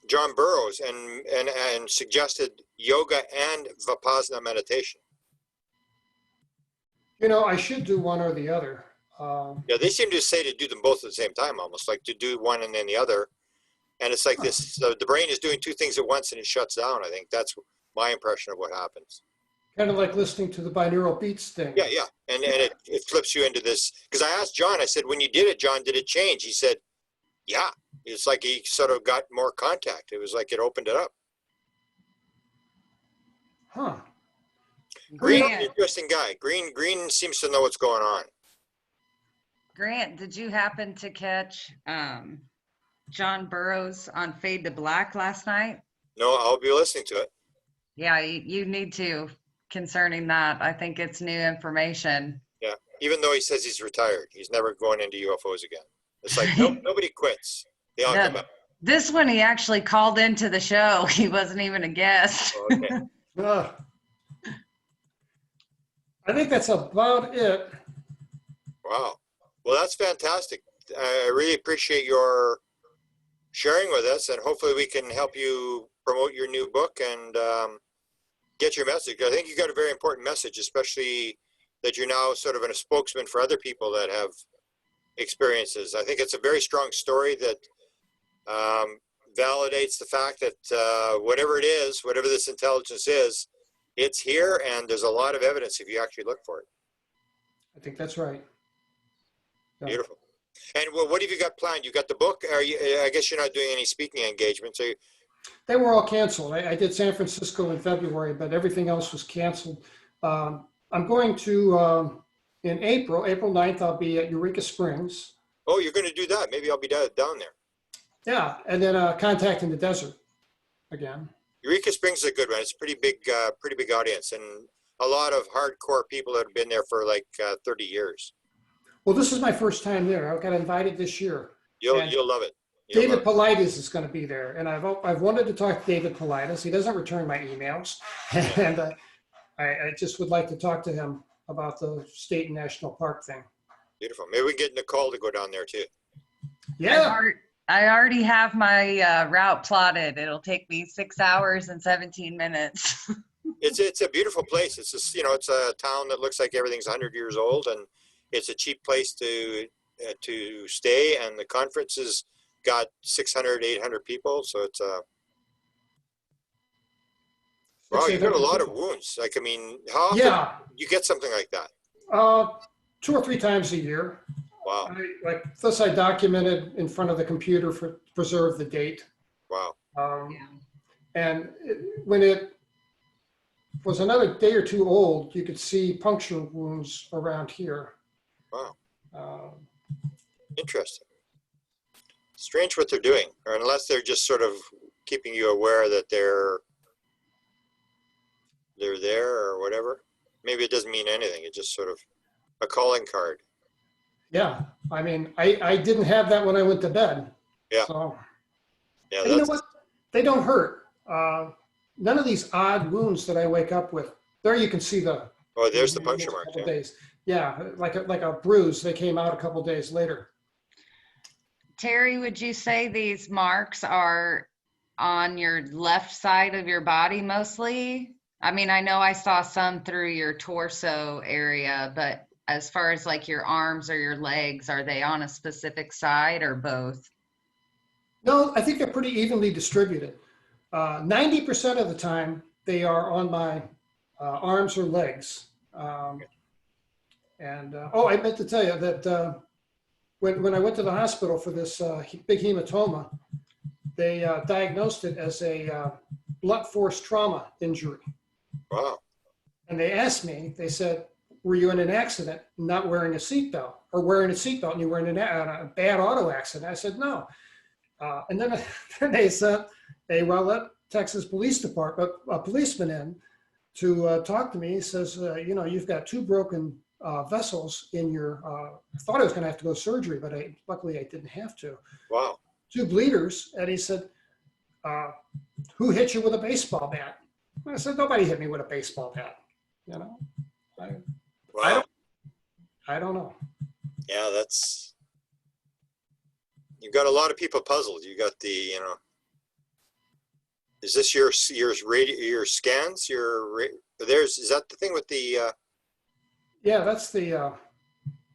John Burroughs and suggested yoga and Vipassana meditation. I should do one or the other. Yeah, they seem to say to do them both at the same time, almost like to do one and then the other. And it's like this, so the brain is doing two things at once and it shuts down. I think that's my impression of what happens. Kind of like listening to the binaural beats thing. Yeah, yeah. And it flips you into this. Because I asked John, I said, when you did it, John, did it change? He said, yeah. It's like he sort of got more contact. It was like it opened it up. Huh. Green, Grant. interesting guy. Green seems to know what's going on. Grant, did you happen to catch John Burroughs on Fade to Black last night? No, I'll be listening to it. Yeah, you need to concerning that. I think it's new information. Yeah, even though he says he's retired, he's never going into UFOs again. It's like nobody quits. They all come back. This one, he actually called into the show. He wasn't even a guest. Oh, okay. I think that's about it. Wow. Well, that's fantastic. I really appreciate your sharing with us, and hopefully we can help you promote your new book and get your message. I think you got a very important message, especially that you're now sort of a spokesman for other people that have experiences. I think it's a very strong story that validates the fact that whatever it is, whatever this intelligence is, it's here, and there's a lot of evidence if you actually look for it. I think that's right. Yeah. Beautiful. And what have you got planned? You got the book? I guess you're not doing any speaking engagements. They were all canceled. I did San Francisco in February, but everything else was canceled. I'm going to, in April 9th, I'll be at Eureka Springs. Oh, you're going to do that. Maybe I'll be down there. Yeah, and then Contact in the Desert again. Eureka Springs is a good one. It's a pretty big audience, and a lot of hardcore people that have been there for like 30 years. Well, this is my first time there. I got invited this year. You'll love it. David Paulides is going to be there, and I've wanted to talk to David Paulides. He doesn't return my emails, and I just would like to talk to him about the state and national park thing. Beautiful. Maybe we can get Nicole to go down there too. Yeah. I already have my route plotted. It'll take me 6 hours and 17 minutes. It's a beautiful place. It's just, it's a town that looks like everything's 100 years old, and it's a cheap place to stay. And the conference has got 600, 800 people. So it's wow, you got a lot of wounds. Like, how often you get something like that? 2 or 3 times a year. Wow. This I documented in front of the computer to preserve the date. Wow. Yeah. And when it was another day or two old, you could see puncture wounds around here. Wow. Um, Interesting. Strange what they're doing, or unless they're just sort of keeping you aware that they're there or whatever. Maybe it doesn't mean anything. It's just sort of a calling card. yeah, I mean, I didn't have that when I went to bed. Yeah. So, Yeah, and you know what? They don't hurt. None of these odd wounds that I wake up with. There you can see the. Oh, there's the puncture mark. Couple Yeah. days. Yeah, like a bruise. They came out a couple days later. Terry, would you say these marks are on your left side of your body mostly? I mean, I know I saw some through your torso area, but as far as like your arms or your legs, are they on a specific side or both? No, I think they're pretty evenly distributed. 90% of the time, they are on my arms or legs. Oh, I meant to tell you that when I went to the hospital for this big hematoma, they diagnosed it as a blunt force trauma injury. Wow. And they asked me, they said, were you in an accident not wearing a seatbelt, or wearing a seatbelt and you were in a bad auto accident? I said, no. And then they sent a Texas Police Department, a policeman in to talk to me. He says, you know, you've got two broken vessels in your, I thought I was going to have to go to surgery, but luckily I didn't have to. Wow. Two bleeders. And he said, who hit you with a baseball bat? I said, nobody hit me with a baseball bat. You know, Wow. I don't know. Yeah, you've got a lot of people puzzled. You got the, you know, is this your scans? Is that the thing with the Yeah, that's the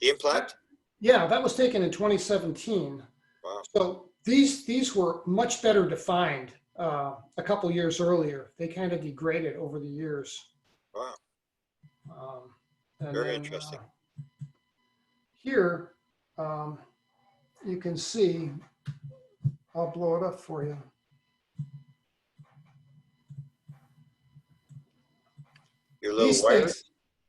implant? Yeah, that was taken in 2017. Wow. So these were much better defined a couple years earlier. They kind of degraded over the years. Wow. And Very then, interesting. Here, you can see, I'll blow it up for you. Your little wires?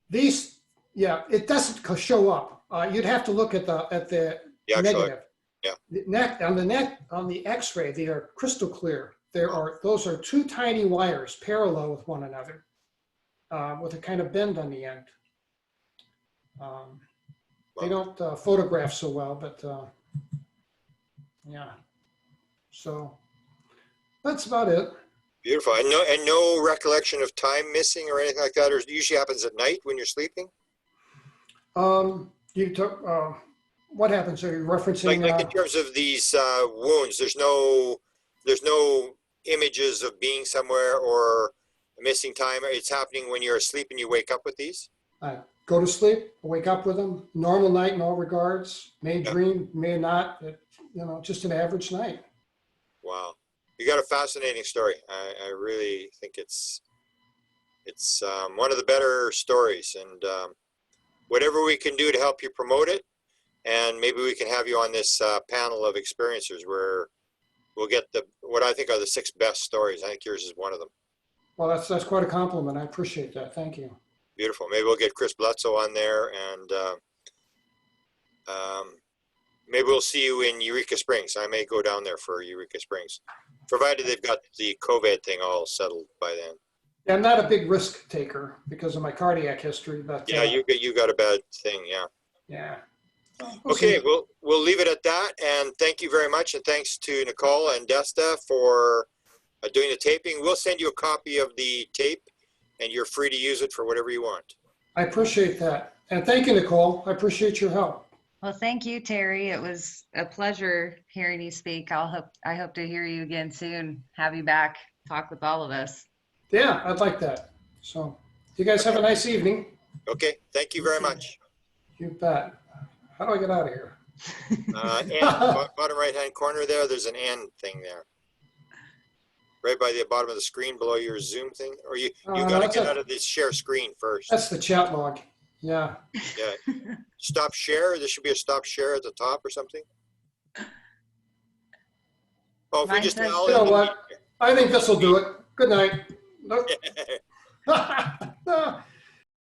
These, yeah, it doesn't show up. You'd have to look at the Yeah, negative. yeah. On the X-ray, they are crystal clear. Those are two tiny wires parallel with one another, with a kind of bend on the end. They don't photograph so well, but yeah. So that's about it. Beautiful. And no recollection of time missing or anything like that, or it usually happens at night when you're sleeping? You took, what happens? Are you referencing? Like in terms of these wounds, there's no images of being somewhere or missing time. It's happening when you're asleep and you wake up with these? I go to sleep, wake up with them. Normal night in all regards. May dream, may not. You know, just an average night. Wow. You got a fascinating story. I really think it's one of the better stories, and whatever we can do to help you promote it, and maybe we can have you on this panel of experiencers where we'll get what I think are the 6 best stories. I think yours is one of them. Well, that's quite a compliment. I appreciate that. Thank you. Beautiful. Maybe we'll get Chris Bledsoe on there, and maybe we'll see you in Eureka Springs. I may go down there for Eureka Springs, provided they've got the COVID thing all settled by then. Yeah, I'm not a big risk taker because of my cardiac history, but yeah, you got a bad thing. Yeah. Yeah. Okay, we'll leave it at that, and thank you very much, and thanks to Nicole and Desta for doing the taping. We'll send you a copy of the tape, and you're free to use it for whatever you want. I appreciate that, and thank you, Nicole. I appreciate your help. Well, thank you, Terry. It was a pleasure hearing you speak. I hope to hear you again soon. Have you back, talk with all of us. Yeah, I'd like that. So, you guys have a nice evening. Okay, thank you very much. You bet. How do I get out of here? And bottom right-hand corner there's an and thing there. Right by the bottom of the screen below your Zoom thing. Or you got to get out of this share screen first. That's the chat log. Yeah. Yeah. Stop share. There should be a stop share at the top or something. Oh, if we Mine just says- all You know in- what? I think this will do it. Good night. Nope.